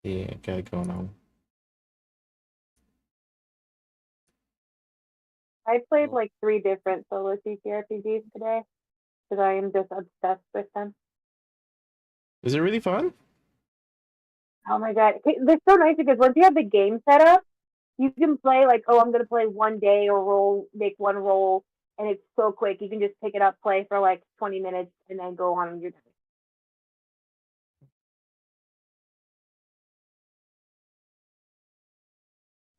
Yeah, got it going on. I played Well, like three different solo TTRPGs today because I am just obsessed with them. is it really fun? Oh my god, they're so nice because once you have the game set up, you can play like, oh, I'm gonna play one day or make one roll, and it's so quick. You can just pick it up, play for like 20 minutes, and then go on your day.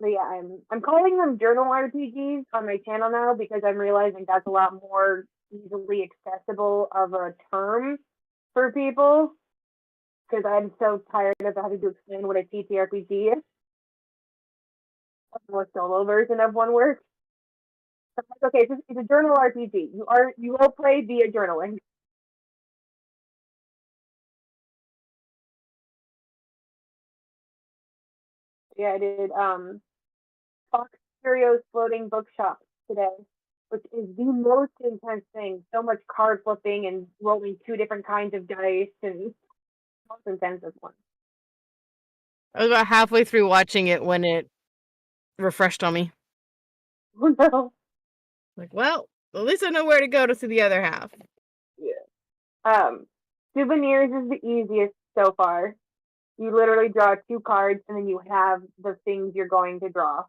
So yeah, I'm calling them journal RPGs on my channel now because I'm realizing that's a lot more easily accessible of a term for people because I'm so tired of having to explain what a TTRPG is. A more solo version of one word. Okay, it's a journal RPG. You role play via journaling. Yeah, I did Fox Studios floating bookshop today, which is the most intense thing. So much card flipping and rolling two different kinds of dice and most intensive one. I was about halfway through watching it when it refreshed on me. Oh no. Like, well, at least I know where to go to see the other half. Yeah. Souvenirs is the easiest so far. You literally draw two cards and then you have the things you're going to draw.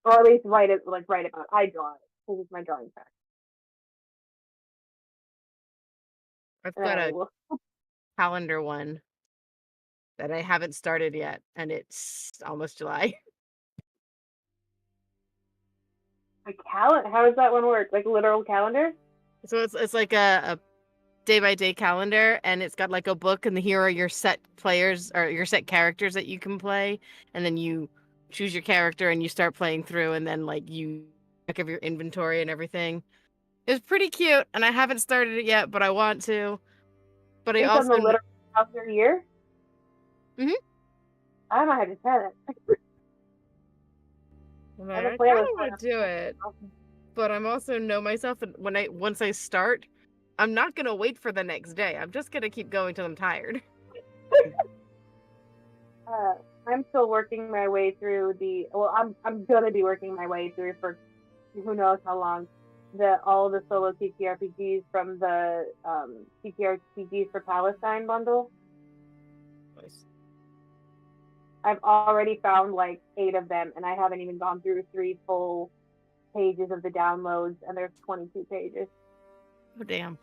Or at least write about. I draw it. This is my drawing practice. I've And then got I a will calendar one that I haven't started yet, and it's almost July. my calendar. How does that one work? Like a literal calendar? So it's like a day by day calendar, and it's got like a book, and here are your set players or your set characters that you can play, and then you choose your character and you start playing through, and then like you check of your inventory and everything. It's pretty cute, and I haven't started it yet, but I want to. But I Based on also the literal calendar year? Mhm. I might have to try that. I'm I like, have a I kind playlist of going want to do it, but I'm also know myself, and once I start, I'm not gonna wait for the next day. I'm just gonna keep going till I'm tired. uh, I'm still working my way through I'm gonna be working my way through for who knows how long all the solo TTRPGs from the TTRPGs for Palestine bundle. Nice. I've already found like 8 of them, and I haven't even gone through 3 full pages of the downloads, and there's 22 pages. Oh damn.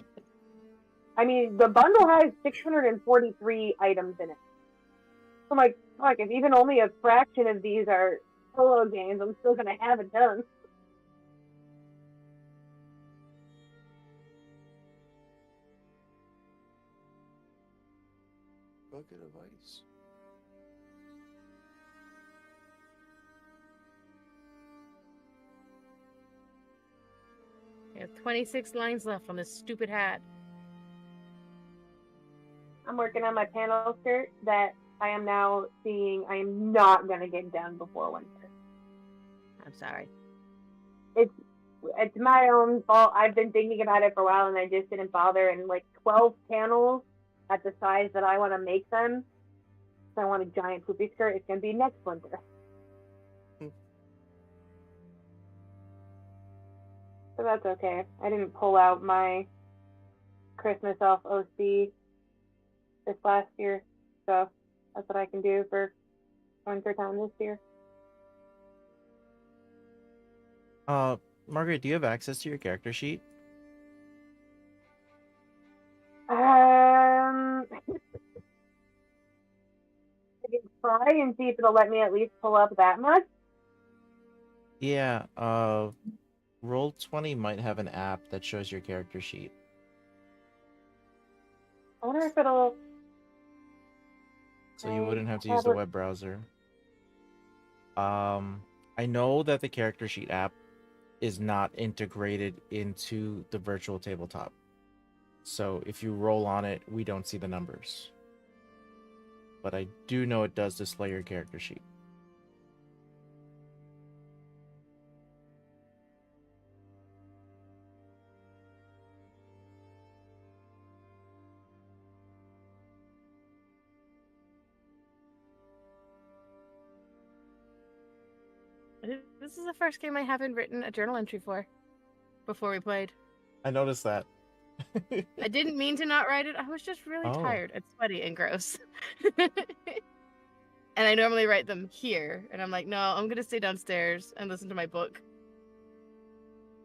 I mean, the bundle has 643 items in it. So I'm like, fuck, if even only a fraction of these are solo games, I'm still gonna have it done. Bucket of ice. I have 26 lines left on this stupid hat. I'm working on my panel skirt that I am now seeing I am not gonna get done before winter. I'm sorry. It's it's my own fault. I've been thinking about it for a while and I just didn't bother. And like 12 panels at the size that I want to make them, so I want a giant poopy skirt. It's gonna be next winter. So that's okay. I didn't pull out my Christmas off OC this last year, so that's what I can do for winter time this year. Uh, Margaret, do you have access to your character sheet? I can try and see if it'll let me at least pull up that much. Yeah, Roll20 might have an app that shows your character sheet. I wonder if it'll. So you wouldn't have to use the Tablet. web browser. I know that the character sheet app is not integrated into the virtual tabletop. So if you roll on it, we don't see the numbers. But I do know it does display your character sheet. This is the first game I haven't written a journal entry for before we played. I noticed that. I didn't mean to not write it. I was just really Oh. tired and sweaty and gross. And I normally write them here, and I'm like, no, I'm gonna stay downstairs and listen to my book.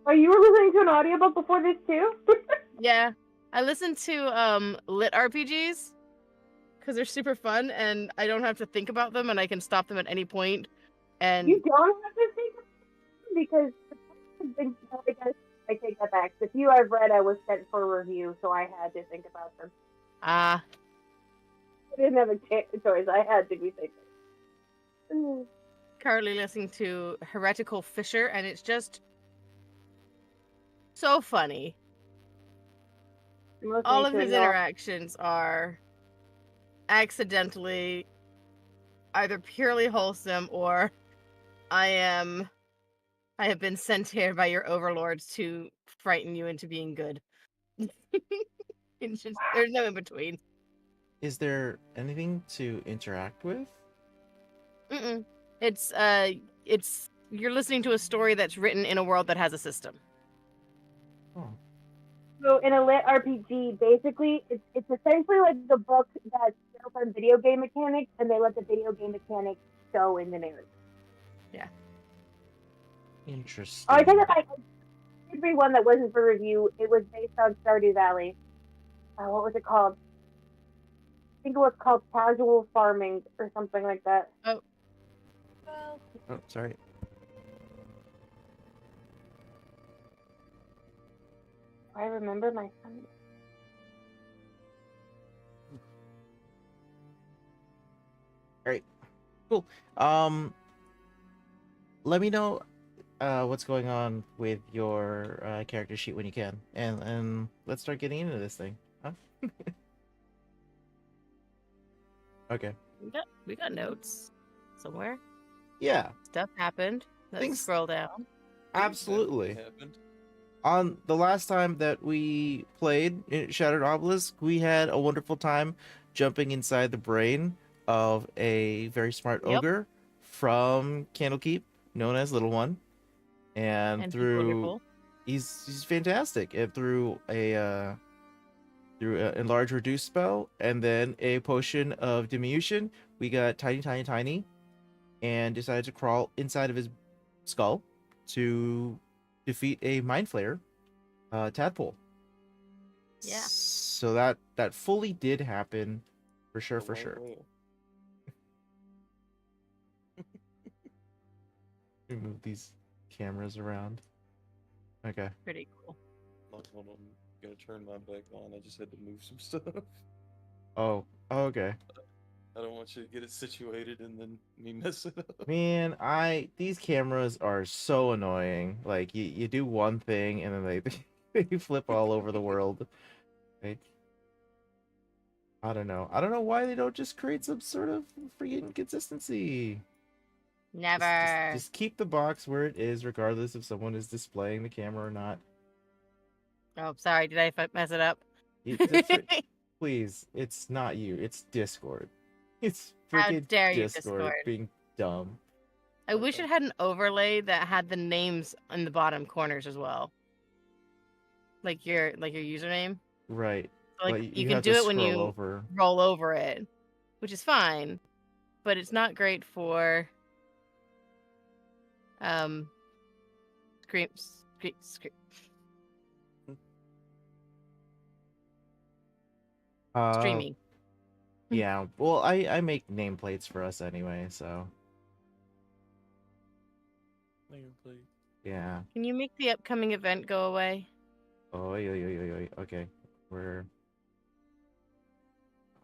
Oh, you were listening to an audiobook before this too? Yeah, I listen to lit RPGs because they're super fun, and I don't have to think about them, and I can stop them at any point. And You don't have to think because I guess I take that back. The few I've read, I was sent for review, so I had to think about them. I didn't have a choice. I had to be thinking. currently listening to Heretical Fisher, and it's just so funny. All of his interactions are accidentally either purely wholesome or I have been sent here by your overlords to frighten you into being good. It's just, there's no in between. Is there anything to interact with? Mm-mm. It's you're listening to a story that's written in a world that has a system. Oh. So in a lit RPG, basically, it's essentially like the book that's built on video game mechanics, and they let the video game mechanics show in the narrative. Yeah. Interesting. Oh, I think I did read one that wasn't for review. It was based on Stardew Valley. What was it called? I think it was called Casual Farming or something like that. Oh. Well. Oh, sorry. I remember my son. Great. Cool. Let me know what's going on with your character sheet when you can, and let's start getting into this thing. Huh? Okay. We got notes somewhere. Yeah. Stuff happened. Let's scroll down. Absolutely. On the last time that we played Shattered Obelisk, we had a wonderful time jumping inside the brain of a very smart ogre from Candlekeep, known as Little One, and through he's fantastic, and through an enlarge reduce spell and then a potion of diminution, we got tiny, and decided to crawl inside of his skull to defeat a mind flayer, tadpole. Yeah. So that fully did happen, for sure. Move these cameras around. Okay. Pretty cool. Hold on, I'm gonna turn mine back on. I just had to move some stuff. Oh, okay. I don't want you to get it situated and then me mess it up. Man, these cameras are so annoying. Like you do one thing and then they flip all over the world. Like, I don't know why they don't just create some sort of freaking consistency. Never. Just keep the box where it is, regardless if someone is displaying the camera or not. Oh, sorry. Did I mess it up? Please, it's not you. It's Discord. It's How freaking dare you, Discord being dumb. I wish it had an overlay that had the names in the bottom corners as well. Like your username. Right. So, like you can do it when you roll over it, which is fine, but it's not great for scream. Streaming. Yeah, well, I make nameplates for us anyway, so. Nameplate. Yeah. Can you make the upcoming event go away? Oh, okay. Where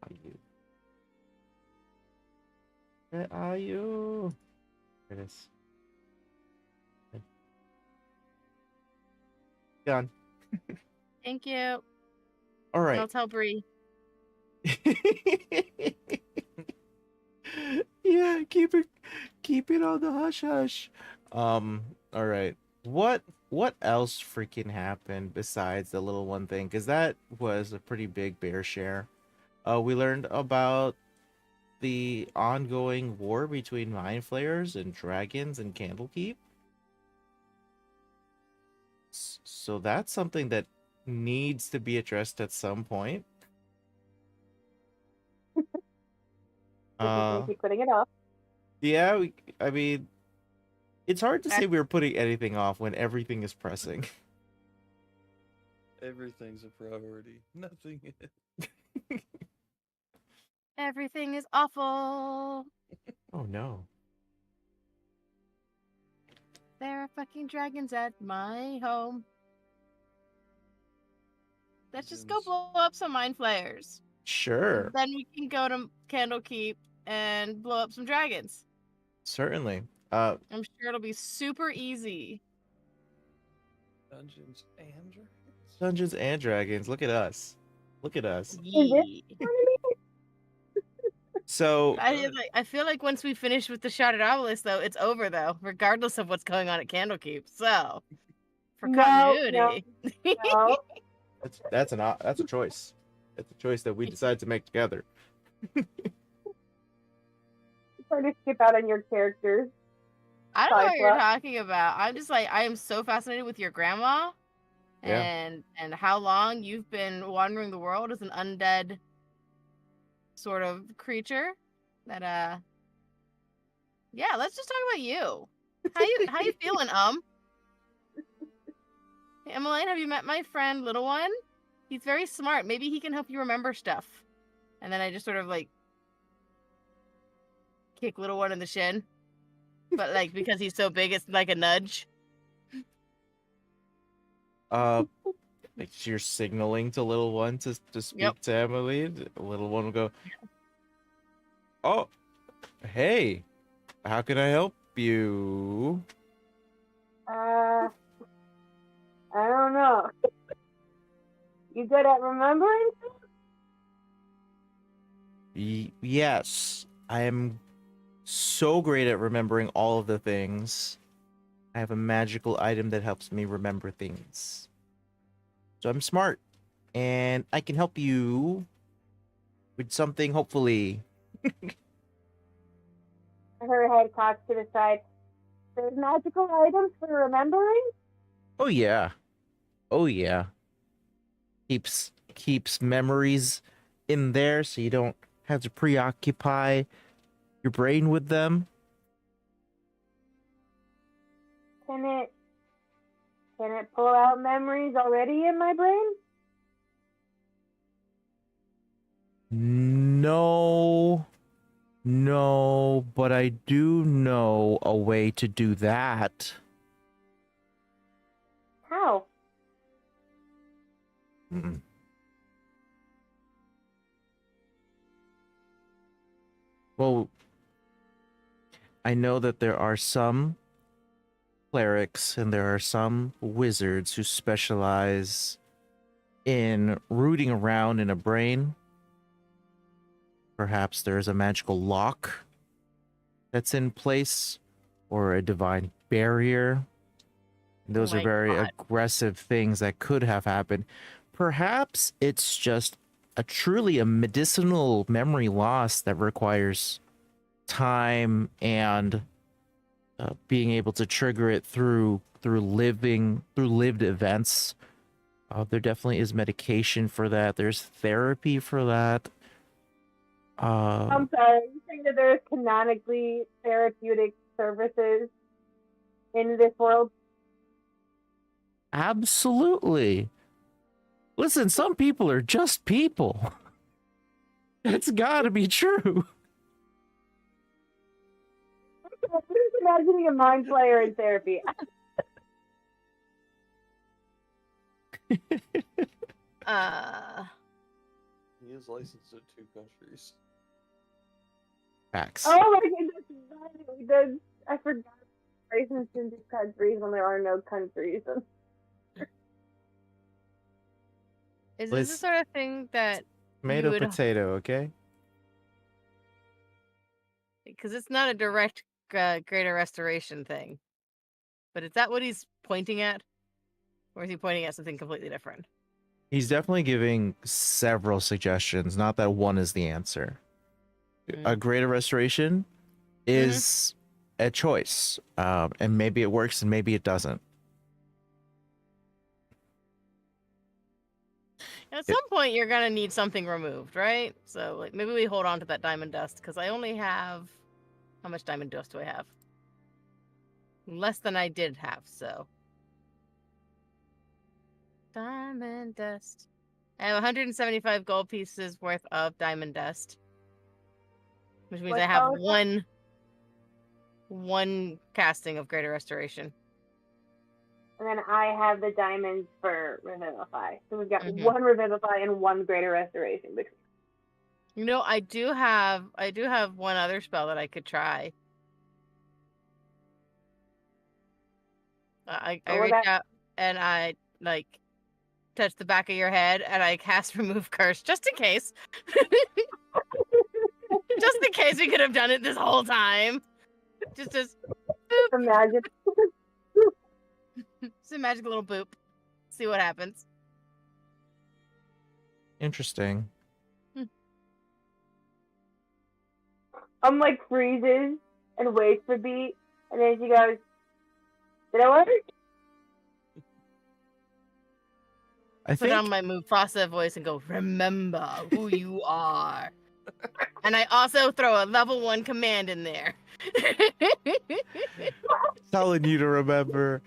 are you? Where are you? There it is. Done. Thank you. All right. I'll tell Bree. Yeah, keep it on the hush hush. All right. What else freaking happened besides the Little One thing? Because that was a pretty big bear share. We learned about the ongoing war between mind flayers and dragons and Candlekeep. So that's something that needs to be addressed at some point. We just Uh, keep putting it off. yeah, I mean, it's hard to say we were putting anything off when everything is pressing. Everything's a priority. Nothing is. Everything is awful. Oh no. There are fucking dragons at my home. Let's just go Dragons. blow up some mind flayers. Sure. Then we can go to Candlekeep and blow up some dragons. Certainly. I'm sure it'll be super easy. Dungeons and Dragons. Dungeons and Dragons. Look at us. Look at us. Yee. So I feel like once we finish with the Shattered Obelisk, though, it's over, though, regardless of what's going on at Candlekeep. So, for continuity. No. that's a choice. That's a choice that we decide to make together. Trying to skip out on your characters. I don't know what Side you're plot. talking about. I'm just like, I am so fascinated with your grandma Yeah. and how long you've been wandering the world as an undead sort of creature. That yeah, let's just talk about you. How you feeling, Hey, Emmeline, have you met my friend Little One? He's very smart. Maybe he can help you remember stuff. And then I just sort of like kick Little One in the shin. But like because he's so big, it's like a nudge. Like you're signaling to little one to speak Yep. to Emily. Little one will go, "Oh, hey, how can I help you?" I don't know. You good at remembering? Yes, I am so great at remembering all of the things. I have a magical item that helps me remember things. So I'm smart, and I can help you with something, hopefully. Her head cocked to the side. There's magical items for remembering? Oh yeah. Oh yeah. Keeps memories in there so you don't have to preoccupy your brain with them. Can it pull out memories already in my brain? No, but I do know a way to do that. How? Mm. Well, I know that there are some clerics and there are some wizards who specialize in rooting around in a brain. Perhaps there's a magical lock that's in place or a divine barrier. Those are my very God. aggressive things that could have happened. Perhaps it's just truly a medicinal memory loss that requires time and being able to trigger it through lived events. There definitely is medication for that. There's therapy for that. I'm sorry. You think that there's canonically therapeutic services in this world? Absolutely. Listen, some people are just people. It's got to be true. I'm just imagining a mind player in therapy. He is licensed in 2 countries. Facts. Oh my goodness. I forgot licensed in these countries when there are no countries. Is this Liz- the sort of thing that Tomato would- potato, okay? because it's not a direct greater restoration thing. But is that what he's pointing at? Or is he pointing at something completely different? He's definitely giving several suggestions, not that one is the answer. A greater restoration is a choice. And maybe it works and maybe it doesn't. At some point, you're gonna need something removed, right? So, like, maybe we hold on to that diamond dust because I only have. How much diamond dust do I have? Less than I did have, so. Diamond dust. I have 175 gold pieces worth of diamond dust, which means What I have spell is that? one casting of Greater Restoration. And then I have the diamonds for Revivify. So we've got Mhm. one Revivify and one Greater Restoration. You know, I do have one other spell that I could try. I What was reach that? out and I like touch the back of your head and I cast Remove Curse just in case. Just in case we could have done it this whole time. Just boop. Imagine. Just a magic little boop. See what happens. Interesting. Like freezes and waits for beat, and then she goes, "Did it work?" I Put on think my Mufasa voice and go, remember who you are. And I also throw a level 1 command in there. telling you to remember,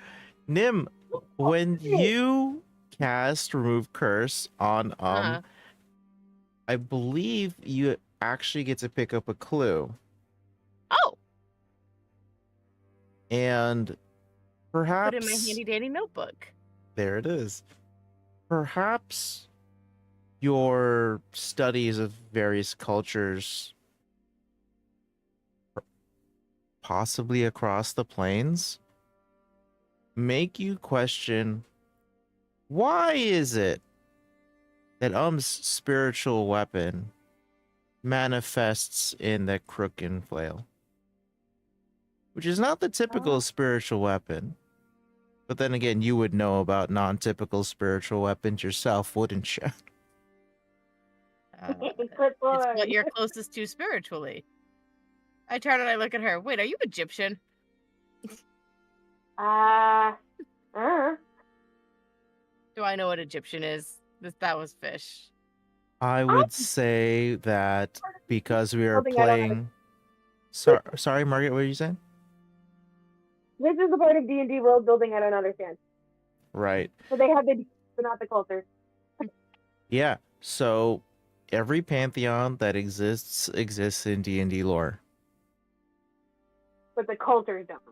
Nim, when you cast Remove Curse on Uh-huh. I believe you actually get to pick up a clue. Oh, And put in my perhaps handy dandy notebook. there it is. Perhaps your studies of various cultures, possibly across the plains, make you question, why is it that spiritual weapon manifests in that crook and flail? Which is not the typical Oh. spiritual weapon. But then again, you would know about non-typical spiritual weapons yourself, wouldn't you? Clipboard. It's what you're closest to spiritually. I turn and I look at her. Wait, are you Egyptian? Uh, Do I know what Egyptian is? That was fish. I would say that because we are Something I don't playing. Sorry, Margaret, what are you saying? This is the part of D&D world building I don't understand. Right. So they have the, but not the cultures. Yeah. So every pantheon that exists in D&D lore, But the cultures don't.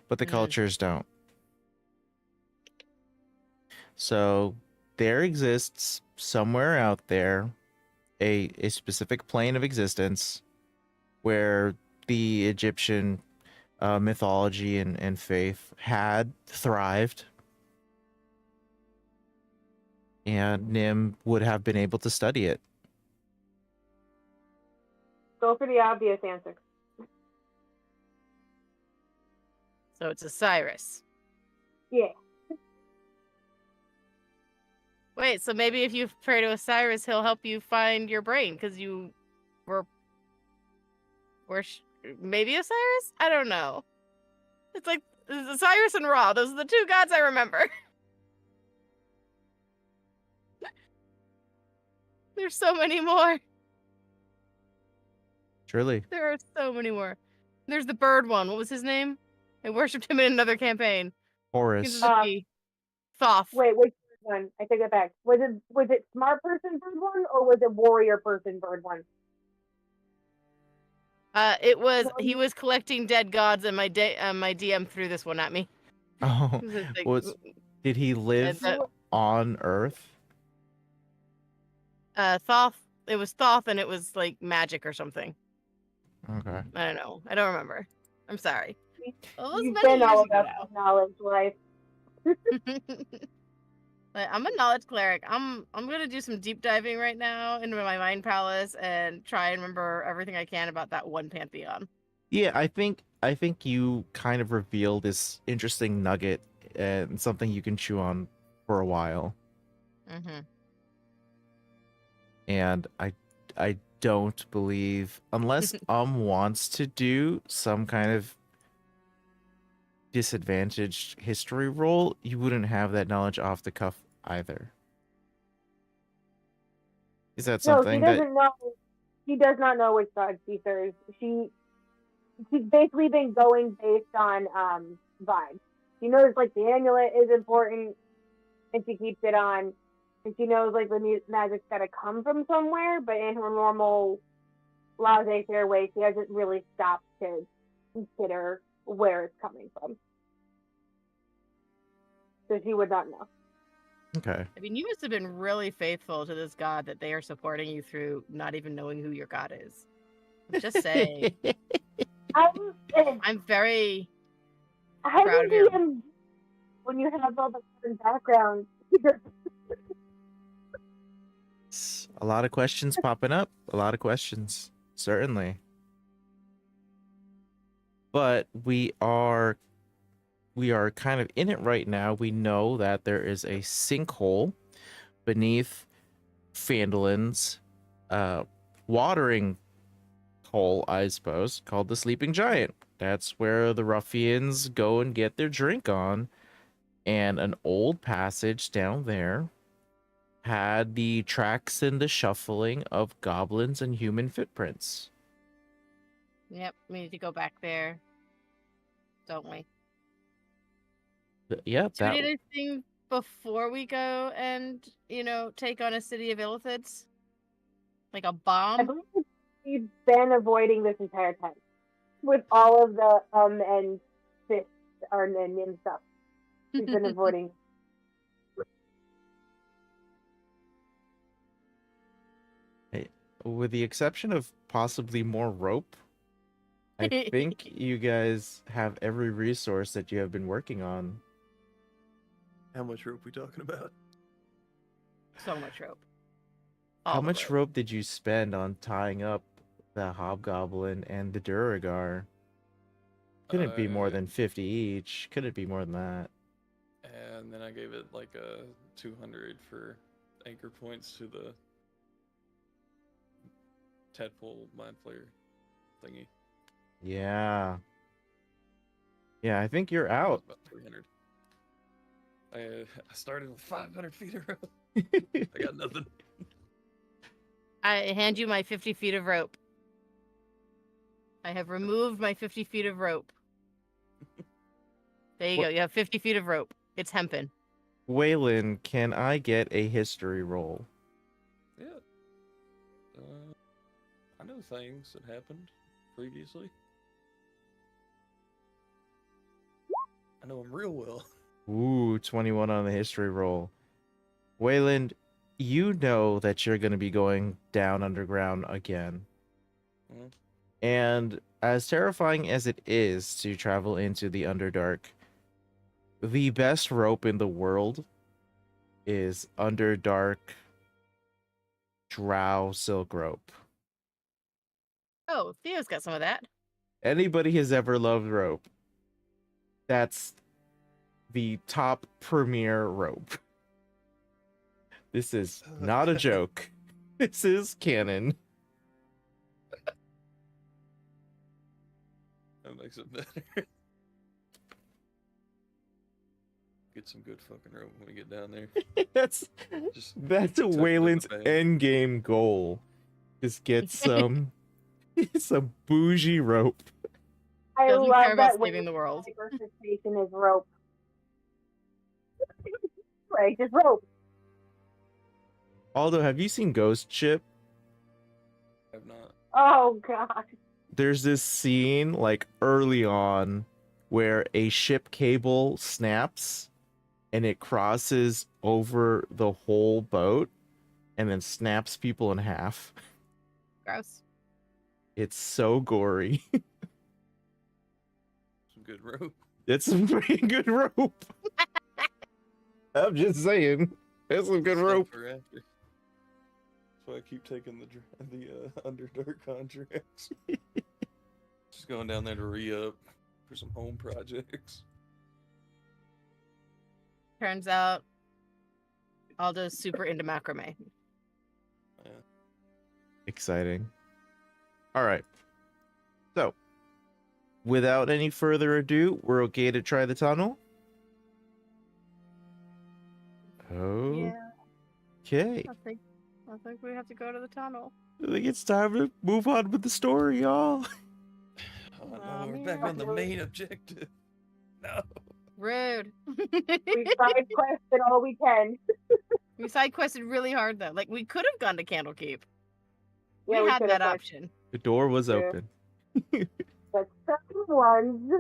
but the cultures don't. So there exists somewhere out there a specific plane of existence where the Egyptian mythology and faith had thrived, and Nim would have been able to study it. Go for the obvious answer. So it's Osiris. Yeah. Wait, so maybe if you pray to Osiris, he'll help you find your brain because you were maybe Osiris? I don't know. It's like it's Osiris and Ra. Those are the two gods I remember. There's so many more. Truly. There are so many more. There's the bird one. What was his name? I worshipped him in another campaign. Horus. Thoth. Wait, which one? I take it back. Was it smart person bird one or was it warrior person bird one? It was he was collecting dead gods, and my DM threw this one at me. Oh, did he live on Earth? Thoth. It was Thoth, and it was like magic or something. Okay. I don't know. I don't remember. I'm sorry. You've been all about the knowledge life. I'm a knowledge cleric. I'm gonna do some deep diving right now into my mind palace and try and remember everything I can about that one pantheon. Yeah, I think you kind of reveal this interesting nugget and something you can chew on for a while. Mm-hmm. And I don't believe, unless wants to do some kind of disadvantaged history roll, you wouldn't have that knowledge off the cuff either. Is that No, she something that doesn't know. She does not know which god she serves. She's basically been going based on vibes. She knows like the amulet is important, and she keeps it on. And she knows like the magic's got to come from somewhere, but in her normal laissez-faire way, she hasn't really stopped to consider where it's coming from. So she would not know. okay? I mean, you must have been really faithful to this god that they are supporting you through not even knowing who your god is. I'm just saying. I'm very I proud of can you. see when you have all the different backgrounds. A lot of questions popping up. A lot of questions, certainly. But we are kind of in it right now. We know that there is a sinkhole beneath Phandolin's watering hole, I suppose, called the Sleeping Giant. That's where the ruffians go and get their drink on. And an old passage down there had the tracks and the shuffling of goblins and human footprints. Yep, we need to go back there, don't we? Yeah, Do we that need anything before we go and, take on a city of illithids? Like a I bomb? believe she's been avoiding this entire time with all of the and fists and stuff. She's been avoiding. with the exception of possibly more rope, I think you guys have every resource that you have been working on. How much rope we talking about? So much rope. How All the much rope did you spend on tying up the hobgoblin and the Duragar? Couldn't be more than 50 each. Couldn't be more than that. And then I gave it like a 200 for anchor points to the tadpole mind flayer thingy. Yeah. Yeah, I think you're That was out. about 300. I started with 500 feet of rope. I got nothing. I hand you my 50 feet of rope. I have removed my 50 feet of rope. There you go. You have 50 feet of rope. It's hempen. Waylon, can I get a history roll? Yeah. I know things that happened previously. I know them real well. Ooh, 21 on the history roll. Wayland, you know that you're going to be going down underground again. Mhm. And as terrifying as it is to travel into the Underdark, the best rope in the world is Underdark Drow Silk Rope. Oh, Theo's got some of that. Anybody has ever loved rope, that's the top premier rope. This is not a joke. This is canon. That makes it better. Get some good fucking rope when we get down there. that's Just that's tuck it in the Wayland's bag. end game goal. Just get some bougie rope. I Doesn't care love about that saving the world. diversification is rope. Right, just rope. Aldo, have you seen Ghost Ship? I have not. Oh god. There's this scene like early on where a ship cable snaps and it crosses over the whole boat and then snaps people in half. Gross. It's so gory. Some good rope. It's some pretty good rope. I'm just saying. It's some good Stuff rope. for after. That's why I keep taking the Underdark contracts. Just going down there to re-up for some home projects. Turns out Aldo's super into macrame. Yeah. Exciting. All right. So, without any further ado, we're okay to try the tunnel? Yeah. Okay. I'll I think we have to go to the tunnel. I think it's time to move on with the story, y'all. Oh no, Aw, we're back man. on the main objective. No. Rude. We've side quested all we can. We side quested really hard though. Like we could have gone to Candlekeep. Yeah, we had could that have option. The door was Yeah. open. But some ones.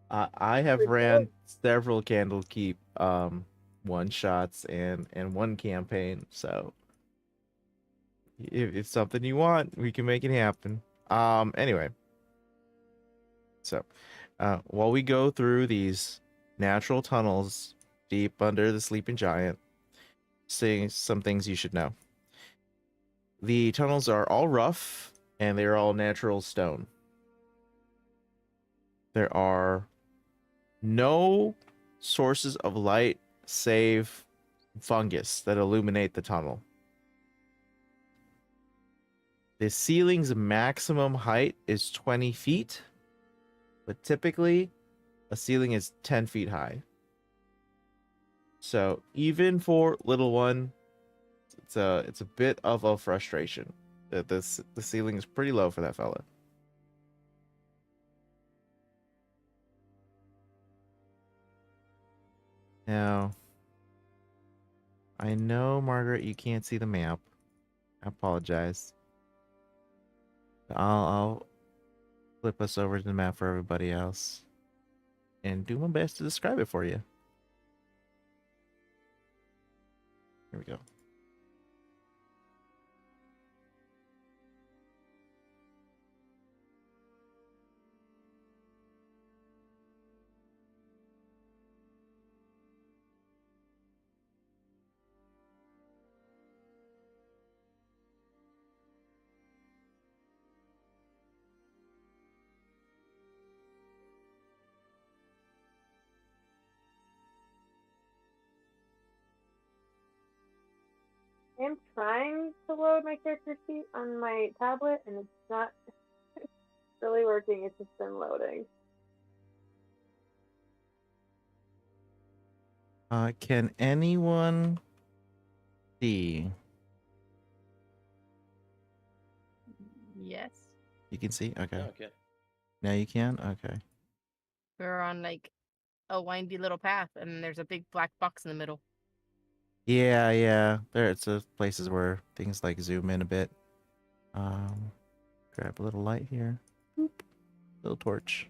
I have We ran several Candlekeep one shots and one campaign, so if it's something you want, we can make it happen. Anyway. So, while we go through these natural tunnels deep under the sleeping giant, seeing some things you should know. The tunnels are all rough and they're all natural stone. There are no sources of light save fungus that illuminate the tunnel. The ceiling's maximum height is 20 feet, but typically a ceiling is 10 feet high. So even for little one, it's a bit of a frustration. The ceiling is pretty low for that fella. Now, I know, Margaret, you can't see the map. I apologize. I'll flip us over to the map for everybody else and do my best to describe it for you. Here we go. I'm trying to load my character sheet on my tablet, and it's not really working. It's just been loading. Can anyone see? Yes. You can see? Okay. Okay. Now you can? Okay. We're on like a windy little path and there's a big black box in the middle. Yeah. It's places where things like zoom in a bit. Grab a little light here. Boop. Little torch.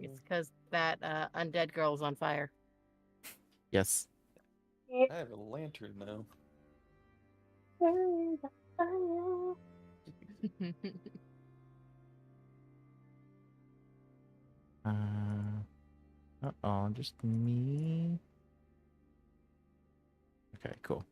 It's because that undead girl's on fire. Yes. I have a lantern now. Uh-oh, just me. Okay, cool.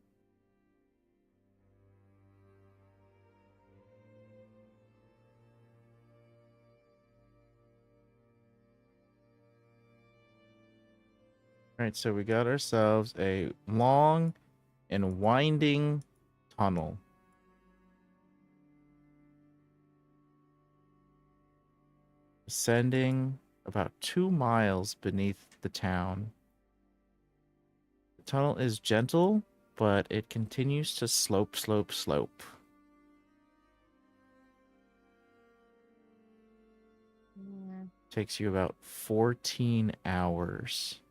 All right, so we got ourselves a long and winding tunnel. Ascending about 2 miles beneath the town. The tunnel is gentle, but it continues to slope. Yeah. Takes you about 14 hours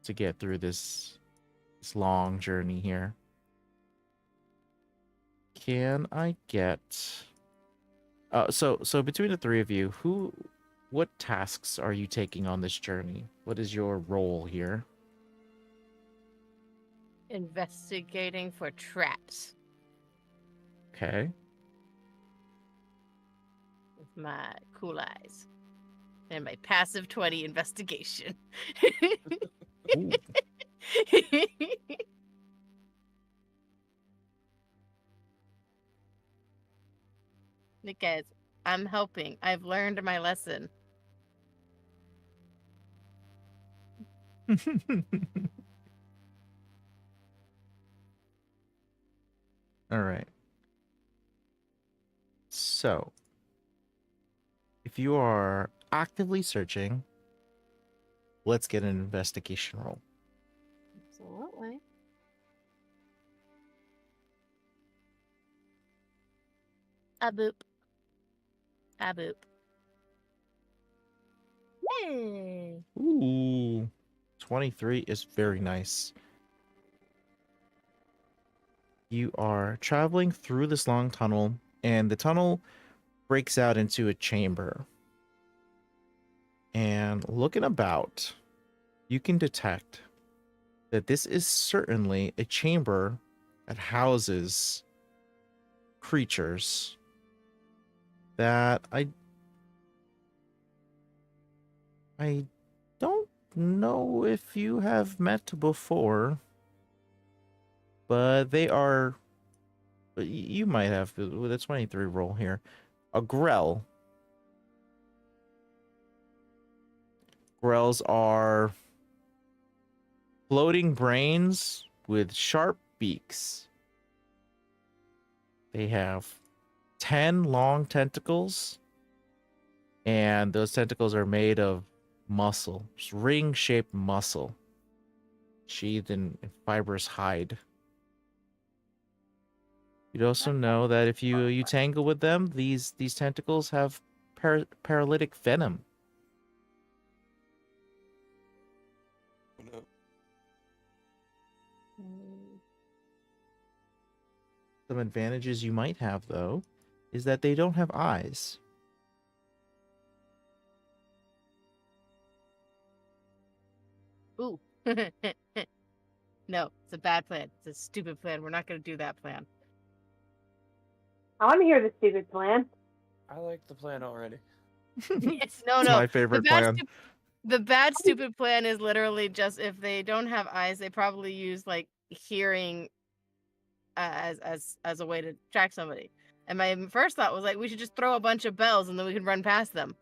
to get through this long journey here. Can I get so between the three of you, what tasks are you taking on this journey? What is your role here? Investigating for traps Okay. with my cool eyes. And my passive 20 investigation. Ooh. Guys, I'm helping. I've learned my lesson. All right. So, if you are actively searching, let's get an investigation roll. Absolutely. A boop. A boop. Hey. Ooh, 23 is very nice. You are traveling through this long tunnel, and the tunnel breaks out into a chamber. And looking about, you can detect that this is certainly a chamber that houses creatures that I don't know if you have met before, but they are. You might have with a 23 roll here. A Grell. Grells are floating brains with sharp beaks. They have 10 long tentacles, and those tentacles are made of muscle, just ring-shaped muscle, sheathed in fibrous hide. You'd also know that if you tangle with them, these tentacles have paralytic venom. Oh, no. Some advantages you might have, though, is that they don't have eyes. Ooh. No, it's a bad plan. It's a stupid plan. We're not going to do that plan. I want to hear the stupid plan. I like the plan already. It's no. It's my favorite plan. The bad stupid plan is literally just if they don't have eyes, they probably use like hearing as a way to track somebody. And my first thought was like we should just throw a bunch of bells and then we can run past them.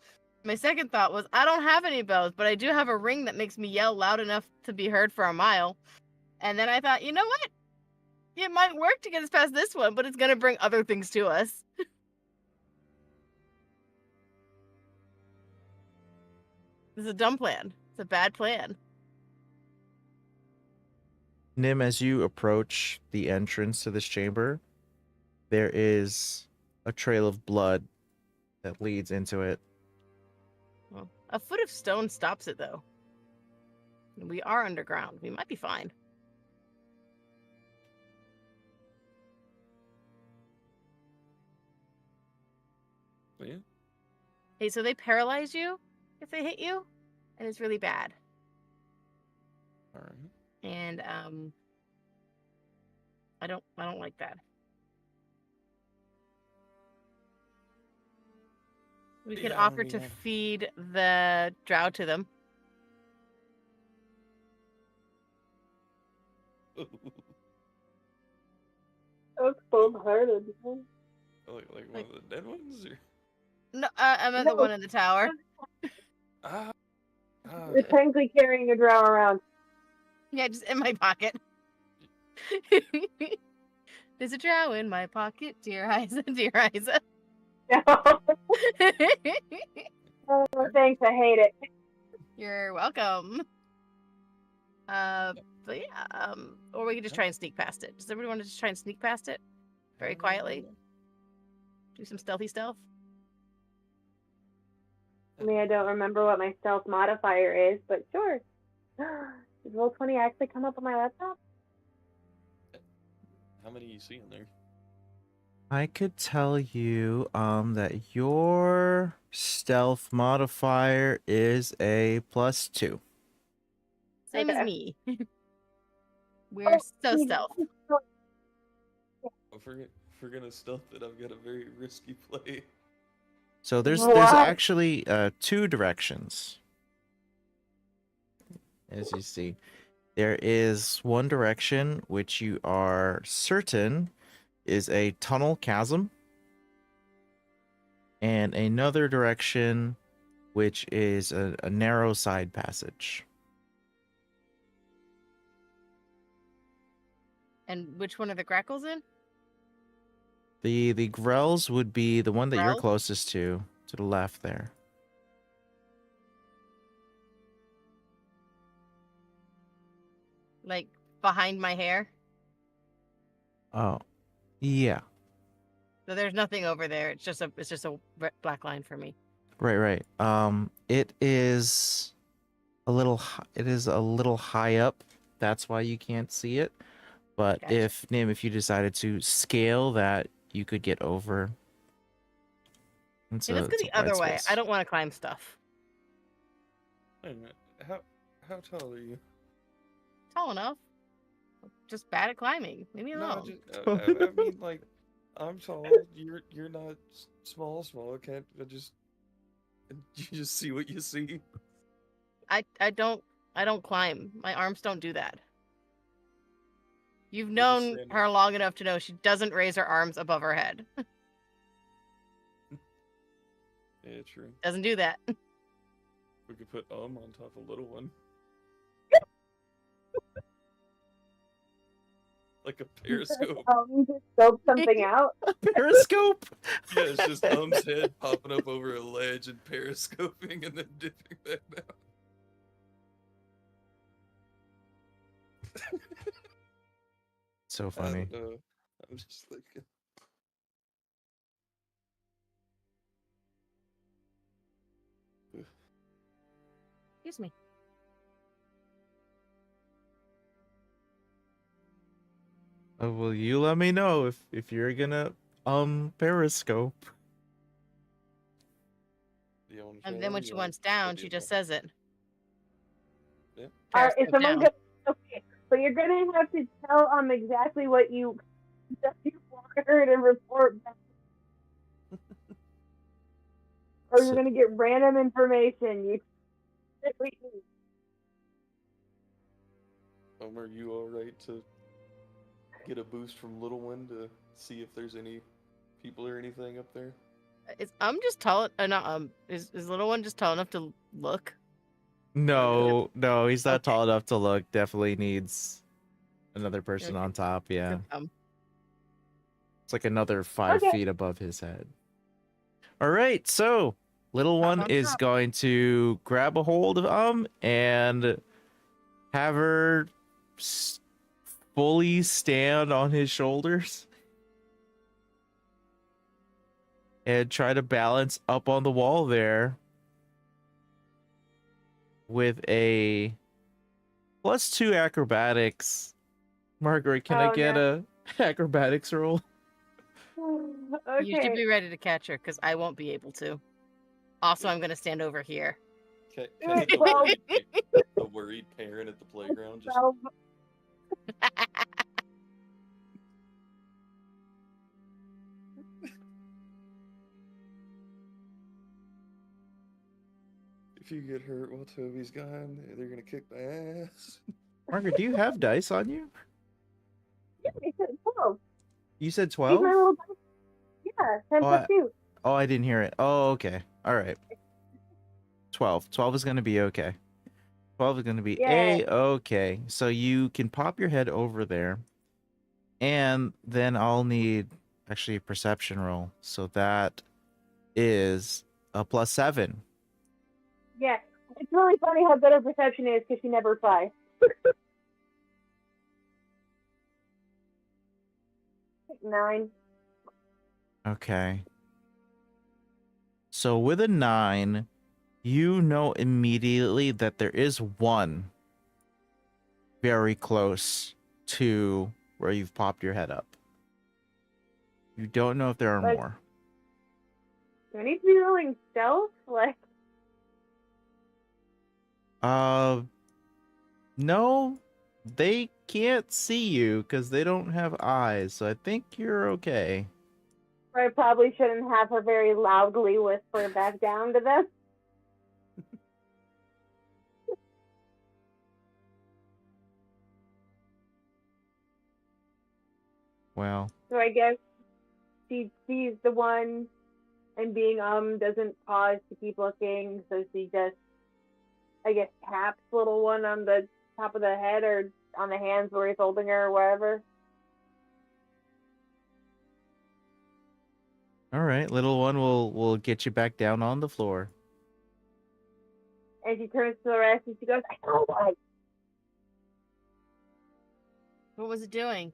My second thought was I don't have any bells, but I do have a ring that makes me yell loud enough to be heard for a mile. And then I thought, you know what? It might work to get us past this one, but it's gonna bring other things to us. This is a dumb plan. It's a bad plan. Nim, as you approach the entrance to this chamber, there is a trail of blood that leads into it. Well, a foot of stone stops it, though. We are underground. We might be fine. Yeah. Hey, so they paralyze you if they hit you, and it's really bad. All right. And I don't like that. We could Yeah, I offer mean, to feed the drow to them. That's cold-hearted. Man. like one of the dead ones, or No, I meant the No. one in the tower. ah, You're technically carrying a drow around. Yeah, just in my pocket. There's a drow in my pocket, dear Isa, dear Isa. Oh, thanks, I hate it. You're welcome. But yeah, or we could just try and sneak past it. Does everybody want to just try and sneak past it? Very quietly? Do some stealthy stealth? I mean, I don't remember what my stealth modifier is, but sure. Did Roll20 actually come up on my laptop? How many you see in there? I could tell you that your stealth modifier is a +2. Same as Okay. me. We're so stealth. Oh, if we're gonna stealth it, I've got a very risky play. So there's What? actually 2 directions. As you see, there is one direction which you are certain is a tunnel chasm, and another direction which is a narrow side passage. And which one are the grackles in? The Grells would be the one that you're Grells? closest to the left there. Like behind my hair. Oh, yeah. So there's nothing over there. It's just a black line for me. Right. It is a little. It is a little high up. That's why you can't see it. But Gotcha. if you decided to scale that, you could get over. Hey, let's go the other way. I don't want to climb stuff. Wait a minute. How tall are you? Tall enough. Just bad at climbing. Leave me alone. I mean, like, I'm tall. You're not small. Can't I just you just see what you see? I don't climb. My arms don't do that. You've just known saying- her long enough to know she doesn't raise her arms above her head. Yeah, true. Doesn't do that. We could put on top of little one. Like a periscope. Just scope something out. Periscope. Yeah, it's just Um's head popping up over a ledge and periscoping and then dipping back down. So I funny. don't know. I'm just thinking. Excuse me. Well, you let me know if you're gonna periscope. Do you want to And try then that, when or she you want wants to down, do she it just now? says it. Yeah. Is Periscope someone down. gonna? Okay, so you're gonna have to tell exactly what you heard and report back, or you're So- gonna get random information. You. Are you alright to get a boost from Little One to see if there's any people or anything up there? I'm just tall. No, is little one just tall enough to look? No, he's not Okay. tall enough to look. Definitely needs another person Okay. on top. Yeah, Um, it's like another 5 Okay. feet above his head. All right, so little Hop one on is top. going to grab a hold of and have her fully stand on his shoulders and try to balance up on the wall there with a +2 acrobatics. Margaret, can I Oh, get no. a acrobatics roll? You should Okay. be ready to catch her because I won't be able to. Also, I'm gonna stand over here. Can the Well- worried parent at the playground just So, if you get hurt while Toby's gone, they're gonna kick my ass. Margaret, do you have dice on you? yeah, I said 12. You said He's my 12? little dice. Yeah, 10 Oh, plus 2. Oh, I didn't hear it. Oh, okay. All right. 12. 12 is going to be okay. 12 is going to be Yeah. okay. So you can pop your head over there. And then I'll need actually a perception roll. So that is a +7. Yeah. It's really funny how good her perception is because she never tries. 9. Okay. So with a 9, you know immediately that there is one very close to where you've popped your head up. You don't know if there are Like- more. Do I need to be rolling stealth? Like, No, they can't see you because they don't have eyes. So I think you're okay. I probably shouldn't have her very loudly whisper back down to them. Well, So I guess she sees the one and being doesn't pause to keep looking, so she just I guess taps little one on the top of the head or on the hands where he's holding her or wherever. all right, little one will get you back down on the floor. And she turns to the rest and she goes, I know why. What was it doing?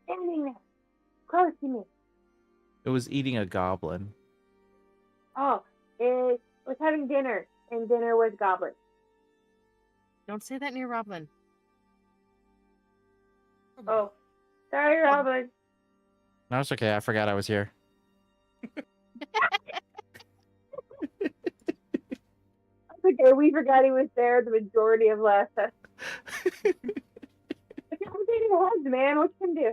Standing there, close to me. It was eating a goblin. Oh, it was having dinner, and dinner was goblin. Don't say that near Roblin. Oh, sorry, Robin. No, it's okay. I forgot I was here. That's okay. We forgot he was there the majority of last time. It's complicated heads, man. What you can do?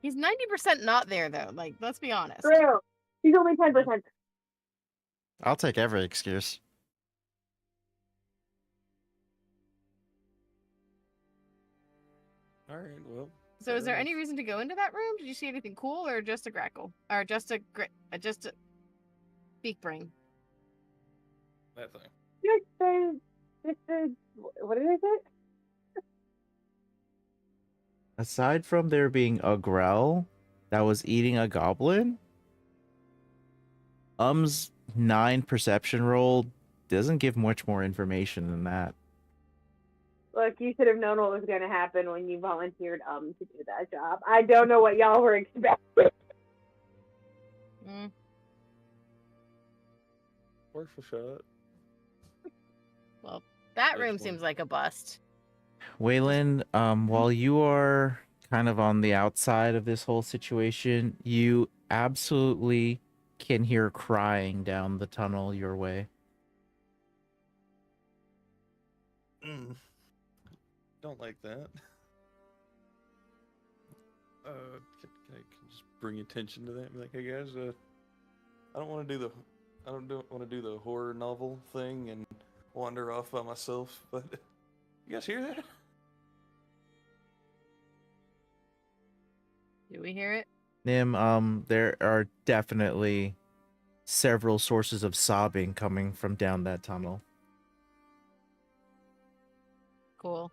He's 90% not there though. Like, let's be honest. True. He's only 10%. I'll take every excuse. All right, well. So, is fair there any enough. reason to go into that room? Did you see anything cool, or just a grackle, or just a beak brain? That thing? Just the, what is it? Aside from there being a Grell that was eating a goblin, 9 perception roll doesn't give much more information than that. Look, you should have known what was going to happen when you volunteered to do that job. I don't know what y'all were expecting. Mm. Worth a shot. Well, that Which room one? seems like a bust. Waylon, while you are kind of on the outside of this whole situation, you absolutely can hear crying down the tunnel your way. Don't like that. Can I just bring attention to that? And be like, hey guys, I don't want to want to do the horror novel thing and wander off by myself. But you guys hear that? Do we hear it? Nim, there are definitely several sources of sobbing coming from down that tunnel. Cool.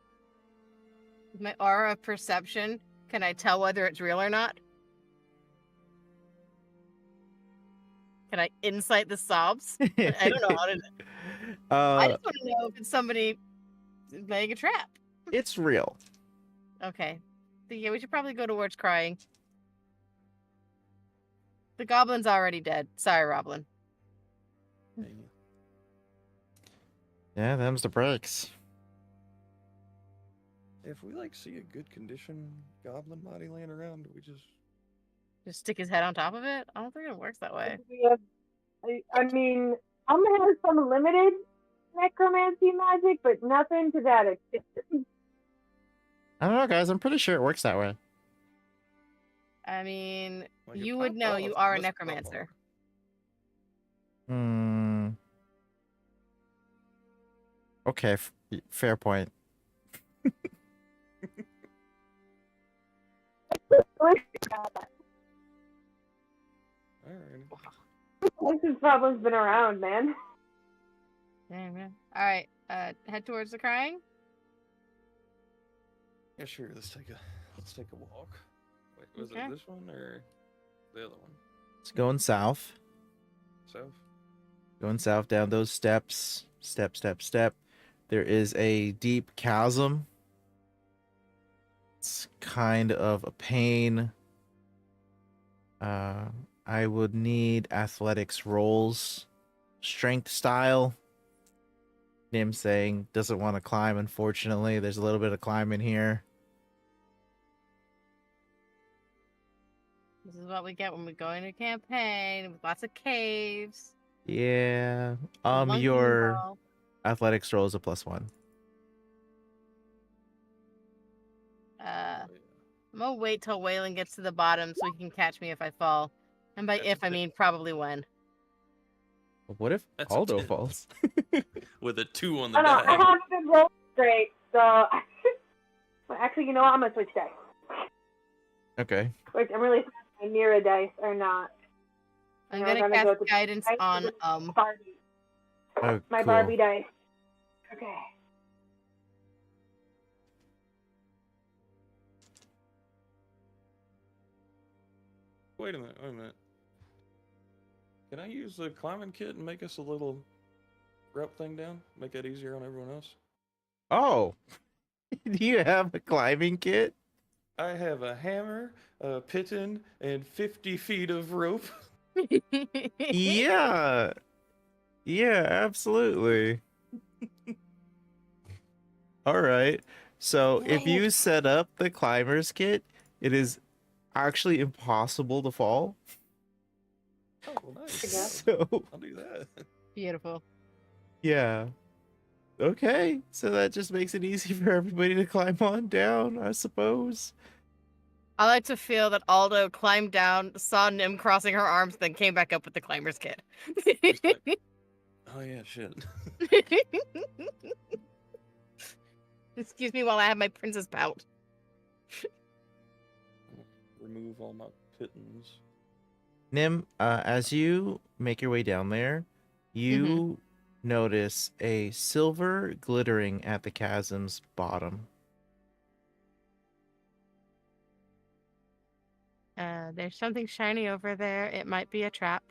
With my aura of perception, can I tell whether it's real or not? Can I insight the sobs? I don't know how to. I just want to know if it's somebody laying a trap. It's real. Okay. So, yeah, we should probably go towards crying. The goblin's already dead. Sorry, Roblin. Yeah, them's the breaks. If we like see a good condition goblin body laying around, we just Stick his head on top of it? I don't think it works that way. I mean, I'm going to have some limited necromancy magic, but nothing to that extent. I don't know, guys. I'm pretty sure it works that way. I mean, like it you would popped know. off, You it are a must pop necromancer. off. Okay, fair point. Alright. This problem's been around, man. All right. Head towards the crying. Yeah, sure. Let's take a walk. Wait, was Okay. it this one or the other one? It's going south. South? Going south down those steps. Step, step, step. There is a deep chasm. It's kind of a pain. I would need athletics rolls. Strength style. Nim saying doesn't want to climb, unfortunately. There's a little bit of climbing here. This is what we get when we go into a campaign with lots of caves. Yeah. monkey Your involved. athletics roll is a +1. I'm gonna wait till Waylon gets to the bottom so he can catch me if I fall. And by That's if, I a- mean probably What if That's a Aldo 10. falls? With a 2 on the I know, I die. haven't been rolling great, so... Well, actually, you know what? I'm going to switch dice. Okay. Which I'm really sorry, my Mira dice are not. I'm No, gonna I'm gonna cast go with the guidance dice on with um. Barbie. Oh, My cool. Barbie dice. Okay. Wait a minute. Can I use the climbing kit and make us a little rep thing down? Make that easier on everyone else? Oh, Do you have a climbing kit? I have a hammer, a piton, and 50 feet of rope. Yeah. Yeah, absolutely. All right. So if you set up the climber's kit, it is actually impossible to fall. Oh, well, nice. Yeah. So, I'll do that. Beautiful. yeah. Okay. So that just makes it easy for everybody to climb on down, I suppose. I like to feel that Aldo climbed down, saw Nim crossing her arms, then came back up with the climber's kit. Just like, oh, yeah, shit. Excuse me while I have my princess pout. Remove all my pittons. Nim, as you make your way down there, you notice a silver glittering at the chasm's bottom. There's something shiny over there. It might be a trap,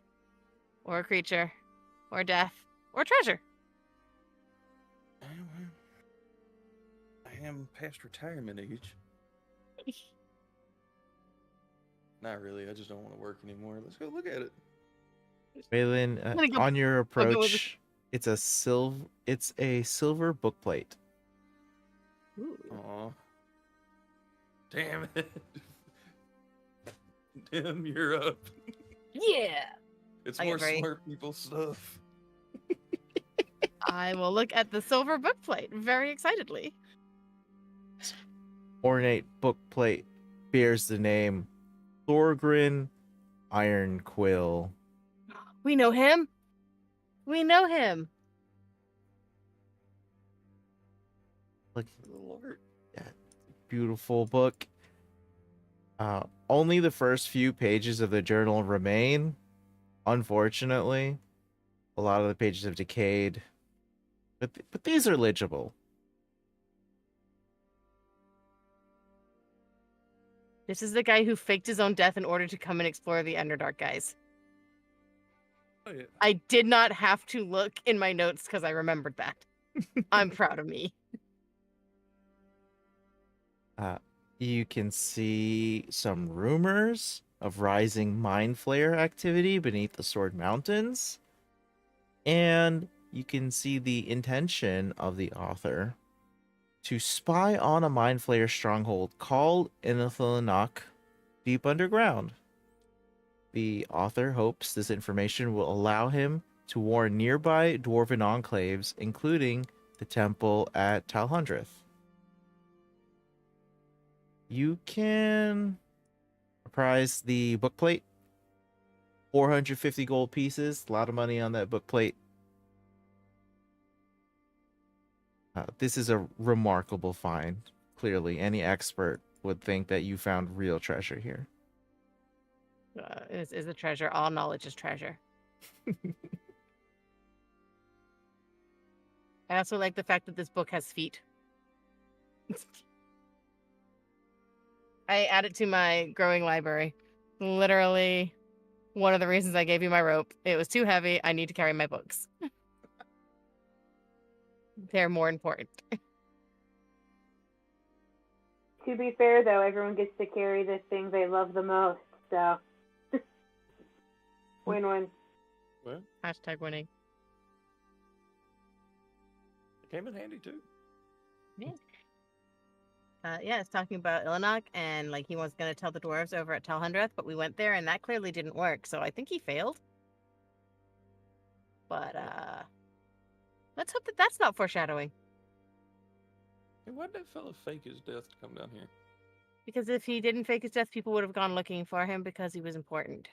or a creature, or death, or treasure. Well, I am past retirement age. Not really. I just don't want to work anymore. Let's go look at it. Waylon, I'm gonna go on your go with approach, it's a silver book plate. Ooh. Aw. Damn it. Damn, you're up. Yeah. It's I more get very- smart people stuff. I will look at the silver book plate very excitedly. Ornate book plate bears the name Thorgrin Ironquill. We know him. We know him. Look Little art. at that beautiful book. Only the first few pages of the journal remain. Unfortunately, a lot of the pages have decayed, but these are legible. This is the guy who faked his own death in order to come and explore the Underdark, guys. Oh, yeah. I did not have to look in my notes because I remembered that. I'm proud of me. You can see some rumors of rising mind flare activity beneath the Sword Mountains. And you can see the intention of the author to spy on a mind flayer stronghold called Inithalanak deep underground. The author hopes this information will allow him to warn nearby dwarven enclaves, including the temple at Talhundreth. You can prize the bookplate. 450 gold pieces. A lot of money on that bookplate. This is a remarkable find. Clearly, any expert would think that you found real treasure here. Is a treasure. All knowledge is treasure. I also like the fact that this book has feet. I add it to my growing library. Literally, one of the reasons I gave you my rope. It was too heavy. I need to carry my books. They're more important. To be fair, though, everyone gets to carry the thing they love the most, so win-win. Well, Hashtag winning. it came in handy too. Yeah, it's talking about Ilanak, and like he was going to tell the dwarves over at Talhundreth, but we went there and that clearly didn't work, so I think he failed. But let's hope that that's not foreshadowing. Hey, why'd that fella fake his death to come down here? Because if he didn't fake his death, people would have gone looking for him because he was important.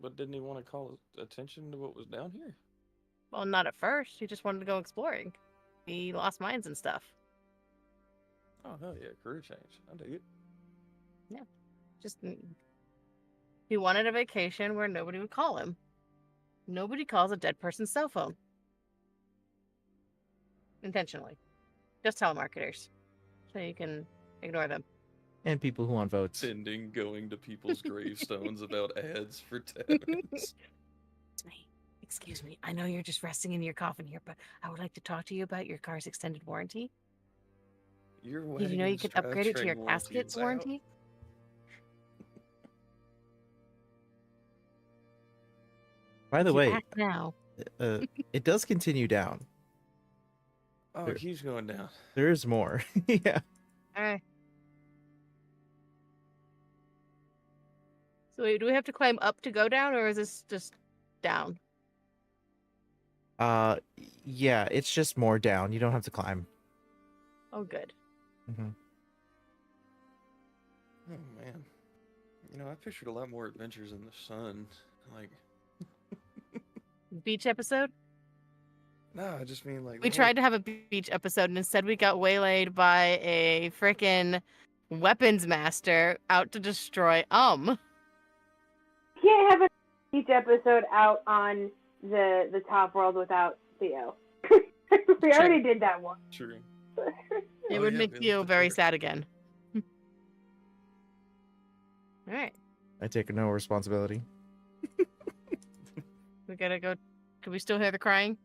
But didn't he want to call attention to what was down here? Well, not at first. He just wanted to go exploring. He lost mines and stuff. Oh, hell yeah, career change. I dig it. Just he wanted a vacation where nobody would call him. Nobody calls a dead person's cell phone. Intentionally. Just telemarketers. So you can ignore them. And people who want votes. Sending, going to people's gravestones about ads for taverns. Excuse me. I know you're just resting in your coffin here, but I would like to talk to you about your car's extended warranty. Your Did you know you wagon's could upgrade it to your drivetrain casket's out. warranty? By the If you way, act now. it does continue down. Oh, There- it keeps going down. There is more. Yeah. All right. So wait, do we have to climb up to go down, or is this just down? Yeah, it's just more down. You don't have to climb. Oh, good. Hmm. Oh man, I pictured a lot more adventures in the sun. Like, Beach episode? no, I just mean like We tried to have a beach episode, and instead we got waylaid by a frickin' weapons master out to destroy Can't have a each episode out on the top world without Theo. We already did that one. True. It Oh, would yeah, make Billy Theo the very Turk. sad again. All right, I take no responsibility. we gotta go. Can we still hear the crying?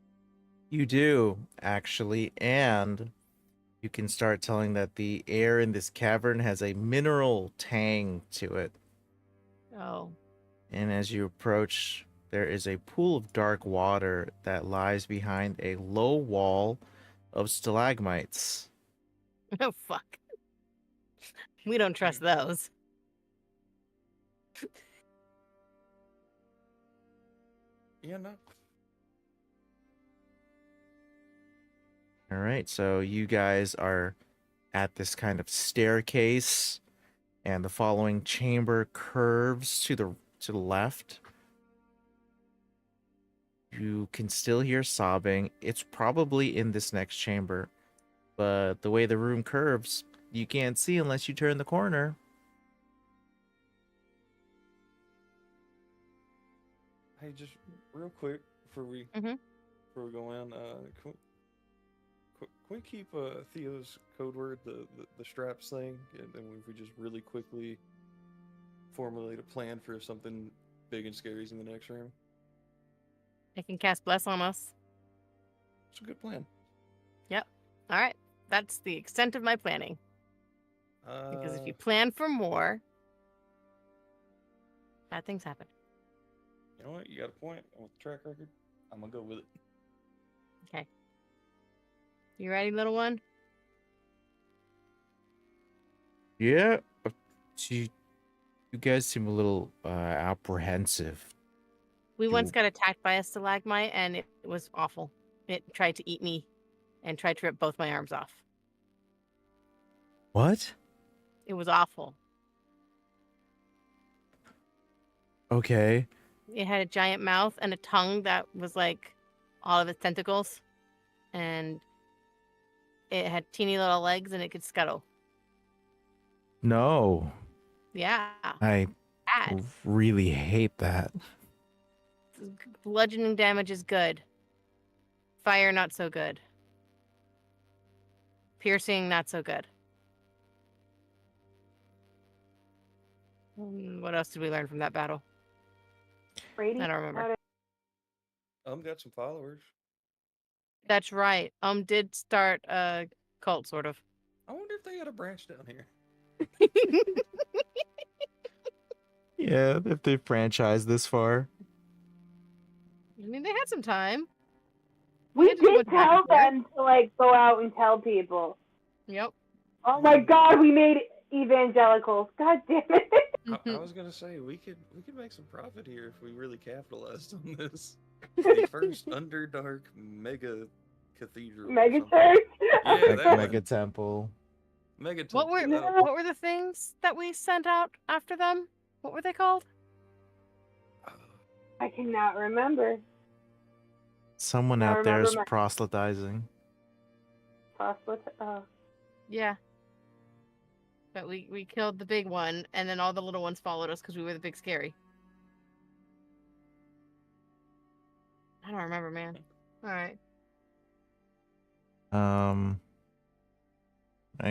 You do, actually, and you can start telling that the air in this cavern has a mineral tang to it. Oh, And as you approach, there is a pool of dark water that lies behind a low wall of stalagmites. oh fuck. We don't trust those. Yeah, no. All right, so you guys are at this kind of staircase, and the following chamber curves to the left. You can still hear sobbing. It's probably in this next chamber, but the way the room curves, you can't see unless you turn the corner. Hey, just real quick before we Mhm. go in, can we keep Theo's code word, the straps thing, and then if we just really quickly formulate a plan for if something big and scary is in the next room? I can cast bless on us. It's a good plan. All right, that's the extent of my planning. Because if you plan for more, bad things happen. You know what? You got a point. And with the track record, I'm gonna go with it. Okay. You ready, little one? Yeah, you guys seem a little apprehensive. We You- once got attacked by a stalagmite, and it was awful. It tried to eat me and tried to rip both my arms off. What? It was awful. Okay. It had a giant mouth and a tongue that was like all of its tentacles. And it had teeny little legs and it could scuttle. No, Yeah. I Bad. really hate that. Bludgeoning damage is good. Fire, not so good. Piercing, not so good. What else did we learn from that battle? Brady, I don't remember. Got some followers. That's right. Did start a cult, sort of. I wonder if they got a branch down here. Yeah, if they franchise this far. I mean, they had some time. we had to do did what's back tell and forth. them to like go out and tell people. Yep. Oh my God, we made evangelicals. God damn it. I was gonna say we could make some profit here if we really capitalized on this. The first Underdark mega cathedral. or Mega something. church. Yeah, that Mega one. temple. Mega What were temple. No. what were the things that we sent out after them? What were they called? I cannot remember. Someone I out there is remember my- proselytizing. Yeah. But we killed the big one, and then all the little ones followed us because we were the big scary. I don't remember, man. All right.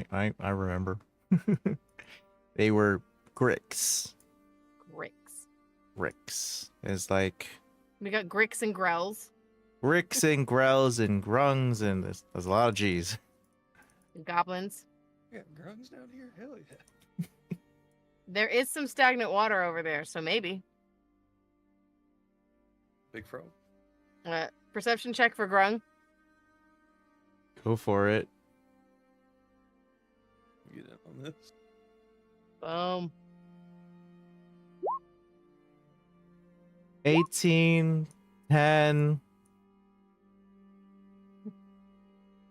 I remember. They were Grix. Grix. Grix is like We got Grix and Grells. Grix and Grells and Grungs and there's a lot of G's. And goblins. We got grungs down here? Hell yeah. There is some stagnant water over there, so maybe. Big frog. Perception check for Grung. Go for it. Get in on this. Boom. 18, 10.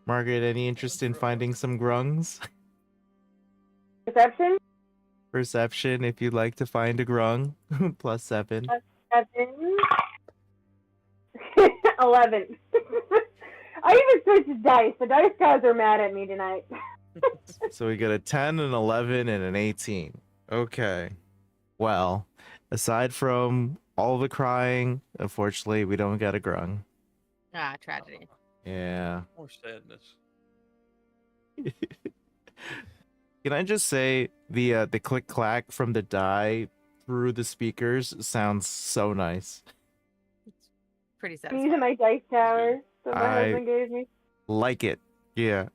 Margaret, any interest in finding some grungs? Perception? Perception, if you'd like to find a grung. +7. 7. 11. I even switched dice. The dice gods are mad at me tonight. So we got a 10, an 11, and an 18. Okay. Well, aside from all the crying, unfortunately, we don't get a grung. Ah, tragedy. Yeah. More sadness. Can I just say the click clack from the die through the speakers sounds so nice. It's pretty I'm using satisfying. my dice tower that my I- husband gave me. Like it. Yeah.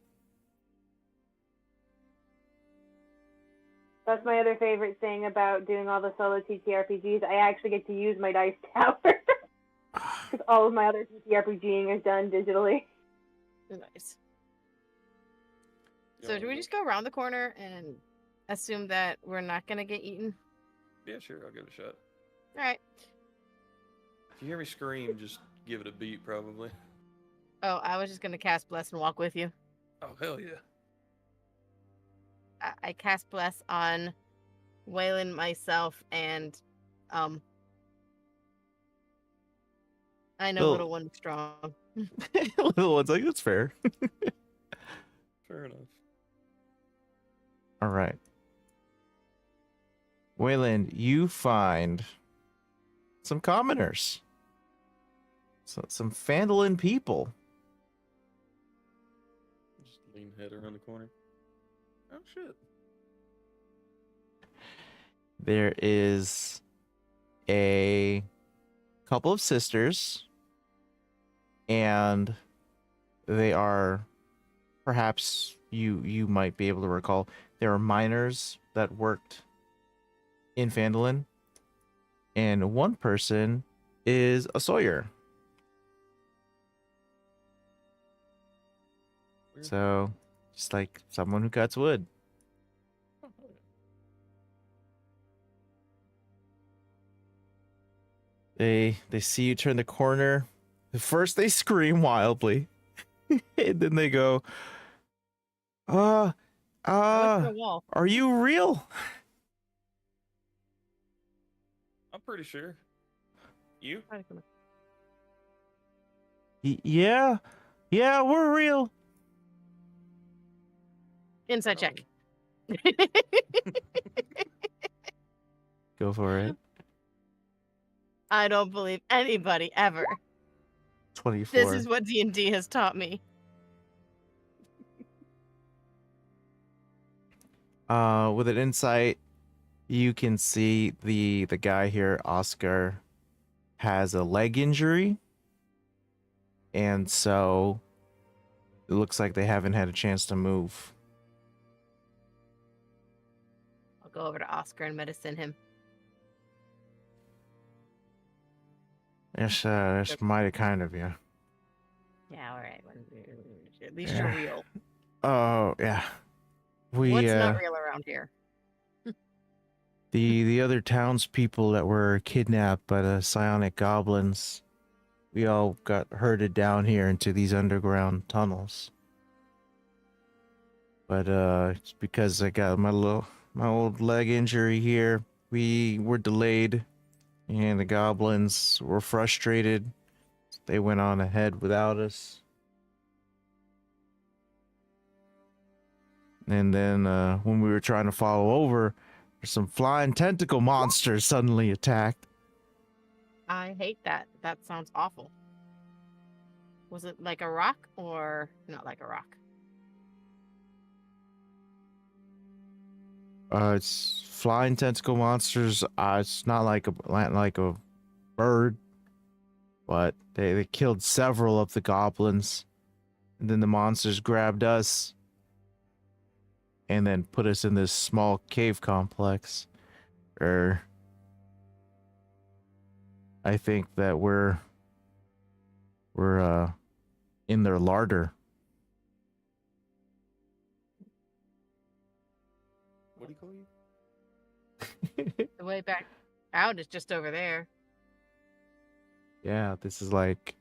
That's my other favorite thing about doing all the solo TTRPGs. I actually get to use my dice tower. Because all of my other TTRPGing is done digitally. Nice. So do we just go around the corner and assume that we're not gonna get eaten? Yeah, sure. I'll give it a shot. All right. If you hear me scream, just give it a beat, probably. Oh, I was just gonna cast Bless and walk with you. Oh, hell yeah. I cast Bless on Waylon, myself, and I know Well- little one strong. Little one's like, that's fair. Fair enough. All right. Wayland, you find some commoners. Some Phandalin people. Just lean head around the corner. Oh, shit. There is a couple of sisters, and they are, perhaps you might be able to recall, there are miners that worked in Phandalin, and one person is a sawyer. Weird. So, just like someone who cuts wood. Oh, hell yeah. They see you turn the corner. First they scream wildly. And then they go, I look at the wall. are you real? I'm pretty sure. You? Yeah, we're real. Inside check. Go for it. I don't believe anybody ever. 24. This is what D&D has taught me. With an insight, you can see the guy here, Oscar, has a leg injury, and so it looks like they haven't had a chance to move. I'll go over to Oscar and medicine him. That's mighty kind of you. Yeah, all right. At least you're real. Oh yeah, we What's not real around here? the other townspeople that were kidnapped by the psionic goblins, we all got herded down here into these underground tunnels. But it's because I got my old leg injury here. We were delayed, and the goblins were frustrated. They went on ahead without us. And then when we were trying to follow over, some flying tentacle monsters suddenly attacked. I hate that. That sounds awful. Was it like a rock or not like a rock? It's flying tentacle monsters. It's not like a bird, but they killed several of the goblins, and then the monsters grabbed us, and then put us in this small cave complex. I think that we're in their larder. What do you call you? The way back out is just over there. Yeah, this is like,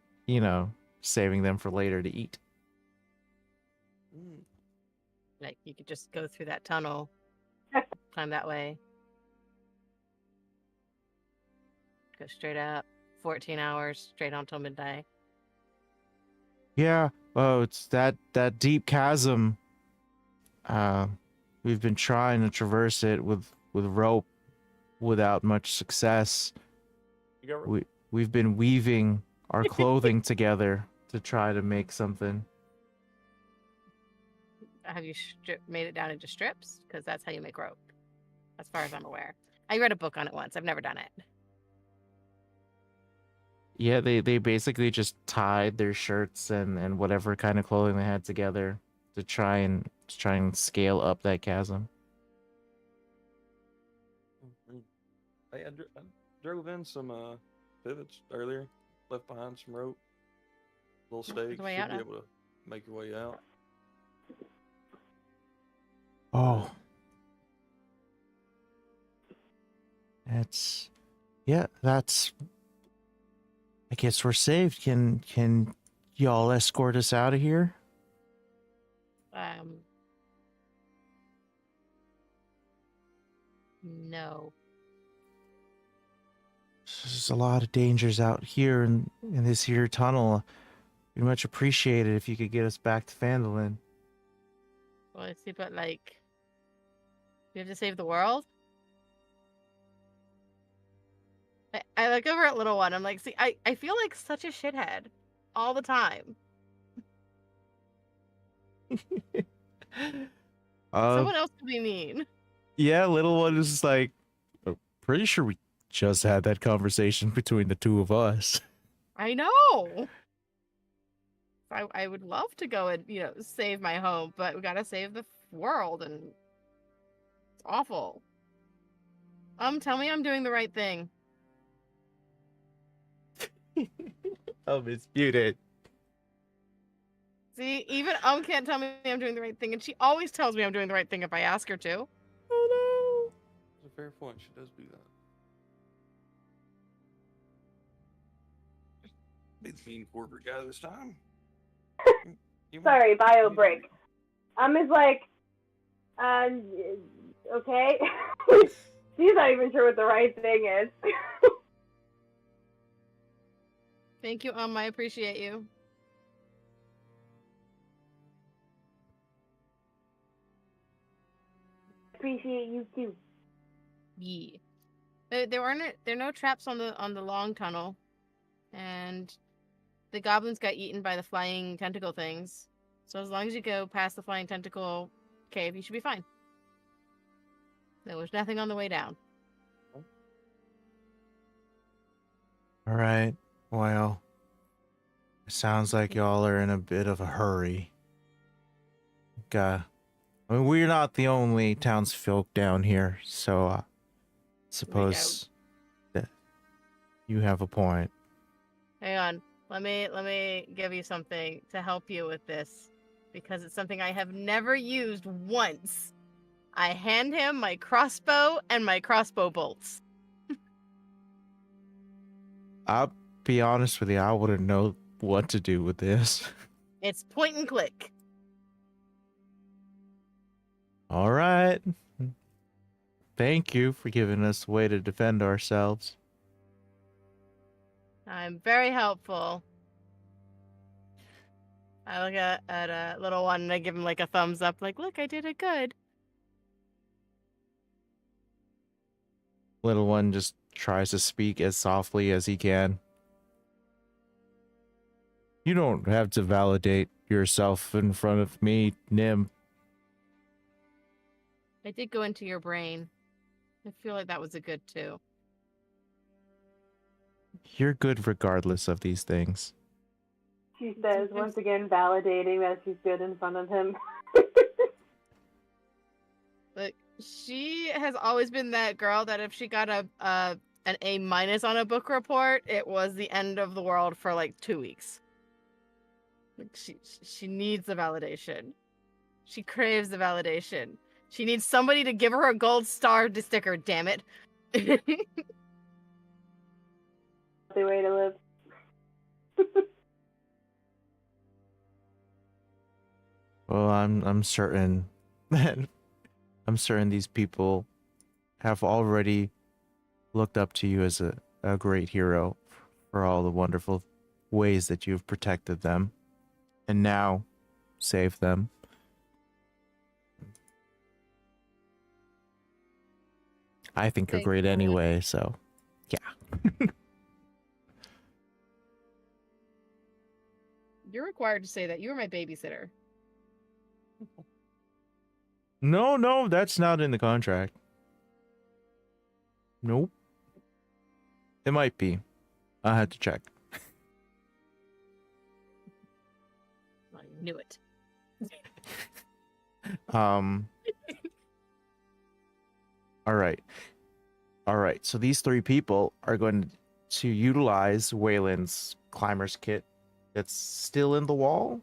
saving them for later to eat. Mm. Like you could just go through that tunnel, climb that way, go straight up. 14 hours straight on till midnight. Yeah, oh, it's that deep chasm. We've been trying to traverse it with rope without much success. You got We've been weaving our clothing together to try to make something. Have you made it down into strips? Because that's how you make rope, as far as I'm aware. I read a book on it once. I've never done it. Yeah, they basically just tied their shirts and whatever kind of clothing they had together to try and scale up that chasm. Hey, I drove in some pivots earlier. Left behind some rope, little stakes. way Should out be now. able to make your way out. Oh. That's I guess we're saved. Can y'all escort us out of here? No. There's a lot of dangers out here in this here tunnel. We'd much appreciate it if you could get us back to Phandalin. Well, let's see, but like, we have to save the world. I look over at little one. I'm like, see, I feel like such a shithead all the time. Someone else could be mean. Yeah, little one is like, pretty sure we just had that conversation between the two of us. I know. I would love to go and save my home, but we gotta save the world, and it's awful. Tell me I'm doing the right thing. I'll dispute it. See, even can't tell me I'm doing the right thing, and she always tells me I'm doing the right thing if I ask her to. Oh That's a fair point. She does do that. Be the mean corporate guy this time. Sorry, bio break. I'm just like, okay. She's not even sure what the right thing is. Thank you, I appreciate you. Appreciate you too. Yeah. There are no traps on the long tunnel, and the goblins got eaten by the flying tentacle things. So as long as you go past the flying tentacle cave, you should be fine. There was nothing on the way down. All right. Well, it sounds like y'all are in a bit of a hurry. I mean, we're not the only townsfolk down here, so I suppose that you have a point. Hang on. Let me give you something to help you with this, because it's something I have never used once. I hand him my crossbow and my crossbow bolts. I'll be honest with you, I wouldn't know what to do with this. It's point and click. All right. Thank you for giving us a way to defend ourselves. I'm very helpful. I look at a little one and I give him like a thumbs up, like, look, I did it good. Little one just tries to speak as softly as he can. You don't have to validate yourself in front of me, Nim. I did go into your brain. I feel like that was a good too. You're good regardless of these things. She says, once again, validating that she's good in front of him. She has always been that girl that if she got an A minus on a book report, it was the end of the world for like 2 weeks. Like she needs the validation. She craves the validation. She needs somebody to give her a gold star to sticker. Damn it. The way to live. Well, I'm certain that I'm certain these people have already looked up to you as a great hero for all the wonderful ways that you've protected them and now saved them. I think you're Thank great you. anyway, so yeah. You're required to say that. You were my babysitter. No, that's not in the contract. Nope. It might be. I had to check. I knew it. All right. All right. So these three people are going to utilize Waylon's climber's kit that's still in the wall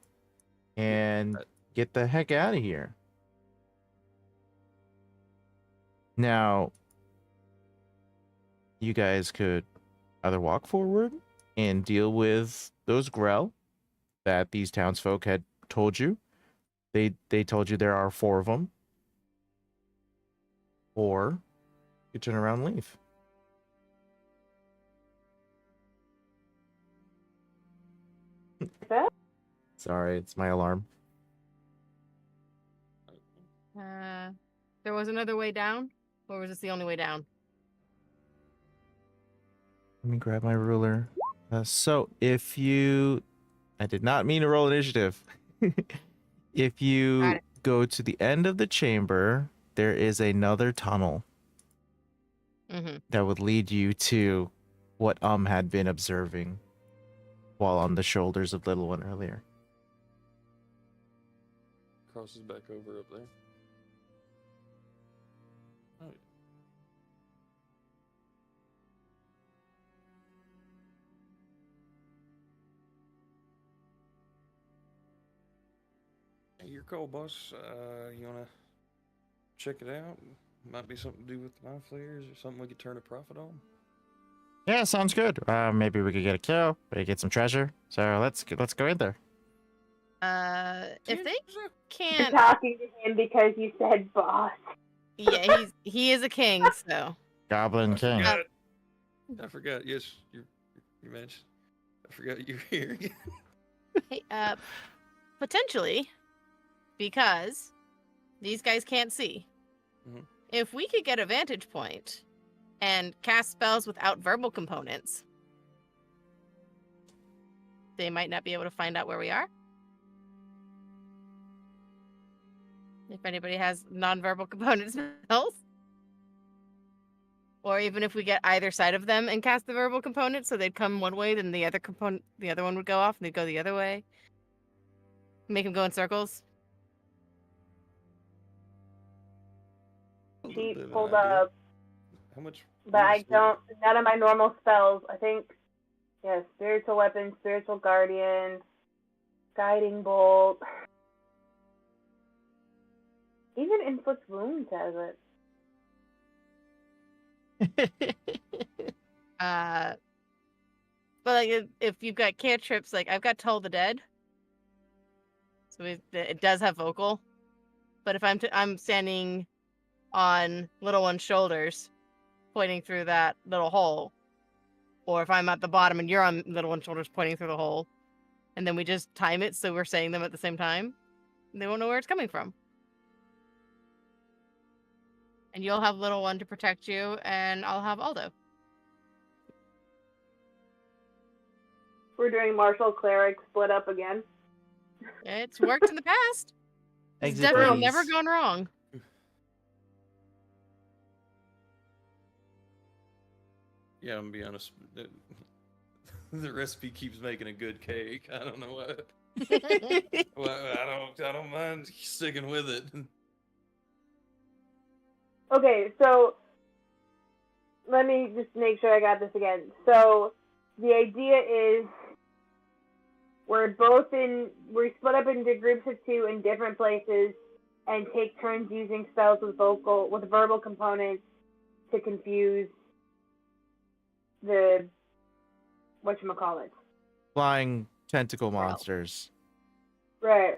and get the heck out of here. Now, you guys could either walk forward and deal with those Grell that these townsfolk had told you. They told you there are 4 of them. Or you turn around and leave. Sorry, it's my alarm. There was another way down? Or was this the only way down? Let me grab my ruler. So if you... I did not mean to roll initiative. If you go to the end of the chamber, there is another tunnel that would lead you to what had been observing while on the shoulders of Little One earlier. Crosses back over up there. Oh, yeah. Your call, boss. You wanna check it out? Might be something to do with mind flayers or something we could turn a profit on. Yeah, sounds good. Maybe we could get a kill, maybe get some treasure. So let's go in there. If they You're can't, talking to him because you said boss. yeah, he is a king, so. Goblin King. I forgot. Yes, you mentioned. I forgot you're here. Hey, potentially, because these guys can't see. If we could get a vantage point and cast spells without verbal components, they might not be able to find out where we are. If anybody has non-verbal component spells. Or even if we get either side of them and cast the verbal component, so they'd come one way, then the other one would go off, and they'd go the other way. Make them go in circles. She pulled up, How much? but I don't. None of my normal spells. I think, yeah, spiritual weapon, spiritual guardian, guiding bolt. Even inflict wounds has it. But like if you've got cantrips, like I've got Toll the Dead, so it does have vocal. But if I'm standing on Little One's shoulders, pointing through that little hole, or if I'm at the bottom and you're on Little One's shoulders pointing through the hole, and then we just time it so we're saying them at the same time, they won't know where it's coming from. And you'll have Little One to protect you, and I'll have Aldo. We're doing martial cleric split up again. It's worked in the past. It's Exit definitely please. never gone wrong. Yeah, I'm gonna be honest. The recipe keeps making a good cake. I don't know what. Well, I don't mind sticking with it. Okay, so let me just make sure I got this again. So the idea is we're split up into groups of two in different places and take turns using spells with verbal components to confuse the whatchamacallit. Flying tentacle monsters. Right.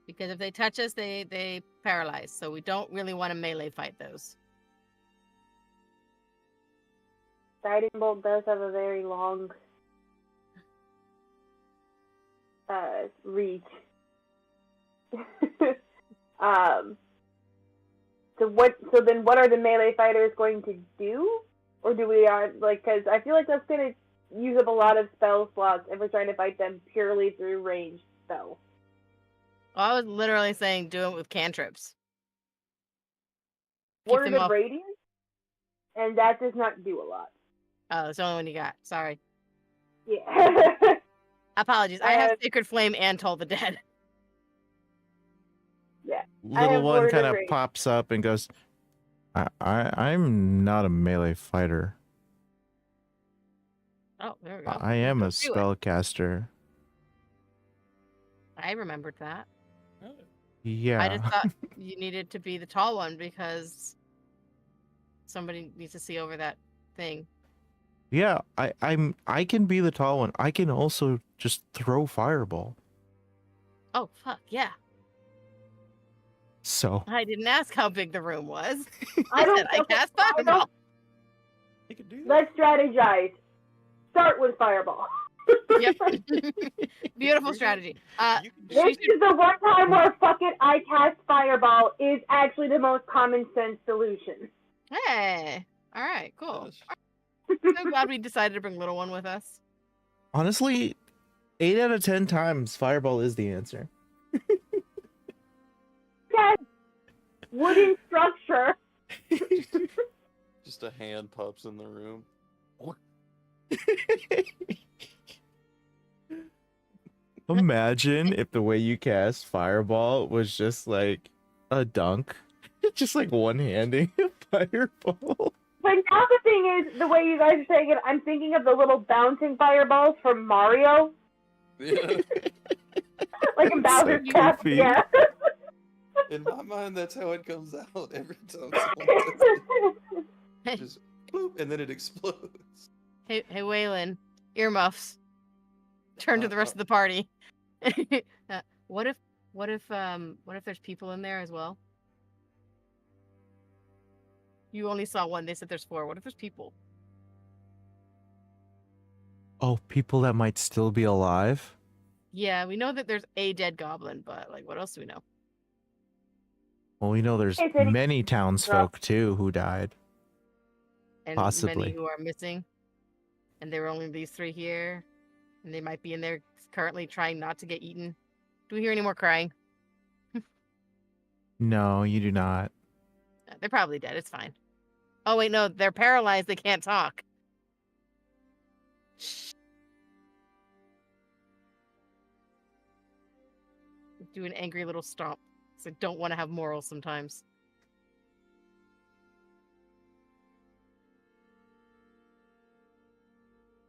Because if they touch us, they paralyze. So we don't really want to melee fight those. Guiding bolt does have a very long reach. So then what are the melee fighters going to do? Or do we because I feel like that's gonna use up a lot of spell slots if we're trying to fight them purely through ranged spells. Well, I was literally saying do it with cantrips. Keep Word them of off. Radiance, and that does not do a lot. Oh, it's the only one you got. Sorry. Yeah. Apologies. I have Sacred Flame and Toll the Dead. Yeah. Little one Word kind of of Radiance. pops up and goes, I'm not a melee fighter. Oh, there we go. I am a Do it. spellcaster. I remembered that. Yeah. I just thought you needed to be the tall one because somebody needs to see over that thing. Yeah, I can be the tall one. I can also just throw fireball. Oh, fuck, yeah. So I didn't ask how big the room was. I don't said I cast fireball. You can do that. Let's strategize. Start with Fireball. Yep. Beautiful strategy. You can do This is the one time where fucking I cast Fireball is actually the most common sense solution. Hey. All right, cool. So glad we decided to bring little one with us. honestly, 8 out of 10 times fireball is the answer. Yes. Wooden structure. Just a hand pops in the room. Imagine if the way you cast fireball was just like a dunk. Just like one-handing a fireball. But now the thing is, the way you guys are saying it, I'm thinking of the little bouncing fireballs from Mario. Yeah. Like in That's so Bowser's Castle. goofy. Yeah. In my mind, that's how it comes out every time someone does it. Just boop, and then it explodes. Hey, Waylon, earmuffs. Turn to the rest of the party. What if there's people in there as well? You only saw one. They said there's 4. What if there's people? Oh, people that might still be alive? Yeah, we know that there's a dead goblin, but like, what else do we know? Well, we know there's It's any- many townsfolk too who died. And Possibly. many who are missing. And there were only these 3 here. And they might be in there currently trying not to get eaten. Do we hear any more crying? No, you do not. They're probably dead. It's fine. Oh, wait, no. They're paralyzed. They can't talk. Do an angry little stomp. So I don't want to have morals sometimes.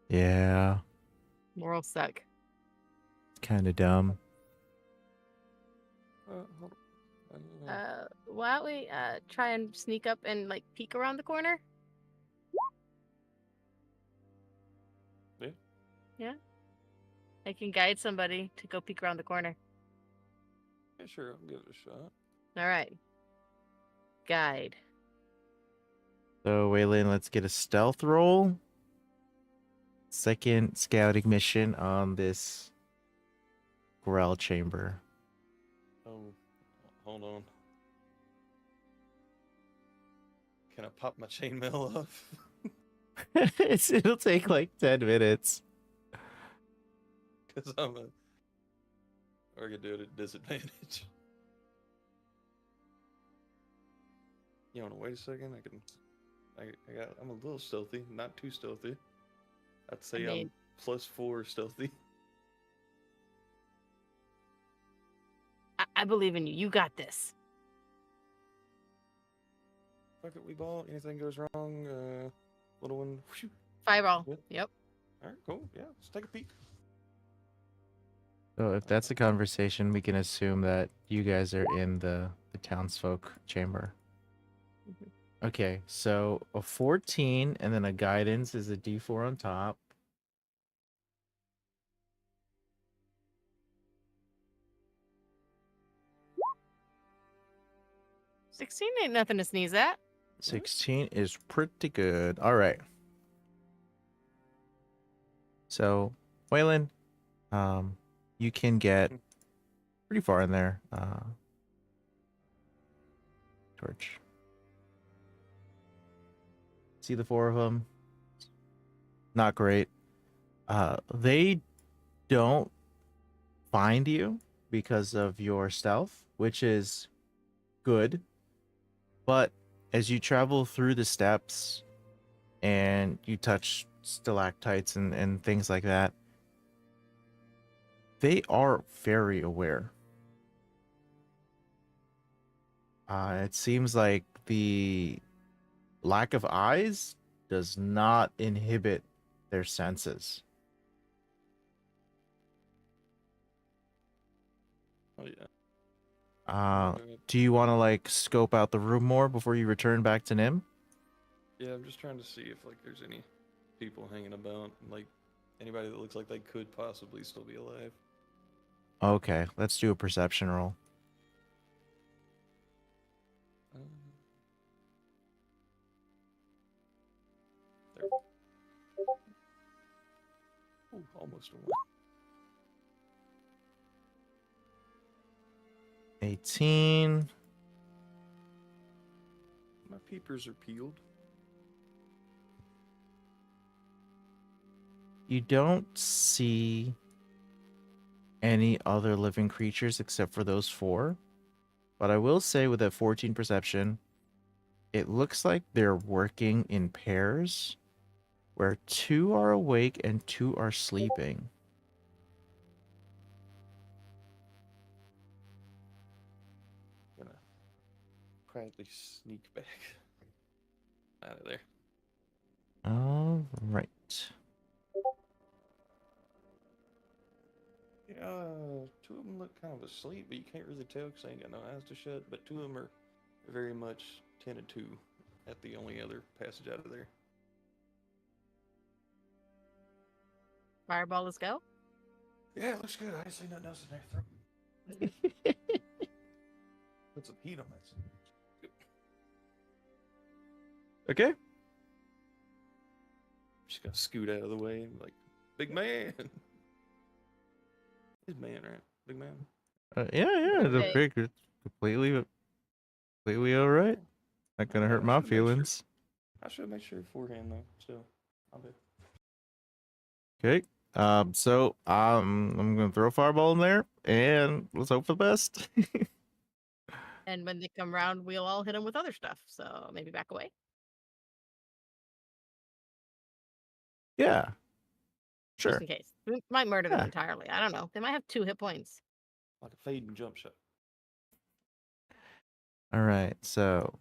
Yeah, Morals suck. kind of dumb. Hold on. I don't know. Why don't we try and sneak up and like peek around the corner? Yeah. Yeah. I can guide somebody to go peek around the corner. Yeah, sure, I'll give it a shot. All right. Guide. So, Waylon, let's get a stealth roll. Second scouting mission on this Grell chamber. Oh, hold on. Can I pop my chainmail off? It'll take like 10 minutes. Because I'm a... Or I could do it at disadvantage. You want to wait a second? I'm a little stealthy, not too stealthy. I'd say mean- I'm +4 stealthy. I believe in you. You got this. bucket we bought. Anything goes wrong, little one. Whew. Fireball. Good. Yep. All right, cool. Yeah, let's take a peek. So if that's the conversation, we can assume that you guys are in the townsfolk chamber. Mhm. Okay, so a 14 and then a guidance is a D4 on top. – 16 ain't nothing to sneeze at. 16 is pretty good. All right. So, Waylon, you can get pretty far in there. Torch. See the four of them? Not great. They don't find you because of your stealth, which is good. But as you travel through the steps and you touch stalactites and things like that, they are very aware. It seems like the lack of eyes does not inhibit their senses. Oh yeah. Okay. Do you want to like scope out the room more before you return back to Nim? Yeah, I'm just trying to see if like there's any people hanging about, like anybody that looks like they could possibly still be alive. Okay, let's do a perception roll. There. Ooh, almost a 1. 18. My peepers are peeled. You don't see any other living creatures except for those 4. But I will say with that 14 perception, it looks like they're working in pairs where 2 are awake and 2 are sleeping. I'm gonna quietly sneak back out of there. All right. Yeah, 2 of them look kind of asleep, but you can't really tell because I ain't got no eyes to shut. But 2 of them are very much 10 and 2 at the only other passage out of there. Fireball, let's go. Yeah, looks good. I didn't see nothing else in there. Put some heat on that. Okay. Just gotta scoot out of the way and like, big man. He's man, right? Big man. Yeah, the Okay. pig is completely all right. Not gonna hurt my feelings. I should make sure beforehand though. Still, I'll do. Okay. So I'm gonna throw a fireball in there, and let's hope for the best. And when they come around, we'll all hit them with other stuff. So maybe back away. Yeah. Sure. Just in case. We might murder them Yeah. entirely. I don't know. They might have 2 hit points. Like a fade and jump shot. All right. So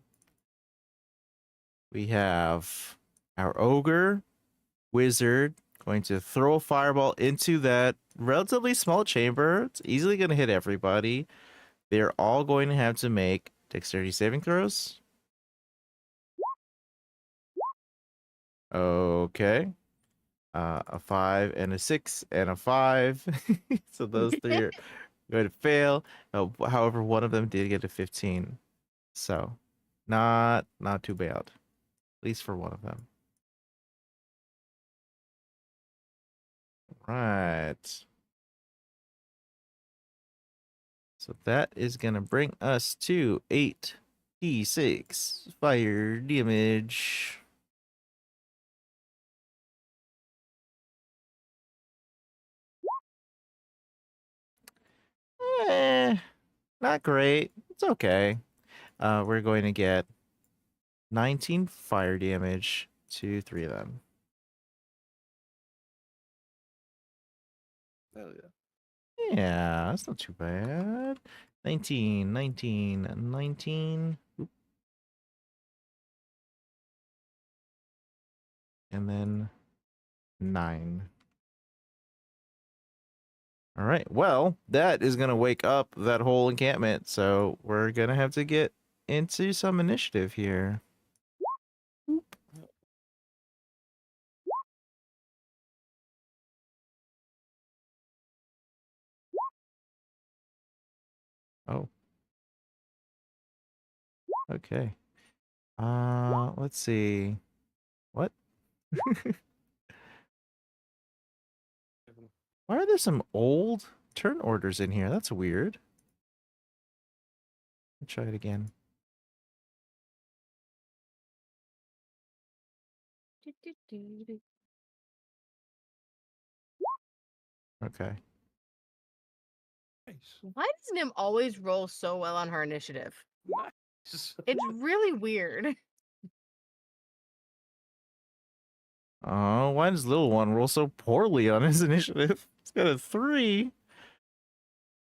we have our ogre wizard going to throw a fireball into that relatively small chamber. It's easily going to hit everybody. They're all going to have to make dexterity saving throws. Okay. A 5 and a 6 and a 5. So those 3 are going to fail. However, one of them did get a 15. So not too bad. At least for one of them. Right. So that is going to bring us to 8d6 fire damage. Not great. It's okay. We're going to get 19 fire damage to 3 of them. Hell yeah. Yeah, that's not too bad. 19. Oop. and then 9. All right. Well, that is going to wake up that whole encampment. So we're going to have to get into some initiative here. Oh. Okay. Let's see. What? Why are there some old turn orders in here? That's weird. Let's try it again. Okay. Nice. Why does Nim always roll so well on her initiative? Nice. It's really weird. Oh, why does little one roll so poorly on his initiative? It's got a 3.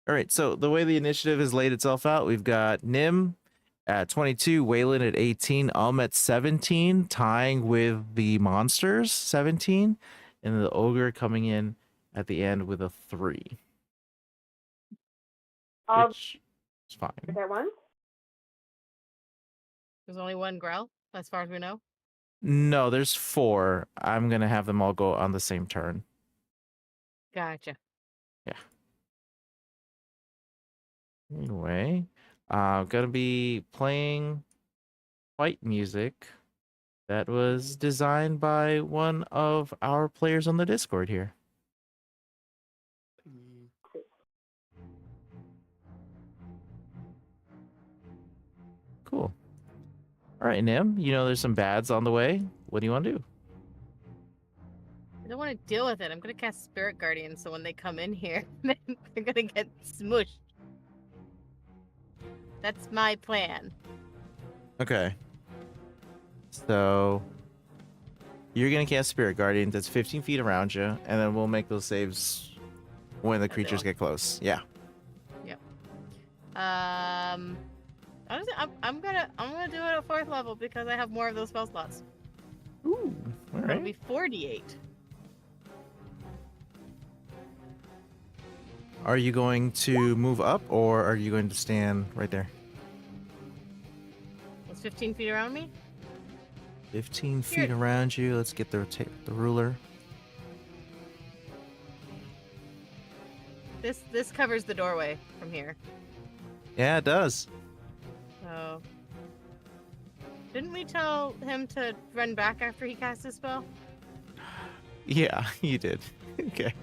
All right, so the way the initiative has laid itself out, we've got Nim at 22, Waylon at 18, at 17, tying with the monsters, 17, and the ogre coming in at the end with a 3. Which is fine. That one? There's only one growl, as far as we know. No, there's 4. I'm going to have them all go on the same turn. Gotcha. Yeah. Anyway, I'm going to be playing fight music that was designed by one of our players on the Discord here. Cool. All right, Nim, you know there's some bads on the way. What do you want to do? I don't want to deal with it. I'm going to cast Spirit Guardian, so when they come in here, they're going to get smushed. That's my plan. Okay. So you're going to cast Spirit Guardian that's 15 feet around you, and then we'll make those saves when the creatures get close. Yeah. Honestly, I'm gonna do it at 4th level because I have more of those spell slots. Ooh, all It'll right. be 48. Are you going to move up, or are you going to stand right there? It's 15 feet around me. 15 feet Here. around you. Let's get the ruler. This covers the doorway from here. Yeah, it does. So, didn't we tell him to run back after he cast his spell? Yeah, you did. Okay.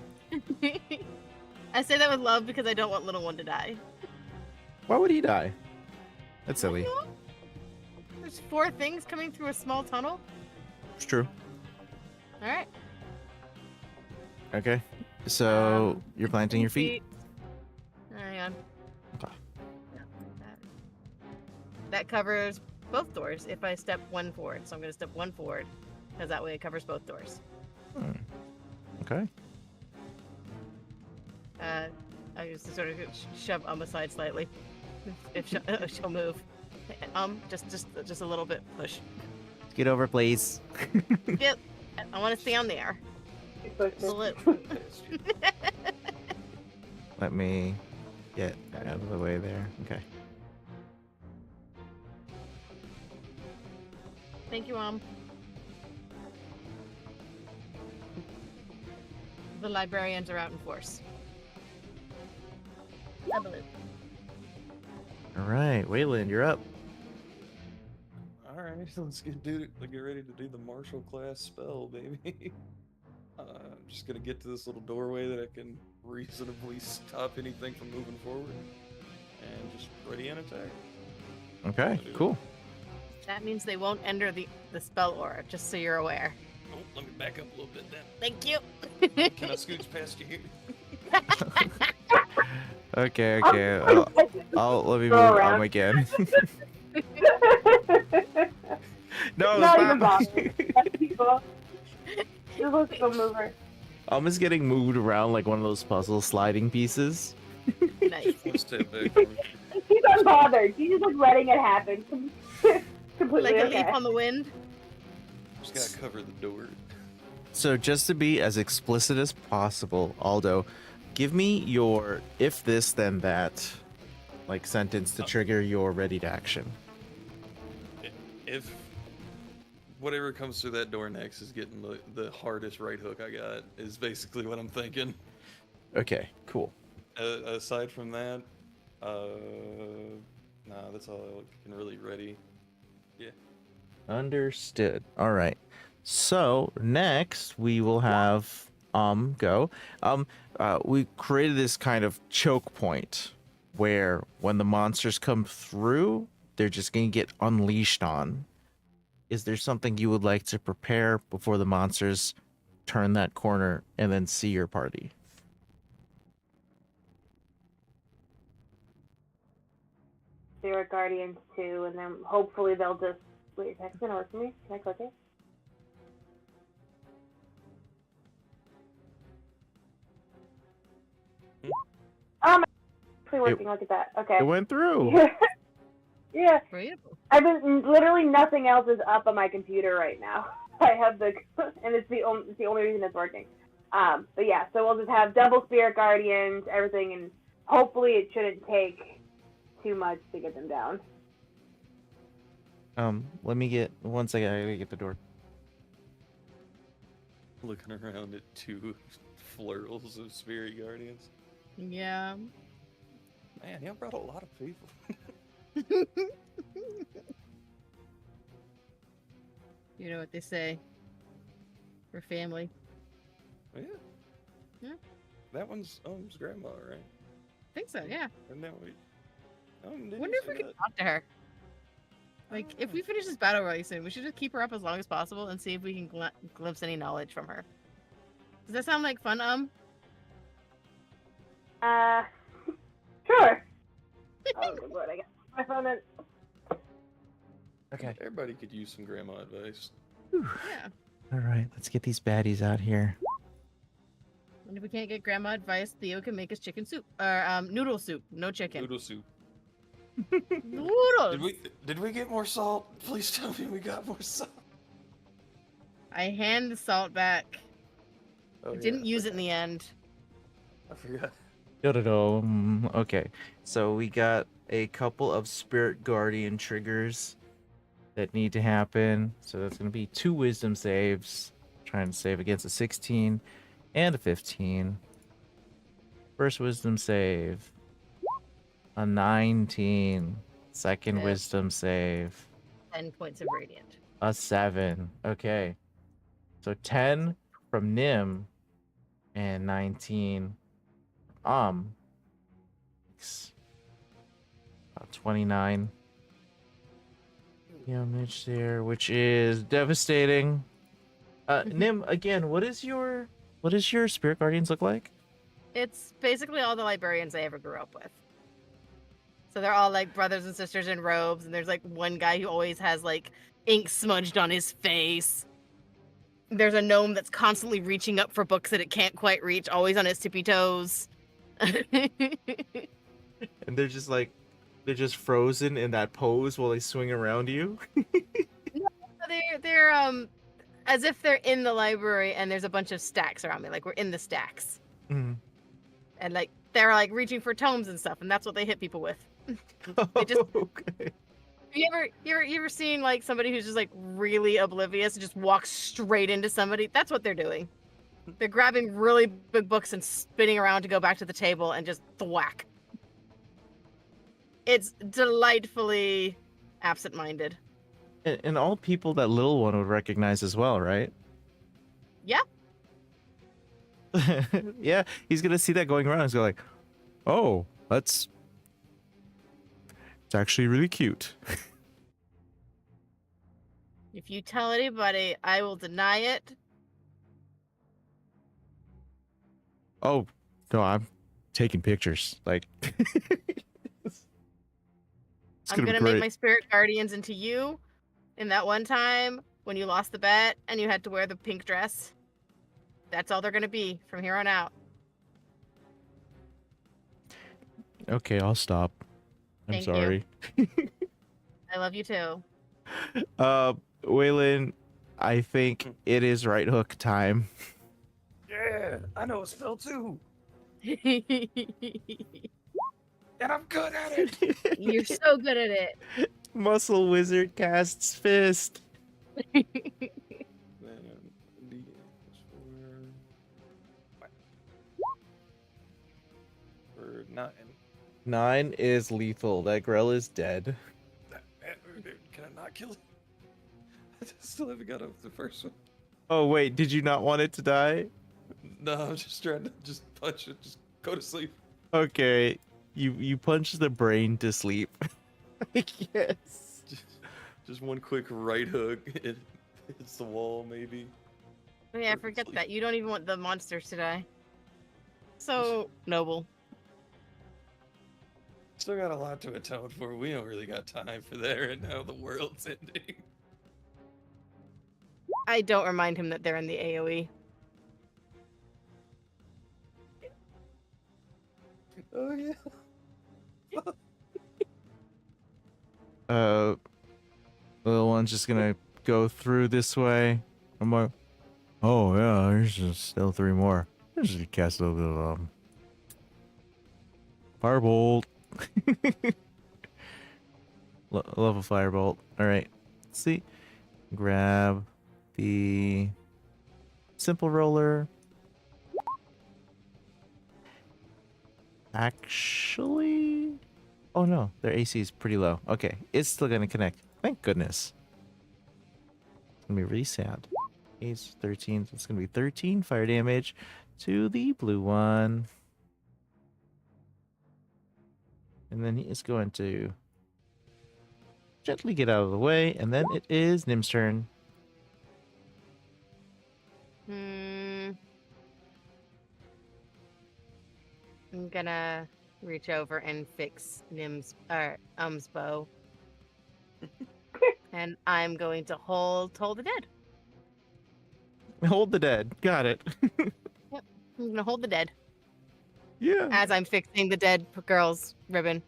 I say that with love because I don't want little one to die. Why would he die? That's silly. There's 4 things coming through a small tunnel. It's true. All right. Okay. So you're planting your feet. Hang on. Okay. That covers both doors if I step 1 forward. So I'm going to step 1 forward because that way it covers both doors. Okay. I just sort of shove aside slightly if she'll move. Just a little bit push. Get over, please. Yep. I want to stay on there. Let me get out of the way there. Okay. Thank you, Mom. The librarians are out in force. I believe. All right, Waylon, you're up. All right, let's get ready to do the martial class spell, baby. I'm just gonna get to this little doorway that I can reasonably stop anything from moving forward, and just ready an attack. Okay, cool. That means they won't enter the spell aura, just so you're aware. Oh, let me back up a little bit then. Thank you. Can I scooch past you here? Okay. I'll let me move Go around. again. No, Not it's even not. bothering. People. Just look at the mover. Is getting moved around like one of those puzzle sliding pieces. Nice. One step back. For me. She's unbothered. She's just like letting it happen. Completely Like a okay. leaf on the wind. Just gotta cover the door. So just to be as explicit as possible, Aldo, give me your if this then that like sentence to trigger your ready to action. If whatever comes through that door next is getting the hardest right hook I got, is basically what I'm thinking. Okay, cool. Aside from that, nah, that's all I can really ready. Yeah. Understood. All right. So next we will have go. We created this kind of choke point where when the monsters come through, they're just gonna get unleashed on. Is there something you would like to prepare before the monsters turn that corner and then see your party? Spirit Guardians too, and then hopefully they'll just wait. Is that gonna work for me? Can I click it? Oh, my actually working. Look at that. Okay. It went through. Yeah. Right. I've been literally nothing else is up on my computer right now. I have the and it's the only reason it's working. But yeah, so we'll just have double Spirit Guardians, everything, and hopefully it shouldn't take too much to get them down. Let me get 1 second. I gotta get the door. Looking around at 2 flurls of Spirit Guardians. Yeah. Man, y'all brought a lot of people. You know what they say. We're family. Yeah. Yeah. That one's grandma, right? I think so, yeah. And now we. Wonder if we could talk to her. Like, if we finish this battle really soon, we should just keep her up as long as possible and see if we can glimpse any knowledge from her. Does that sound like fun, Sure. Oh, good lord, I got my phone in. Okay. Everybody could use some grandma advice. Yeah. All right, let's get these baddies out here. And if we can't get grandma advice, Theo can make us chicken soup. Or, noodle soup. No chicken. Noodle soup. Noodles! Did we get more salt? Please tell me we got more salt. I hand the salt back. Oh, I yeah, didn't I use it in forgot. the end. I forgot. Okay, so we got a couple of Spirit Guardian triggers that need to happen. So that's going to be 2 wisdom saves. Trying to save against a 16 and a 15. First wisdom save. A 19. Second Yes. wisdom save. 10 points of radiant. A 7. Okay. So 10 from Nim and 19. About 29 damage there, which is devastating. Nim, again, what does your Spirit Guardians look like? It's basically all the librarians I ever grew up with. So they're all like brothers and sisters in robes, and there's like one guy who always has like ink smudged on his face. There's a gnome that's constantly reaching up for books that it can't quite reach, always on its tippy toes. And they're just frozen in that pose while they swing around you. They're as if they're in the library and there's a bunch of stacks around me, like we're in the stacks. Mm. And like they're like reaching for tomes and stuff, and that's what they hit people with. They just Okay. you ever seen like somebody who's just like really oblivious and just walks straight into somebody? That's what they're doing. They're grabbing really big books and spinning around to go back to the table and just thwack. It's delightfully absent-minded. And all people that little one would recognize as well, right? Yeah. Yeah, he's gonna see that going around. He's gonna like, oh, it's actually really cute. If you tell anybody, I will deny it. Oh, no, I'm taking pictures. Like, I'm gonna make my spirit guardians into you. In that one time when you lost the bet and you had to wear the pink dress, that's all they're gonna be from here on out. Okay, I'll stop. I'm Thank you. sorry. I love you too. Waylon, I think it is right hook time. Yeah, I know a spell too, and I'm good at it. You're so good at it. Muscle Wizard casts Fist. Then D for 9. 9 is lethal. That Grell is dead. Can I not kill it? I still haven't got up the first one. Oh wait, did you not want it to die? No, I'm just trying to just punch it. Just go to sleep. Okay, you punch the brain to sleep. Yes. Just one quick right hook. It hits the wall, maybe. Oh, yeah, forget that. You don't even want the monsters to die. So noble. Still got a lot to atone for. We don't really got time for that right now. The world's ending. I don't remind him that they're in the AoE. Oh yeah. Little one's just gonna go through this way. I'm like, oh yeah, there's just still 3 more. There's just cast a little bit of firebolt. Love a firebolt. All right, let's see. Grab the simple roller. Actually, oh no, their AC is pretty low. Okay, it's still gonna connect. Thank goodness. It's gonna be really sad. He's 13. So it's gonna be 13 fire damage to the blue one. And then he is going to gently get out of the way, and then it is Nim's turn. I'm gonna reach over and fix Nim's bow. And I'm going to hold Toll the Dead. Hold the dead. Got it. I'm gonna hold the dead Yeah. as I'm fixing the dead girl's ribbon.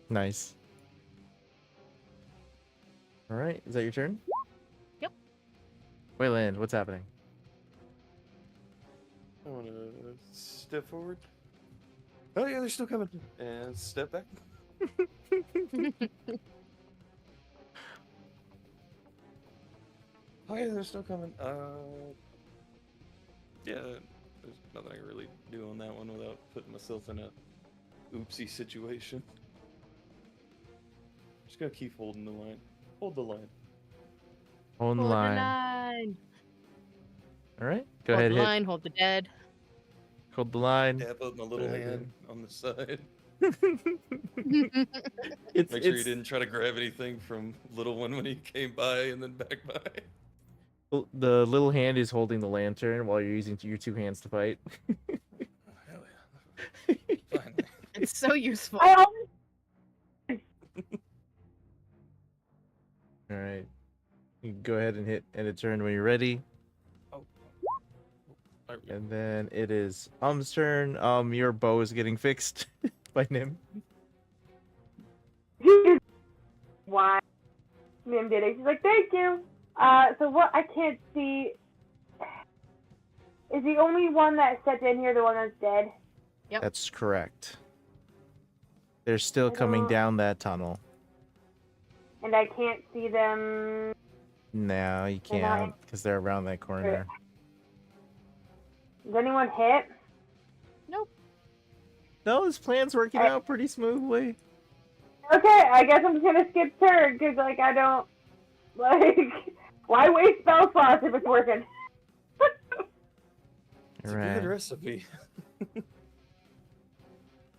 Nice. All right. Is that your turn? Yep. Wayland, what's happening? I want to step forward. Oh yeah, they're still coming. And step back. Oh yeah, they're still coming. Yeah, there's nothing I can really do on that one without putting myself in a oopsie situation. Just gonna keep holding the line. Hold the line. Hold the Hold the line. line. All right. Go Hold ahead. the Hit. line. Hold the dead. Hold the line. Tap up my little hand on the side. It's Make sure you didn't try to grab anything from little one when he came by and then back by. the little hand is holding the lantern while you're using your 2 hands to fight. Oh, hell yeah. Finally. It's so useful. I always All right. You can go ahead and hit end of turn when you're ready. Oh. There we go. And then it is Um's turn. Your bow is getting fixed by Nim. why Mim did it. She's like, thank you. So what I can't see is the only one that stepped in here the one that's dead. Yep. That's correct. They're still coming down that tunnel. And I can't see them. No, you They're not- can't because they're around that corner. Does anyone hit? Nope. No, this plan's working out pretty smoothly. Okay, I guess I'm just gonna skip turn because like I don't like why waste spell slots if it's working? It's a Alright. good recipe.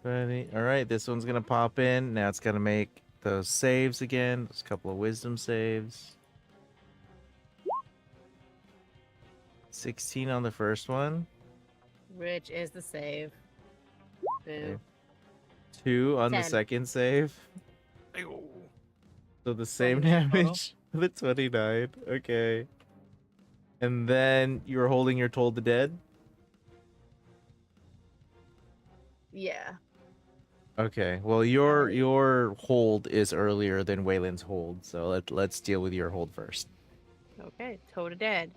Ready? Alright, this one's gonna pop in. Now it's gonna make those saves again. There's a couple of wisdom saves. 16 on the first one. Which is the save. Boo. Okay. 2 on the 10. second save. Ayo. So the same Total. damage. The 29. Okay. And then you were holding your Toll the Dead. Yeah. Okay. Well, your hold is earlier than Wayland's hold, so let's deal with your hold first. Okay, toe to dead.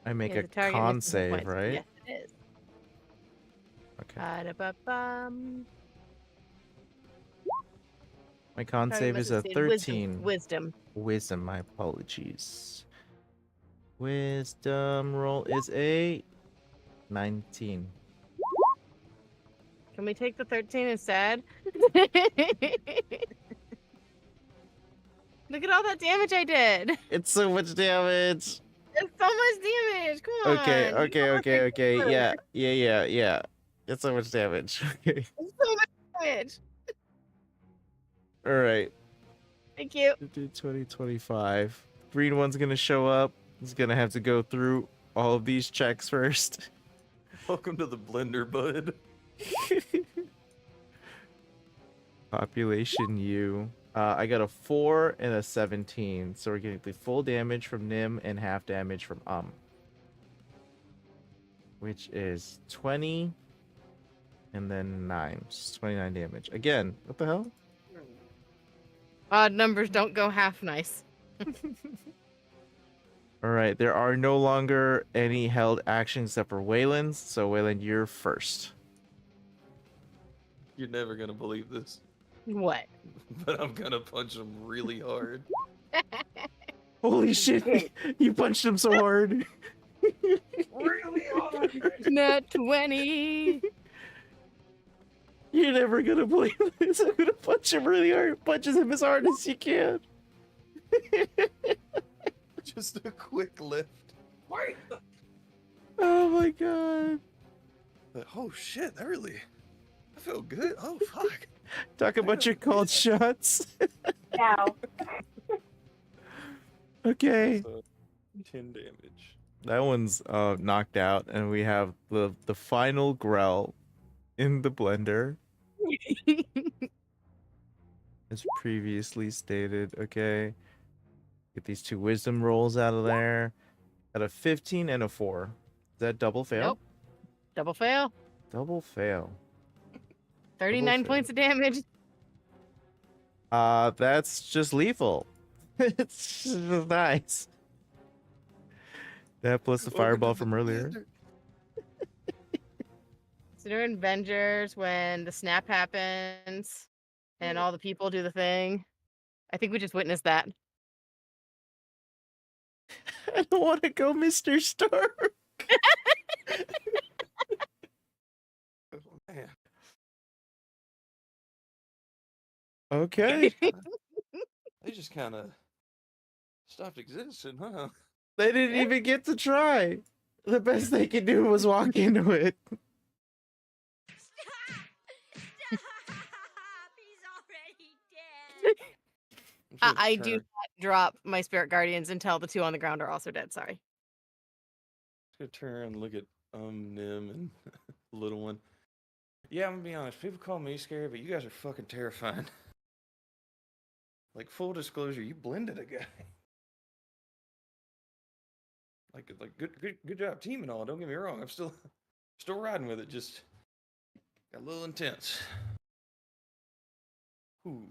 I make Is a the target con missing hit save, points? right? Yes, it is. Okay. Ba-da-ba-bum. My con Target save must is a succeed. Wisdom. 13. Wisdom. Wisdom, my apologies. Wisdom roll is a 19. Can we take the 13 instead? Look at all that damage I did. It's so much damage. It's so much damage. Come on. Okay, You okay, don't okay, have to okay. cover. Yeah. It's so much damage. Okay. It's so much damage. All right. Thank you. 2025. Green one's gonna show up. He's gonna have to go through all of these checks first. Welcome to the blender, bud. Population U. I got a 4 and a 17, so we're getting the full damage from Nim and half damage from which is 20 and then 9. Just 29 damage. Again, what the hell? Odd numbers don't go half nice. All right, there are no longer any held actions except for Wayland's, so Wayland, you're first. You're never gonna believe this, What? but I'm gonna punch him really hard. Holy shit, you punched him so hard. Really hard. Nat 20. You're never gonna believe this. I'm gonna punch him really hard. Punches him as hard as you can. Just a quick lift. Wait. Oh my god. Oh shit, that really. I feel good. Oh fuck. Talk about your cold shots. Now, Okay. So, 10 damage. That one's knocked out, and we have the final Grell in the blender, as previously stated. Okay. Get these 2 wisdom rolls out of there. Got a 15 and a 4. Is that double fail? Nope. Double fail. Double fail. 39 fail. points of damage. That's just lethal. It's just nice. That plus the Welcome fireball to the from earlier. blender. So during Avengers, when the snap happens and all the people do the thing, I think we just witnessed that. I don't want to go, Mr. Stark. Oh, man. Okay. They just kind of stopped existing, huh? They didn't Yeah. even get to try. The best they could do was walk into it. Stop! He's already dead. I'm just gonna I do turn- not drop my spirit guardians until the 2 on the ground are also dead. Sorry. just gonna turn and look at Nim and the little one. Yeah, I'm gonna be honest. People call me scary, but you guys are fucking terrifying. Like full disclosure, you blended a guy. Like good job, team and all. Don't get me wrong. I'm still riding with it. Just got a little intense. Ooh.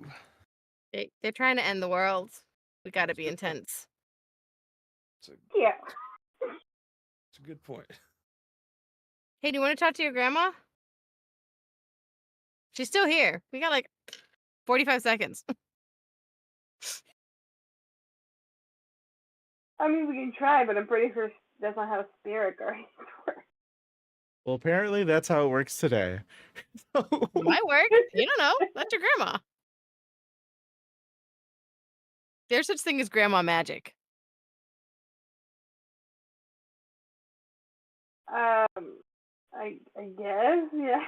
They're trying to end the world. We got to be Good point. intense. yeah. It's a good point. Hey, do you want to talk to your grandma? She's still here. We got like 45 seconds. I mean, we can try, but I'm pretty sure that's not how spirit guardians work. Well, apparently that's how it works today. It might work. You don't know. That's your grandma. There's such thing as grandma magic. I guess, yeah.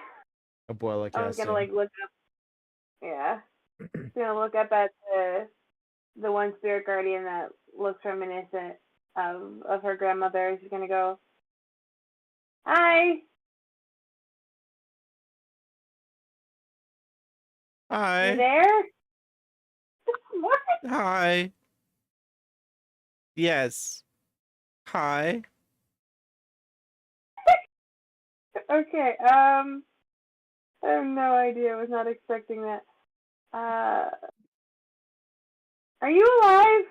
Abuela I was gonna casting. like look up. Yeah, gonna look up at the one spirit guardian that looks reminiscent of her grandmother. She's gonna go, "Hi, you Hi. there?" What? Hi. Yes. Hi. Okay. I have no idea. I was not expecting that. Are you alive?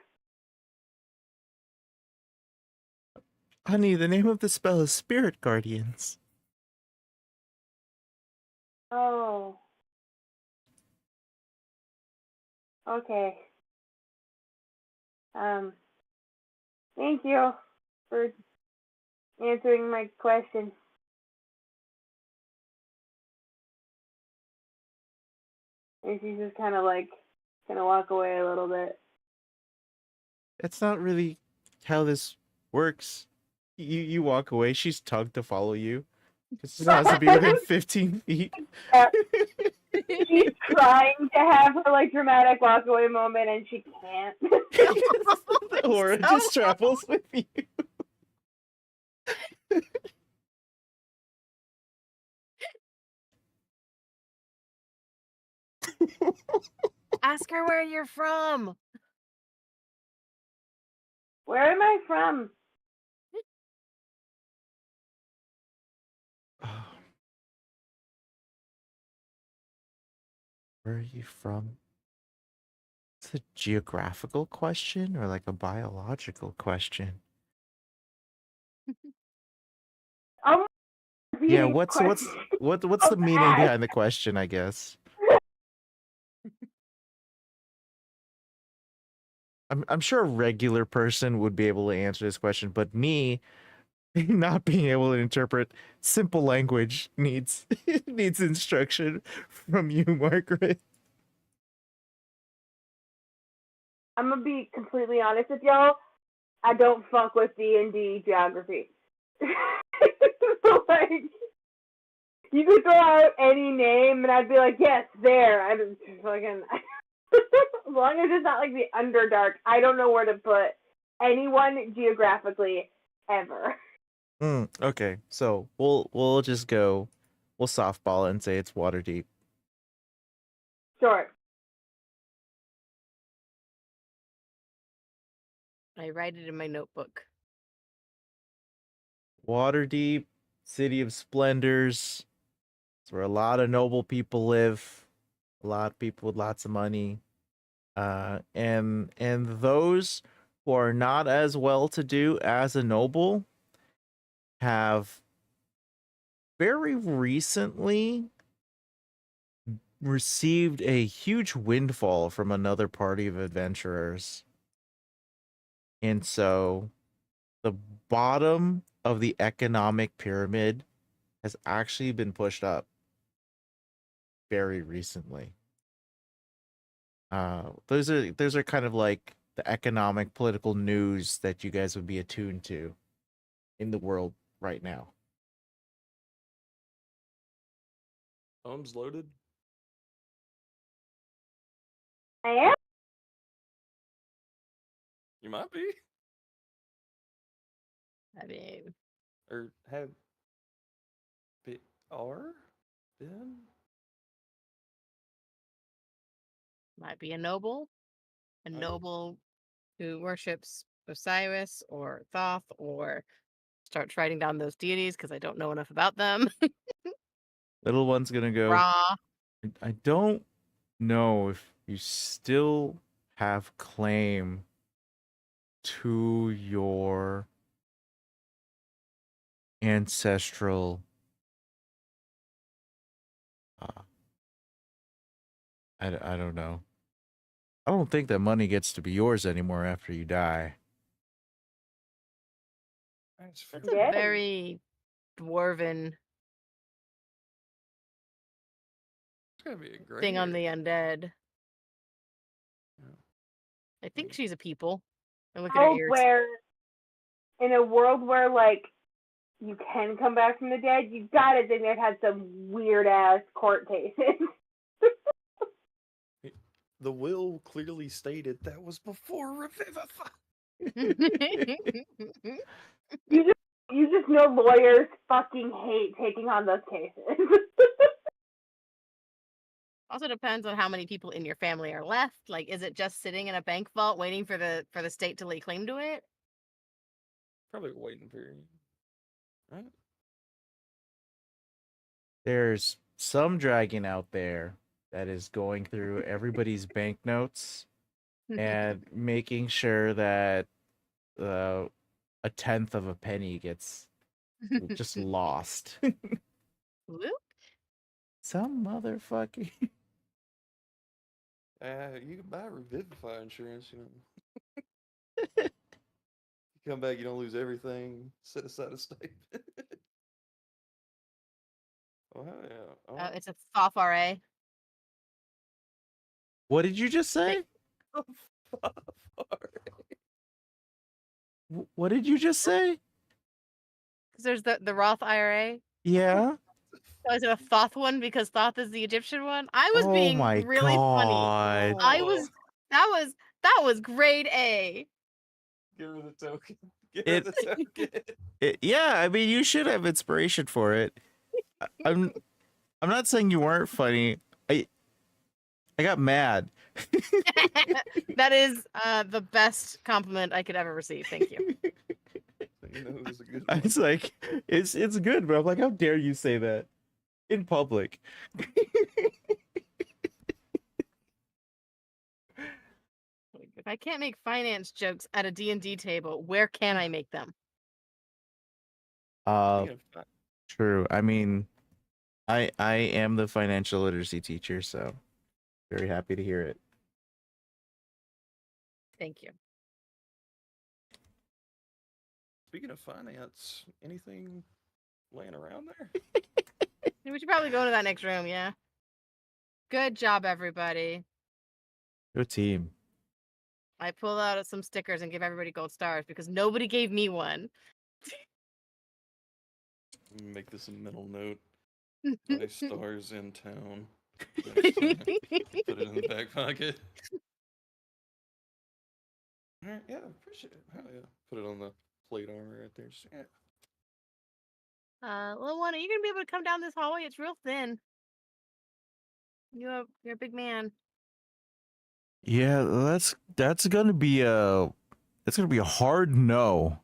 Honey, the name of the spell is Spirit Guardians. Oh. Okay. Thank you for answering my question. And she's just kind of like, gonna walk away a little bit. That's not really how this works. You walk away. She's tugged to follow you. It has to be within 15 feet. She's trying to have her like dramatic walk away moment and she can't. The aura just travels with you. Ask her where you're from. Where am I from? Where are you from? It's a geographical question or like a biological question? Yeah, what's the meaning behind the question, I guess? I'm sure a regular person would be able to answer this question, but me not being able to interpret simple language needs needs instruction from you, Margaret. I'm gonna be completely honest with y'all. I don't fuck with D&D geography. Like, you could throw out any name and I'd be like, yes, there. I don't fucking. As long as it's not like the Underdark, I don't know where to put anyone geographically ever. Okay, so we'll just go, we'll softball it and say it's Waterdeep. Sure. I write it in my notebook. Waterdeep, City of Splendors. It's where a lot of noble people live. A lot of people with lots of money. And those who are not as well to do as a noble have very recently received a huge windfall from another party of adventurers. And so the bottom of the economic pyramid has actually been pushed very recently. Those are kind of like the economic political news that you guys would be attuned to in the world right now. Arms loaded. I am. You might be, I mean, or have be are been. might be a noble who worships Osiris or Thoth, or starts writing down those deities because I don't know enough about them. Little one's gonna go, Ra. I don't know if you still have claim to your ancestral I don't know. I don't think that money gets to be yours anymore after you die. That's That's fair. a Yeah. very dwarven It's gotta be a great thing on the undead. Yeah. I think she's a people. And look at her World ears. where, in a world where like you can come back from the dead, you gotta think they've had some weird ass court cases. The will clearly stated that was before Revivify. You just know lawyers fucking hate taking on those cases. Also depends on how many people in your family are left. Like, is it just sitting in a bank vault waiting for the state to lay claim to it? Probably a waiting period. Right? There's some dragon out there that is going through everybody's banknotes and making sure that uh, a tenth of a penny gets just lost. Whoop. Some motherfucker. You can buy Revivify insurance, you know. You come back, you don't lose everything. Set aside a stipend. Oh hell yeah! Oh, It's a Thoth RA. What did you just say? What did you just say? Because there's the Roth IRA. Yeah. So is it a Thoth one because Thoth is the Egyptian one? I was Oh being my really funny. god. I was that was grade A. Give her the token. Give It- her the token. Yeah, I mean, you should have inspiration for it. I'm not saying you weren't funny. I got mad. That is the best compliment I could ever receive. Thank you. You know, it was a good I one. was like, it's good, but I'm like, how dare you say that in public? If I can't make finance jokes at a D&D table, where can I make them? Speaking of fi- True. I mean, I am the financial literacy teacher, so very happy to hear it. Thank you. Speaking of finance, anything laying around there? We should probably go to that next room, yeah. Good job, everybody. Good team. I pull out some stickers and give everybody gold stars because nobody gave me one. Make this a mental note. 5 stars in town. Next time, put it in the back pocket. Alright, yeah, appreciate it. Hell yeah. Put it on the plate armor right there. Just, yeah. Little one, are you gonna be able to come down this hallway? It's real thin. You're a big man. Yeah, that's gonna be a hard no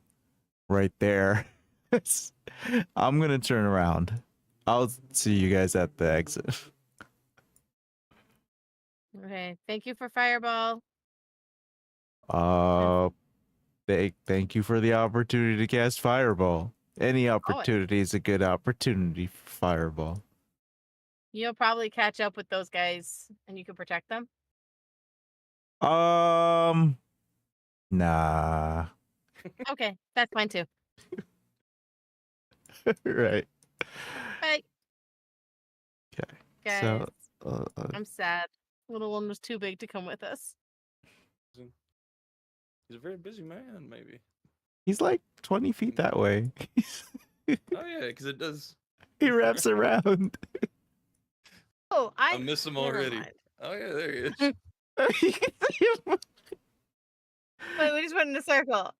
right there. I'm gonna turn around. I'll see you guys at the exit. Okay, thank you for Fireball. Thank you for the opportunity to cast Fireball. Any opportunity is a good opportunity for Fireball. You'll probably catch up with those guys and you can protect them. Nah. Okay, that's fine too. Right. Bye. Okay. Guys, So, I'm sad. Little one was too big to come with us. He's a very busy man, maybe. he's like 20 feet that way. Oh yeah, because it does. He wraps around. Oh, I miss him never already. mind. Oh yeah, there he is. You can see him. Wait, we just went in a circle.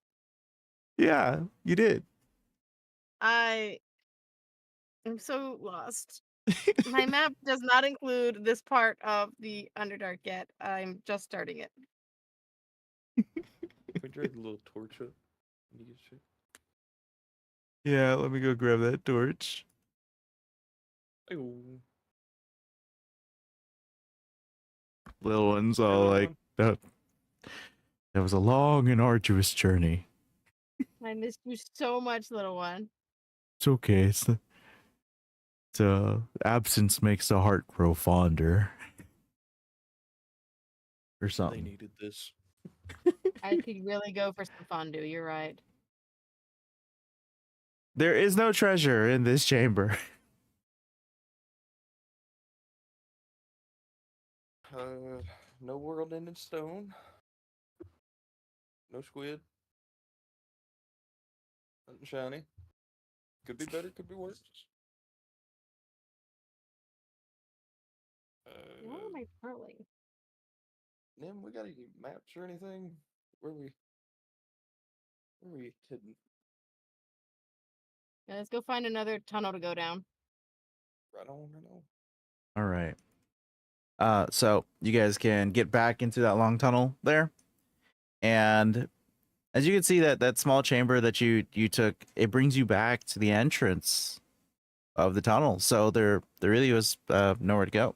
Yeah, you did. I am so lost. My map does not include this part of the Underdark yet. I'm just starting it. We drag the little torch up. You get shit. Yeah, let me go grab that torch. Ayo. Little one's Hey, all little like, one. that was a long and arduous journey. I missed you so much, little one. It's okay. Absence makes the heart grow fonder. Or They something. needed this. I could really go for some fondue. You're right. There is no treasure in this chamber. No world ending stone. No squid. Nothing shiny. Could be better, could be worse. What am I pearling? Nim, we got any maps or anything? Where we hidden? Yeah, let's go find another tunnel to go down. Right on, right on. All right. So you guys can get back into that long tunnel there, and as you can see, that small chamber that you took, it brings you back to the entrance of the tunnel. So there really was nowhere to go.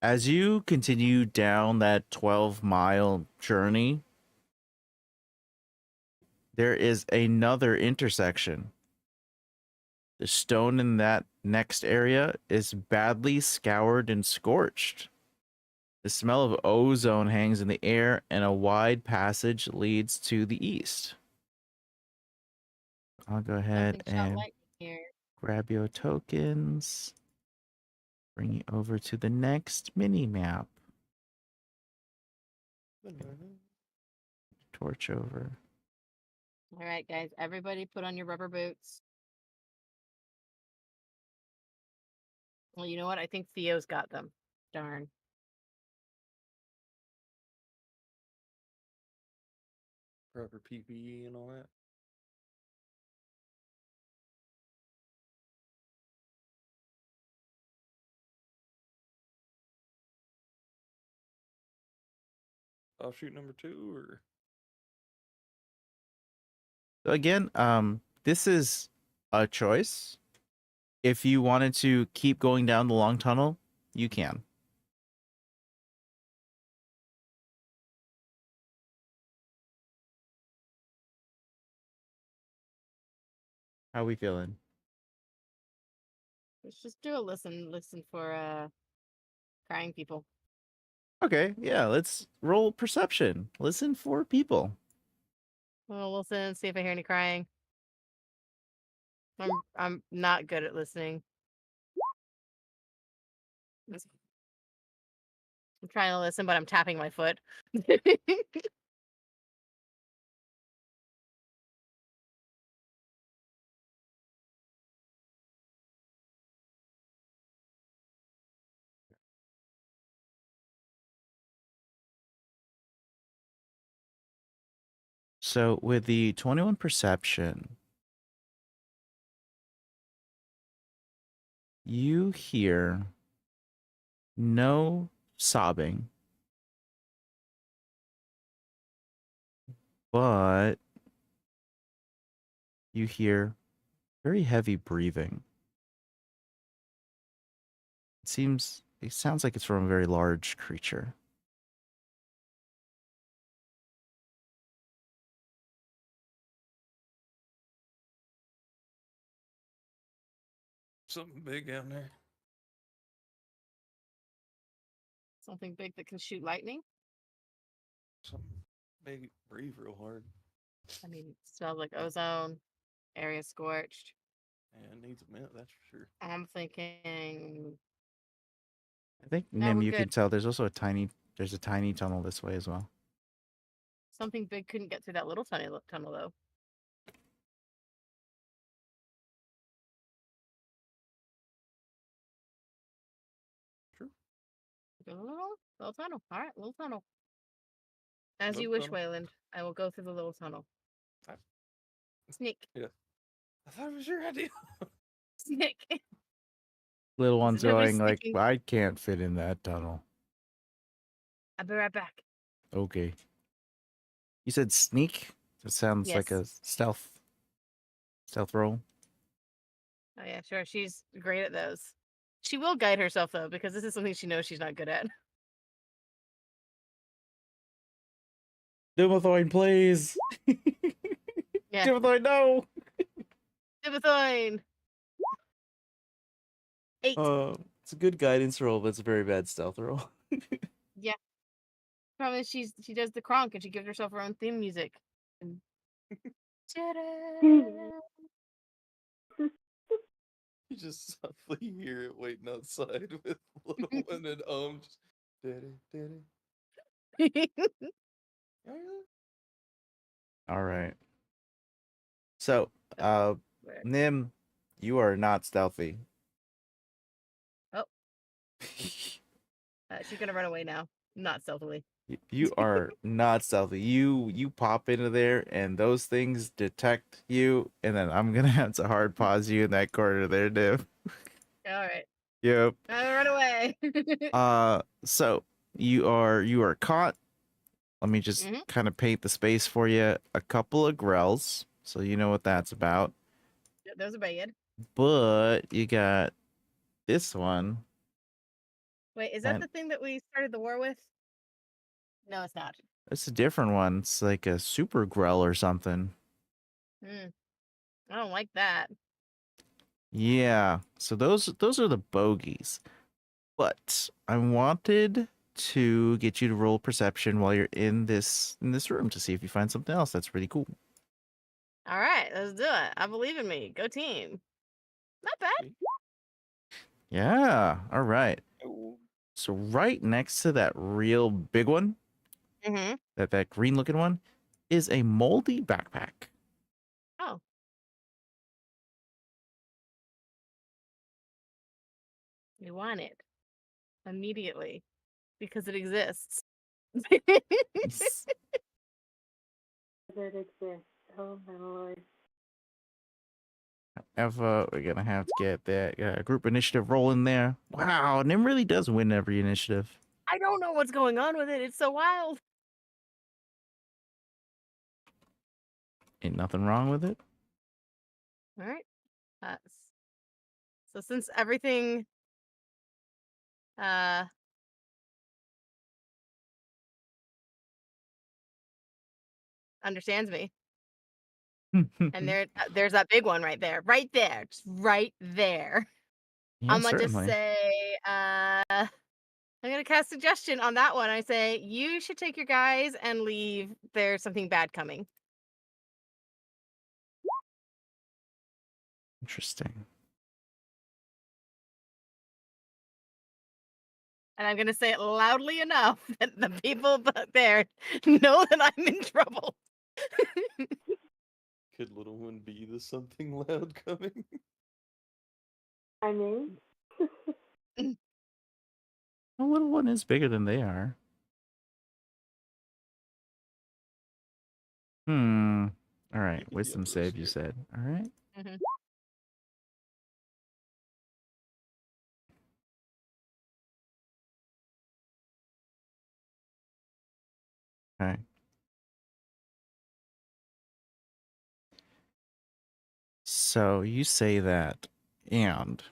As you continue down that 12-mile journey, there is another intersection. The stone in that next area is badly scoured and scorched. The smell of ozone hangs in the air, and a wide passage leads to the east. I'll go ahead Something shot and lightning here. grab your tokens. Bring you over to the next mini map. Torch over. All right, guys, everybody put on your rubber boots. Well, you know what? I think Theo's got them. Darn. Proper PPE and all that. Offshoot number 2, or So again, this is a choice. If you wanted to keep going down the long tunnel, you can. How we feeling? Let's just do a listen for crying people. Okay, yeah, let's roll perception. Listen for people. We'll listen and see if I hear any crying. I'm not good at listening. I'm trying to listen, but I'm tapping my foot. So with the 21 perception, you hear no sobbing, but you hear very heavy breathing. It sounds like it's from a very large creature. something big down there. Something big that can shoot lightning. Something big. Breathe real hard. I mean, it smells like ozone. Area scorched. And needs a minute, that's for sure. I'm thinking. I think No, Nim, we're you can good. tell there's also a tiny tunnel this way as well. Something big couldn't get through that little tiny tunnel, though. True. Little tunnel. All right, little tunnel. As Little you wish, tunnel. Wayland. I will go through the little tunnel. Alright. Sneak. I thought it was your idea. Sneak. Little Is one's it nobody going like, sneaking? I can't fit in that tunnel. I'll be right back. Okay. You said sneak? That sounds like Yes. a stealth roll. Oh yeah, sure. She's great at those. She will guide herself though, because this is something she knows she's not good at. Dimothoin, please. Yeah. Dimothoin, no. Timothoin. 8. It's a good guidance roll, but it's a very bad stealth roll. Yeah. Problem is she does the cronk and she gives herself her own theme music. And... You just softly hear it waiting outside with little one and just daddy. All right. So, Where? Nim, you are not stealthy. Oh. She's gonna run away now. Not stealthily. You are not stealthy. You pop into there, and those things detect you, and then I'm gonna have to hard pause you in that corner there, Nim. All right. Yep. Run away. So you are caught. Let me just kind of paint the space for you. A couple of grells, so you know what that's about. Those are bad. But you got this one. Wait, is that And the thing that we started the war with? No, it's not. it's a different one. It's like a super grell or something. Hmm. I don't like that. Yeah. So those are the bogeys. But I wanted to get you to roll perception while you're in this room to see if you find something else that's pretty cool. All right, let's do it. I believe in me. Go team. Not bad. Yeah. All right. Oh, So right next to that real big one, Mm-hmm. that green looking one, is a moldy backpack. Oh. We want it immediately because it exists. Yes. That exists. Oh my lord. We're gonna have to get that group initiative rolling there. Wow, Nim really does win every initiative. I don't know what's going on with it. It's so wild. Ain't nothing wrong with it. All right. So since everything uh understands me, and there's that big one right there, just right there. Yeah, I'm gonna just certainly. say, I'm gonna cast suggestion on that one. I say you should take your guys and leave. There's something bad coming, Interesting. and I'm gonna say it loudly enough that the people there know that I'm in trouble. could little one be the something loud coming? I mean, The little one is bigger than they are. All right, You could wisdom yell save. You roaster. said. All right. Mhm. Okay. So you say that, and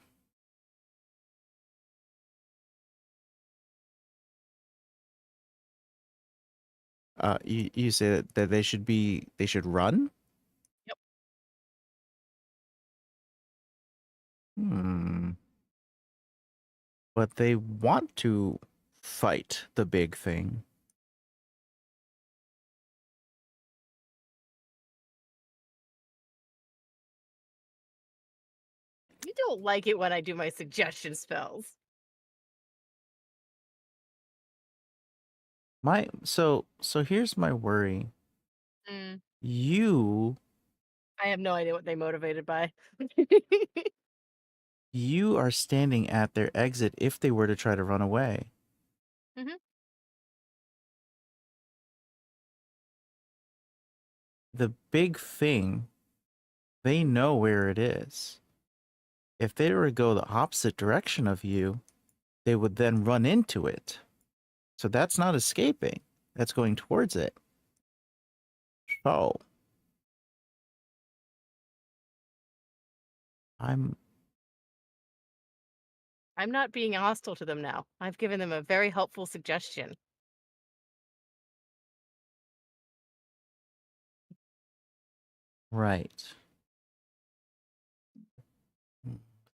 you say that they should run. Yep. Hmm. But they want to fight the big thing. You don't like it when I do my suggestion spells. So here's my worry. Mm, You I have no idea what they motivated by. you are standing at their exit if they were to try to run away. Mhm. The big thing, they know where it is. If they were to go the opposite direction of you, they would then run into it. So that's not escaping. That's going towards it. So I'm I'm not being hostile to them now. I've given them a very helpful suggestion. right.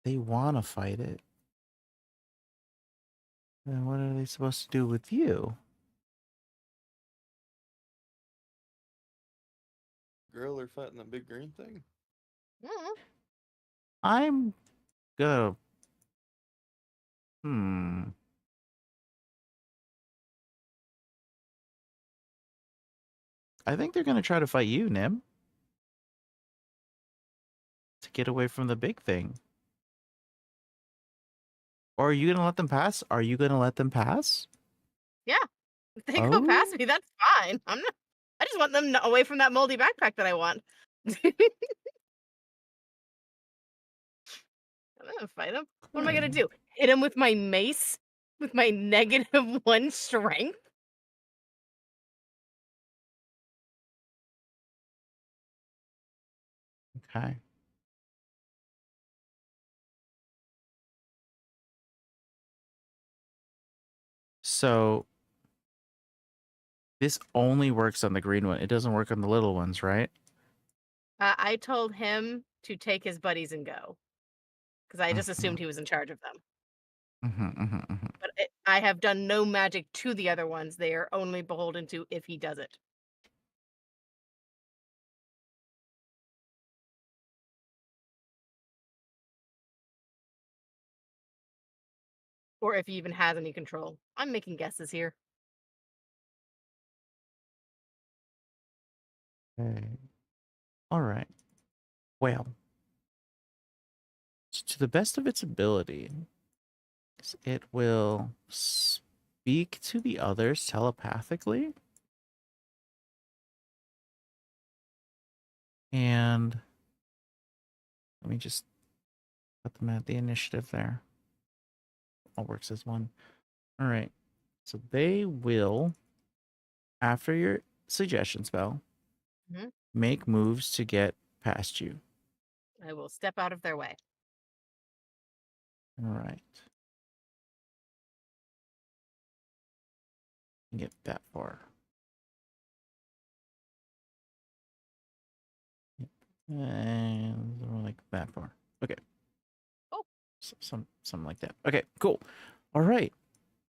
They want to fight it. Then what are they supposed to do with you? Girl are fighting that big green thing? Mm. I'm gonna. Hmm. I think they're gonna try to fight you, Nim, to get away from the big thing. Or are you gonna let them pass? Are you gonna let them pass? Yeah, if they go Oh, past me, that's fine. I'm not. I just want them away from that moldy backpack that I want. I'm gonna fight him. What am I gonna okay. do? Hit him with my mace? With my -1 strength? Okay. So this only works on the green one. It doesn't work on the little ones, right? I told him to take his buddies and go because I just assumed he was in charge of them. But I have done no magic to the other ones. They are only beholden to if he does it. Or if he even has any control. I'm making guesses here. Okay. All right. Well, to the best of its ability, it will speak to the others telepathically. And let me just put them at the initiative there. All works as one. All right. So they will, after your suggestion spell, Mhm. make moves to get past you. I will step out of their way. All right. Get that far. And more like that far. Okay. Oh. Something like that. Okay, cool. All right.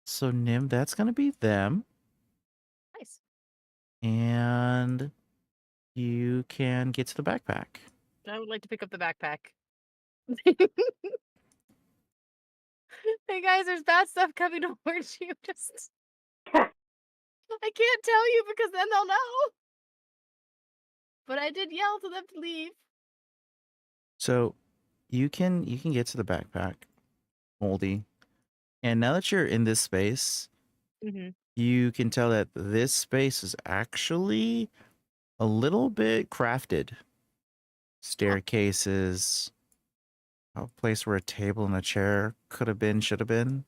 So Nim, that's gonna be them. Nice. And you can get to the backpack. I would like to pick up the backpack. Hey guys, there's bad stuff coming towards you. Just I can't tell you because then they'll know. But I did yell to them to leave. So you can get to the backpack, Moldy. And now that you're in this space, Mm-hmm. you can tell that this space is actually a little bit crafted. Staircases, a place where a table and a chair could have been, should have been.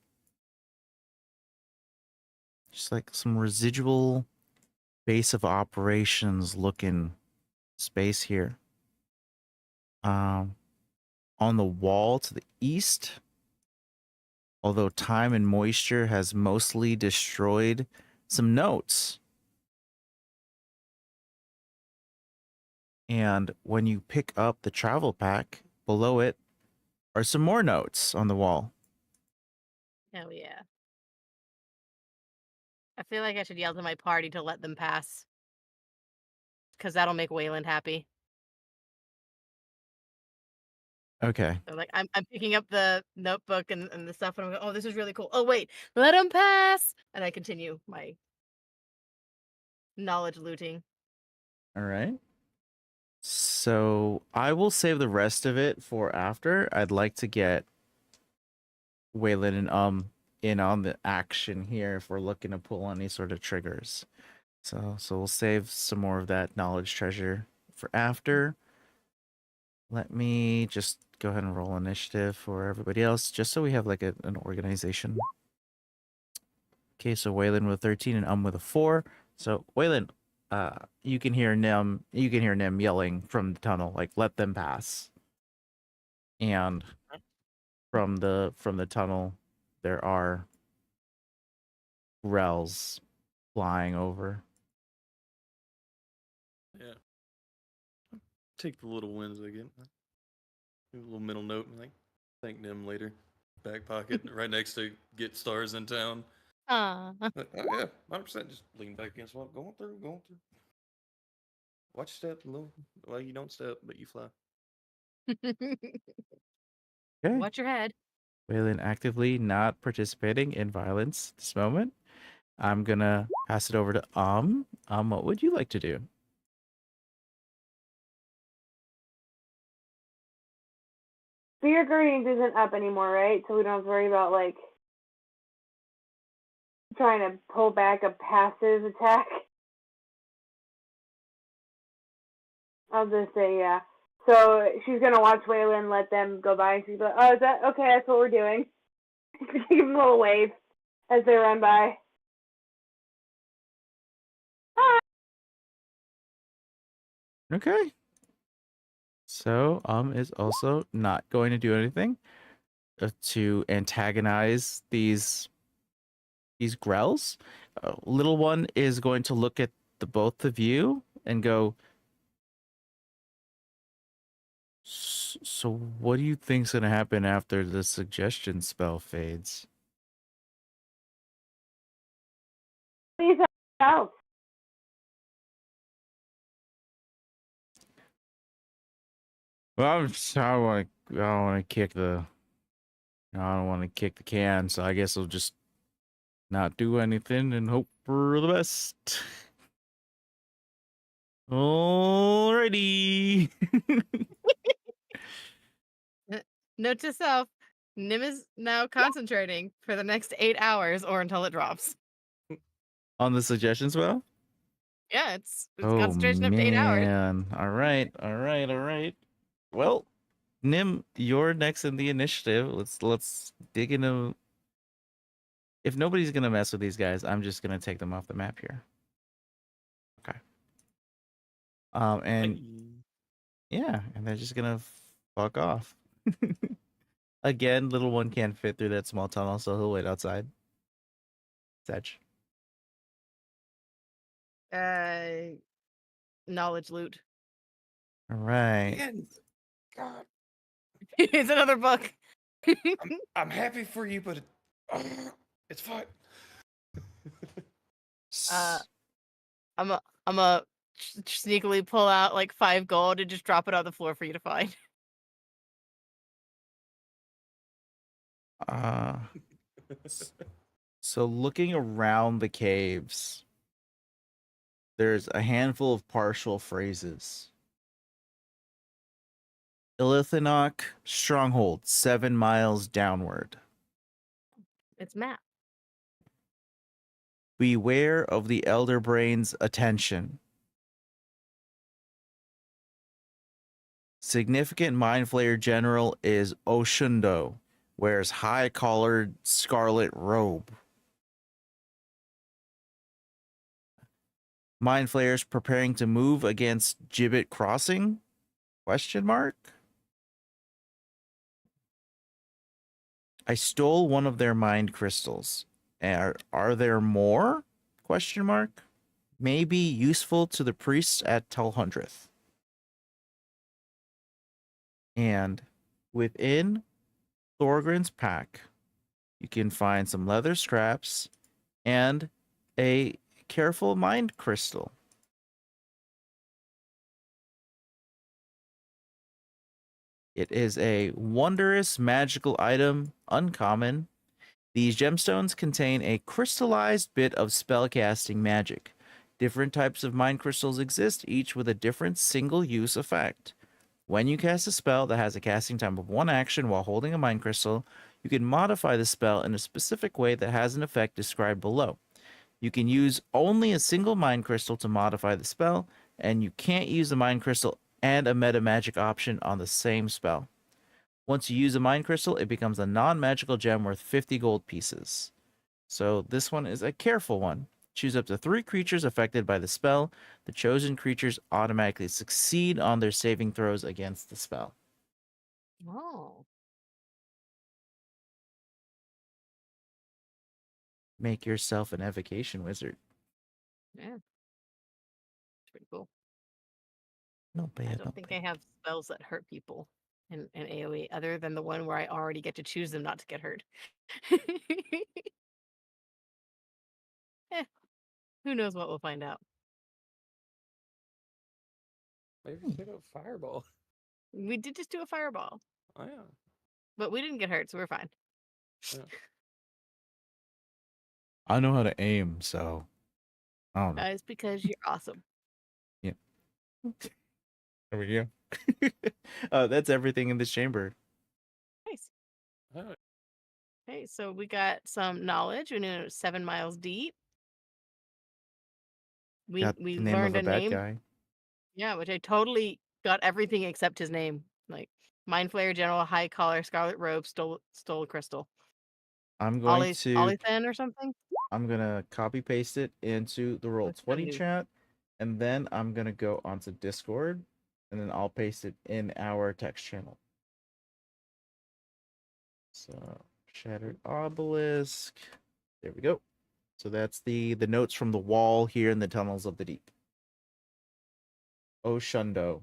Just like some residual base of operations looking space here. On the wall to the east, although time and moisture has mostly destroyed some notes. And when you pick up the travel pack, below it are some more notes on the wall. Hell yeah. I feel like I should yell to my party to let them pass. Because that'll make Wayland happy. Okay. So like I'm picking up the notebook and the stuff and I'm going, oh, this is really cool. Oh wait, let them pass. And I continue my knowledge looting. All right. So I will save the rest of it for after. I'd like to get Waylon and in on the action here if we're looking to pull any sort of triggers. So we'll save some more of that knowledge treasure for after. Let me just go ahead and roll initiative for everybody else, just so we have like an organization. Okay, so Waylon with 13 and with a 4. So Waylon, you can hear Nim yelling from the tunnel, like let them pass. And from the tunnel, there are grells flying over. Yeah. Take the little wins I get. Leave a little middle note and like thank them later. Back pocket right next to get stars in town. Ah. Oh yeah, 100%. Just lean back against the wall. Going through. Watch your step, little. Well, you don't step, but you fly. Okay. Watch your head. Waylon actively not participating in violence this moment. I'm gonna pass it over to what would you like to do? Fear Guardians isn't up anymore, right? So we don't have to worry about like trying to pull back a passive attack. I'll just say yeah. So she's gonna watch Waylon let them go by, and she's like, "Oh, is that okay? That's what we're doing." Give them a little wave as they run by. Okay. So is also not going to do anything to antagonize these These growls. Little one is going to look at the both of you and go, so what do you think's gonna happen after the suggestion spell fades? Please help. Well, I don't want to kick the, I don't want to kick the can, so I guess I'll just not do anything and hope for the best. Alrighty. Note to self: Nim is now concentrating for the next 8 hours or until it drops. On the suggestion spell? Yeah, it's Oh concentration up to 8 hours. man. All right. Well, Nim, you're next in the initiative. Let's dig into. If nobody's gonna mess with these guys, I'm just gonna take them off the map here. Okay. And yeah, and they're just gonna fuck off. Again, little one can't fit through that small tunnel, so he'll wait outside. Sedge. Knowledge loot. All right. Again, God, It's another book. I'm happy for you, but it's fine. I'm a sneakily pull out like 5 gold and just drop it on the floor for you to find. So looking around the caves, there's a handful of partial phrases. Ilithinok stronghold 7 miles downward. It's map. Beware of the Elder Brain's attention. Significant Mind Flayer general is Oshundo, wears high-collared scarlet robe. Mind Flayers preparing to move against Gibbet Crossing? Question mark? I stole one of their mind crystals. Are there more? Question mark. May be useful to the priests at Telhundreth. And within Thorgrin's pack, you can find some leather scraps and a careful mind crystal. It is a wondrous magical item, uncommon. These gemstones contain a crystallized bit of spellcasting magic. Different types of mind crystals exist, each with a different single-use effect. When you cast a spell that has a casting time of 1 action while holding a mind crystal, you can modify the spell in a specific way that has an effect described below. You can use only a single mind crystal to modify the spell, and you can't use the mind crystal and a meta magic option on the same spell. Once you use a mind crystal, it becomes a non-magical gem worth 50 gold pieces. So this one is a careful one. Choose up to 3 creatures affected by the spell. The chosen creatures automatically succeed on their saving throws against the spell. Oh. Make yourself an evocation wizard. Yeah. It's pretty cool. No bad. I don't think I have spells that hurt people in AoE other than the one where I already get to choose them not to get hurt. Eh, who knows what we'll find out. Maybe set up fireball. We did just do a fireball, Oh yeah. but we didn't get hurt, so we're fine. Yeah. I know how to aim, so I don't know. It's because you're awesome. There we go. That's everything in this chamber. Nice. Oh, Okay, so we got some knowledge. We know it's 7 miles deep. We Got we the name learned of a a bad name. guy. Yeah, which I totally got everything except his name. Like Mind Flayer General, high collar, scarlet robe, stole a crystal. I'm going to Olithen or something. I'm gonna copy paste it into the roll What's 20 new? chat, and then I'm gonna go onto Discord, and then I'll paste it in our text channel. So Shattered Obelisk. There we go. So that's the notes from the wall here in the tunnels of the deep. Oshundo.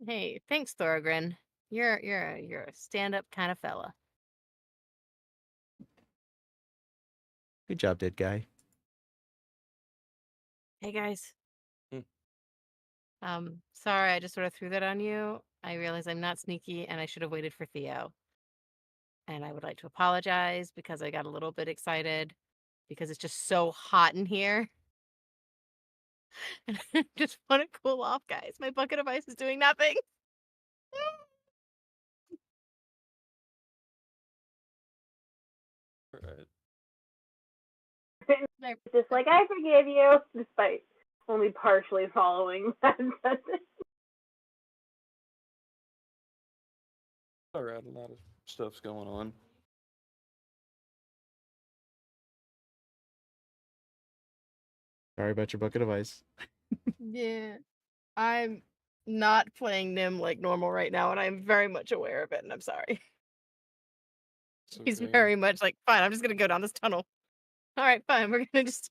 Hey, thanks, Thorgrin. You're a stand-up kind of fella. Good job, dead guy. Hey guys. Hmm. Sorry, I just sort of threw that on you. I realize I'm not sneaky and I should have waited for Theo. And I would like to apologize because I got a little bit excited because it's just so hot in here. And I just want to cool off, guys. My bucket of ice is doing nothing. All right. My- Just like, I forgive you, despite only partially following that. All right. A lot of stuff's going on. Sorry about your bucket of ice. Yeah. I'm not playing Nim like normal right now, and I'm very much aware of it, and I'm sorry. It's He's okay. very much like, fine, I'm just gonna go down this tunnel. All right, fine, we're gonna just.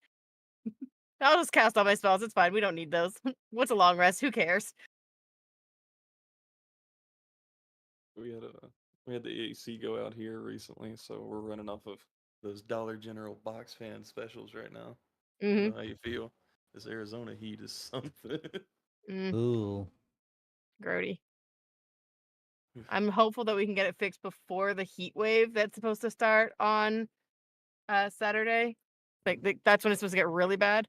I'll just cast all my spells. It's fine. We don't need those. What's a long rest? Who cares? We had the AC go out here recently, so we're running off of those Dollar General box fan specials right now. I Mm-hmm. don't know how you feel. This Arizona heat is something. Ooh. Grody. I'm hopeful that we can get it fixed before the heat wave that's supposed to start on Saturday. That's when it's supposed to get really bad.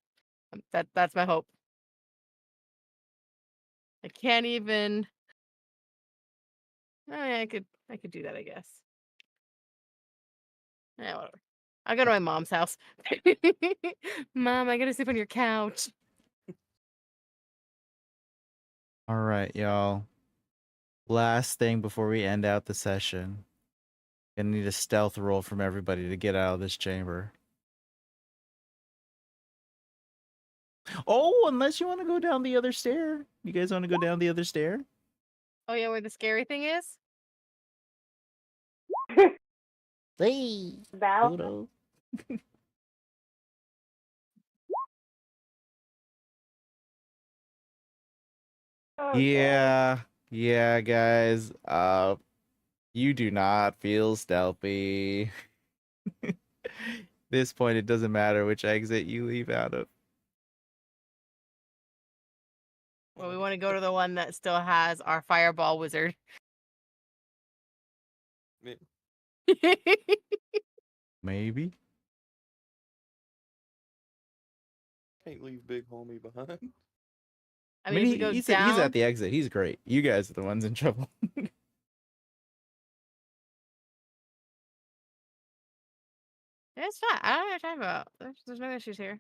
That's my hope. I can't even. I could do that, I guess. Yeah, whatever. I'll go to my mom's house. Mom, I gotta sleep on your couch. All right, y'all. Last thing before we end out the session. Gonna need a stealth roll from everybody to get out of this chamber. Oh, unless you want to go down the other stair. You guys want to go down the other stair? Oh yeah, where the scary thing is? Hey, Val? Pluto. Okay. Yeah, guys. You do not feel stealthy. This point, it doesn't matter which exit you leave out of. Well, we want to go to the one that still has our fireball wizard. Yeah, Maybe. can't leave big homie behind. I I mean, mean, if we go he's down, at the exit. He's great. You guys are the ones in trouble. it's fine. I don't know what you're talking about. There's no issues here.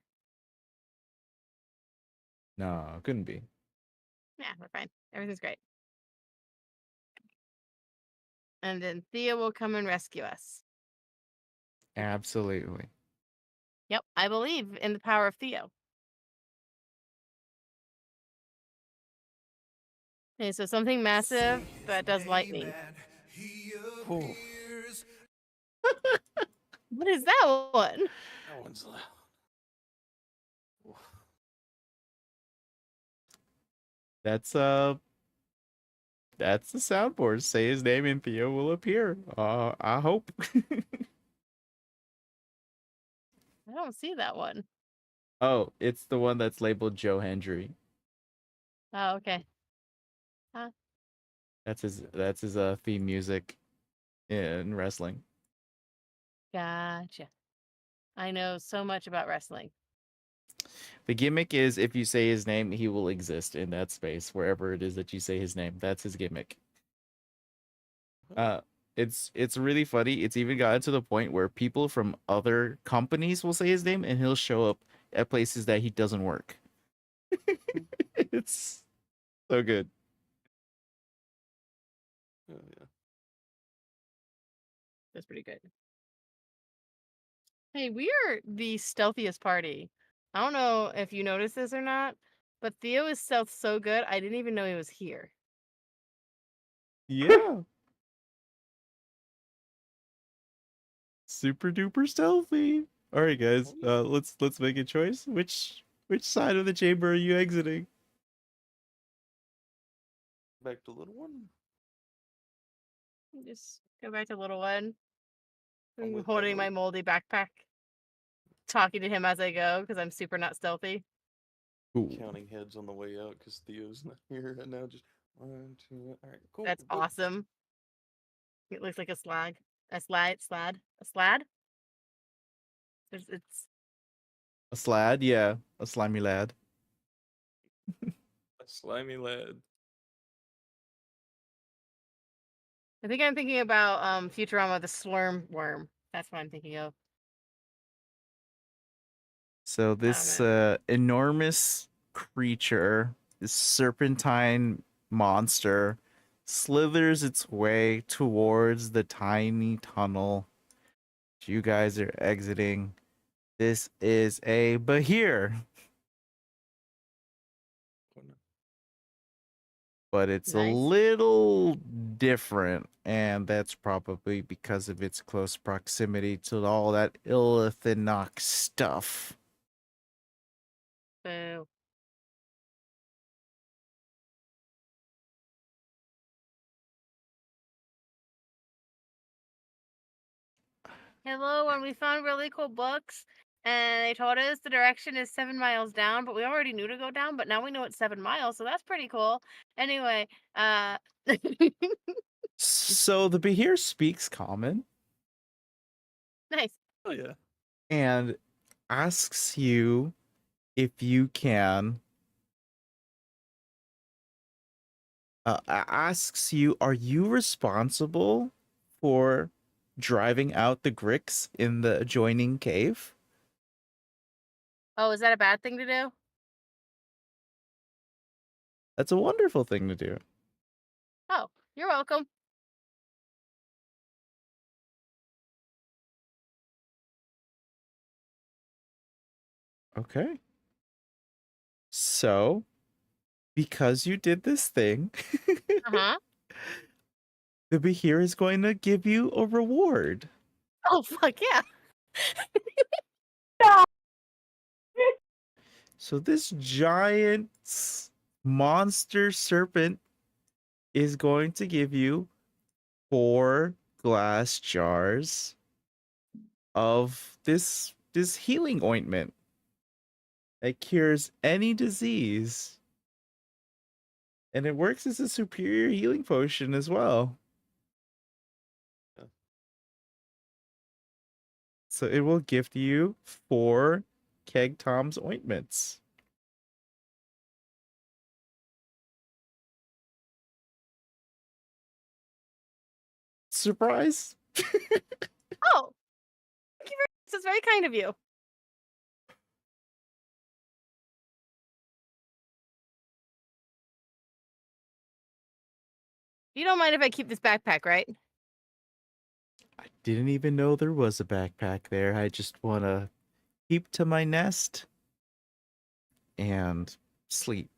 No, couldn't be. Yeah, we're fine. Everything's great. And then Thea will come and rescue us. Absolutely. Yep, I believe in the power of Theo. Okay, so something massive that does lightning. Whew, What is that one? that one's loud. Whew. That's the soundboard. Say his name and Theo will appear. I hope. I don't see that one. Oh, it's the one that's labeled Joe Hendry. Oh, okay. That's his theme music in wrestling. Gotcha. I know so much about wrestling. The gimmick is if you say his name, he will exist in that space wherever it is that you say his name. That's his gimmick. It's really funny. It's even gotten to the point where people from other companies will say his name and he'll show up at places that he doesn't work. It's so good. Oh, yeah. That's pretty good. Hey, we are the stealthiest party. I don't know if you noticed this or not, but Theo is stealth so good, I didn't even know he was here. Yeah. super duper stealthy. All right, guys. Oh, yeah. Let's make a choice. Which side of the chamber are you exiting? Back to little one. Just go back to little one. I'm I'm with holding my Emily. moldy backpack. Talking to him as I go because I'm super not stealthy. Cool. Counting heads on the way out because Theo's not here, and now just 1, 2. All right, cool. That's go. awesome. It looks like a slag. A slad. A slad? It's A slad, yeah, a slimy lad. A slimy lad. I think I'm thinking about Futurama the Slurm Worm. That's what I'm thinking of. So this man. enormous creature, this serpentine monster, slithers its way towards the tiny tunnel you guys are exiting. This is a Bahir, but it's a Nice. little different, and that's probably because of its close proximity to all that Illithinox stuff. Boo. Hello, and we found really cool books, and they told us the direction is 7 miles down, but we already knew to go down, but now we know it's 7 miles, so that's pretty cool. Anyway, So the Bahir speaks common nice. Oh yeah. and asks you if you can asks you, are you responsible for driving out the Grix in the adjoining cave? Oh, is that a bad thing to do? That's a wonderful thing to do. Oh, you're welcome. Okay. So, because you did this thing, Uh-huh. the Bahir is going to give you a reward. Oh, fuck yeah. So this giant monster serpent is going to give you 4 glass jars of this healing ointment that cures any disease. And it works as a superior healing potion as well. Yeah. So it will gift you 4 Keg Tom's ointments. Surprise! Oh, thank you very much. That's very kind of you. You don't mind if I keep this backpack, right? I didn't even know there was a backpack there. I just want to keep to my nest and sleep.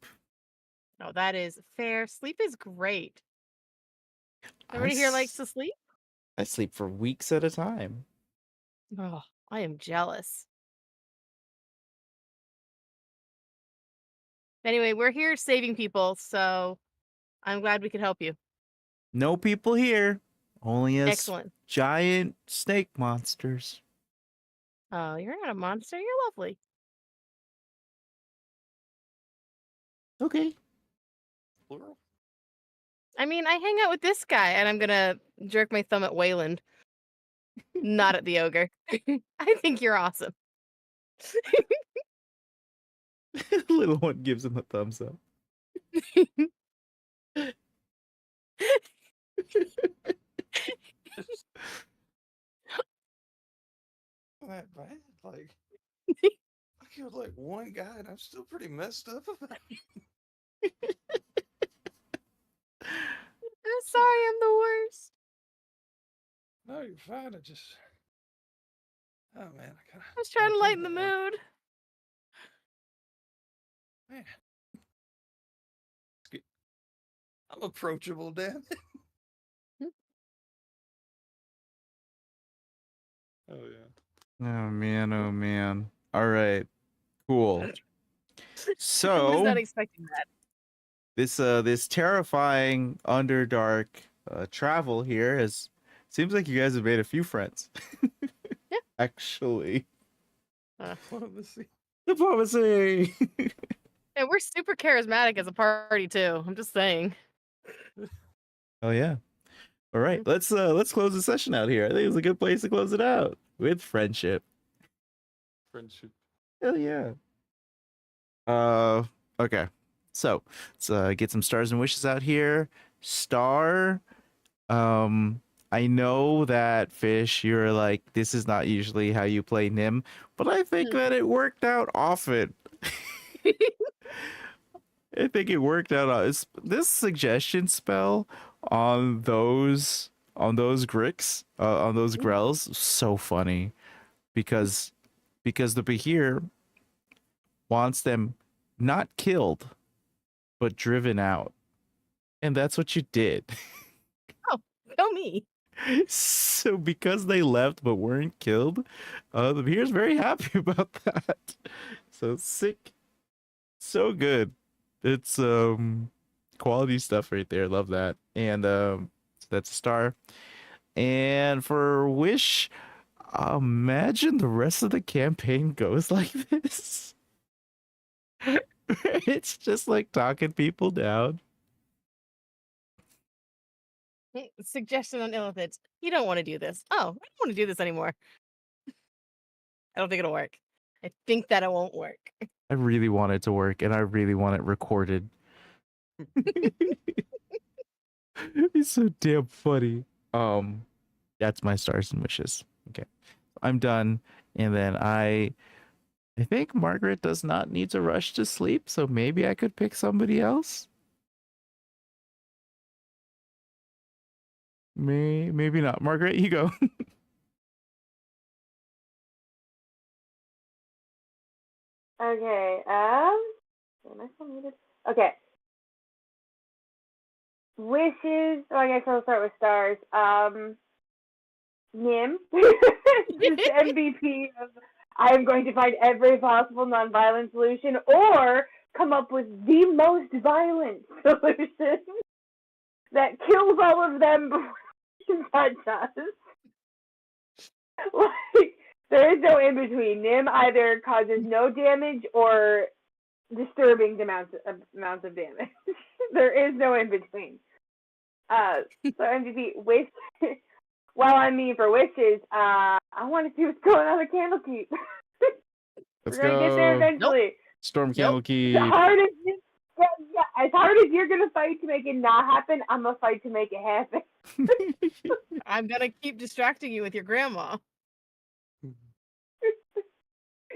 No, that is fair. Sleep is great. I Everybody here s- likes to sleep? I sleep for weeks at a time. Oh, I am jealous. Anyway, we're here saving people, so I'm glad we could help you. No people here. Only us Excellent. giant snake monsters. Oh, you're not a monster. You're lovely. Okay. Plural. I mean, I hang out with this guy, and I'm gonna jerk my thumb at Wayland, not at the ogre. I think you're awesome. Little one gives him a thumbs up. It's not that bad. Like I killed like one guy, and I'm still pretty messed up about it. I'm sorry, I'm the worst. No, you're fine. I just. Oh man, I kind of. I was trying to lighten the mood. Man. I'm approachable, damn it. Oh yeah. Oh man, oh man. All right, cool. I was So not expecting that. this terrifying Underdark travel here has seems like you guys have made a few friends. Yeah. Actually, Diplomacy. diplomacy. Yeah, we're super charismatic as a party too. I'm just saying. Oh yeah. All right, let's close the session out here. I think it's a good place to close it out with friendship. Friendship. Hell yeah. Okay. So let's get some stars and wishes out here. Star. I know that Fish, you're like, this is not usually how you play Nim, but I think that it worked out often. I think it worked out. This suggestion spell on those Gricks, on those Grells, so funny because the Behir wants them not killed but driven out, and that's what you did. Tell me. So because they left but weren't killed, the Behir's very happy about that. So sick, so good. It's quality stuff right there. Love that. And so that's a star. And for Wish, imagine the rest of the campaign goes like this. It's just like talking people down. Suggestion on Illithid. You don't want to do this. Oh, I don't want to do this anymore. I don't think it'll work. I think that it won't work. I really want it to work, and I really want it recorded. It's so damn funny. That's my stars and wishes. Okay, I'm done. And then I think Margaret does not need to rush to sleep, so maybe I could pick somebody else. Maybe not. Margaret, you go. Okay. Am I still muted? Okay. Wishes. Oh, I guess I'll start with stars. Nim, just MVP of I am going to find every possible non-violent solution, or come up with the most violent solution that kills all of them before they can touch us. Like, there is no in between. Nim either causes no damage or disturbing amounts of damage. There is no in between. So MVP wish. While I'm mean for wishes, I want to see what's going on with Candlekeep. Let's We're gonna get there go. eventually. Storm Nope. Candlekeep. As hard as as hard as you're gonna fight to make it not happen, I'm gonna fight to make it happen. I'm gonna keep distracting you with your grandma.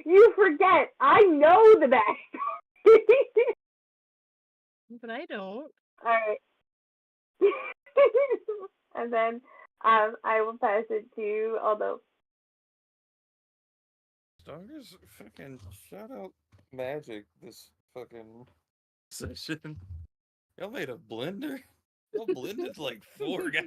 You forget, I know the backstory. But I don't. All right. And then I will pass it to Aldo. Stars fucking shout out magic this fucking session. Y'all made a blender? Y'all blended like 4 guys.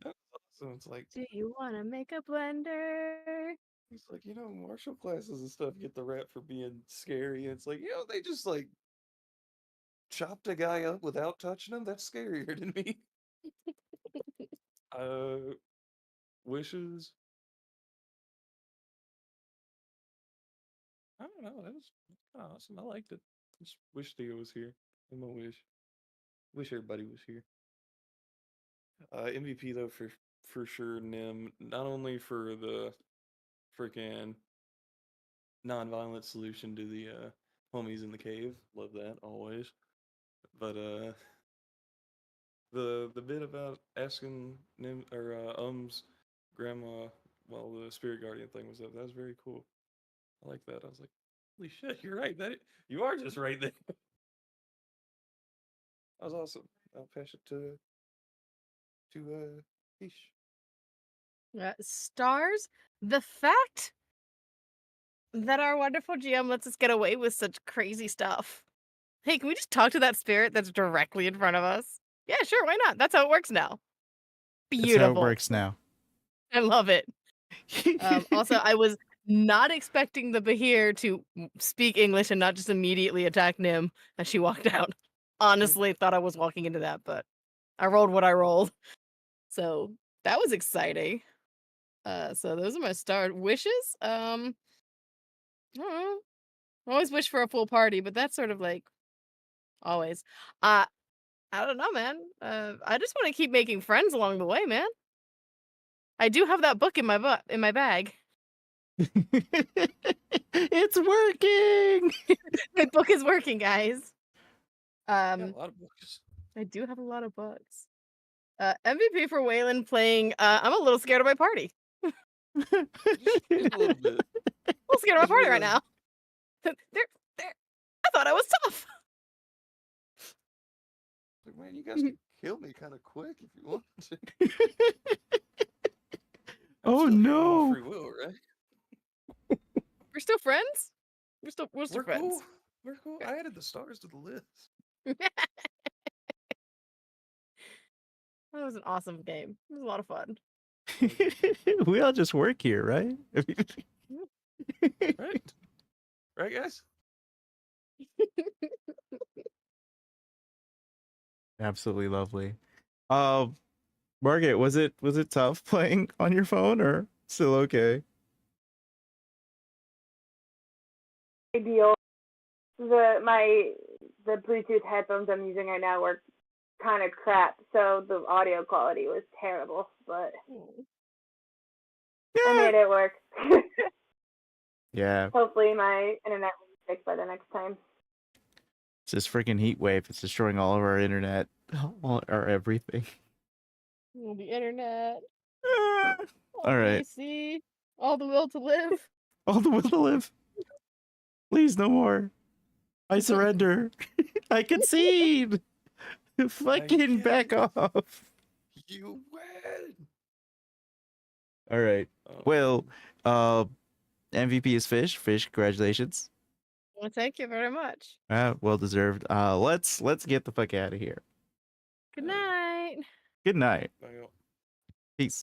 That was awesome. It's like Do you want to make a blender? it's like, martial classes and stuff get the rap for being scary. And it's like, they just like chopped a guy up without touching him. That's scarier than me. Wishes. I don't know. That was kinda awesome. I liked it. Just wish Theo was here. In my wish. Wish everybody was here. MVP though for sure. Nim, not only for the freaking non-violent solution to the homies in the cave. Love that always. But the bit about asking Nim or grandma while the spirit guardian thing was up, that was very cool. I like that. I was like, holy shit, you're right. You are just right there. That was awesome. I'll pass it to Ish. Stars? The fact that our wonderful GM lets us get away with such crazy stuff. Hey, can we just talk to that spirit that's directly in front of us? Yeah, sure, why not? That's how it works now. Beautiful. That's how it works now. I love it. Also, I was not expecting the Bahir to speak English and not just immediately attack Nim as she walked out. Honestly, thought I was walking into that, but I rolled what I rolled. So that was exciting. So those are my star wishes. I don't know. I always wish for a full party, but that's sort of like always. I don't know, man. I just want to keep making friends along the way, man. I do have that book in my bag. It's working. My book is working, guys. Got a lot of books. I do have a lot of books. MVP for Waylon playing. I'm a little scared of my party. Just a little bit. A little scared of my Just party right realize- now. I thought I was tough. Like, man, you guys can kill me kind of quick if you want to. I'm Oh, still here on my no. Free will, right? We're still friends. We're still We're friends. cool. We're cool. I added the stars to the list. That was an awesome game. It was a lot of fun. We all just work here, right? Right? Right, guys? Absolutely lovely. Margaret, was it tough playing on your phone or still okay? Ideal. The Bluetooth headphones I'm using right now were kind of crap, so the audio quality was terrible. But I made it work. Yeah, Hopefully, my internet will be fixed by the next time. it's this freaking heat wave. It's destroying all of our internet, all our everything. The internet. All right. PC. All the will to live. All the will to live. Please, no more. I surrender. I concede. Fucking back off. You win. All right. Oh, Well, MVP is Fish. Fish, congratulations. Well, thank you very much. Well deserved. Let's get the fuck out of here. Good night. Good night. bye, y'all. Peace.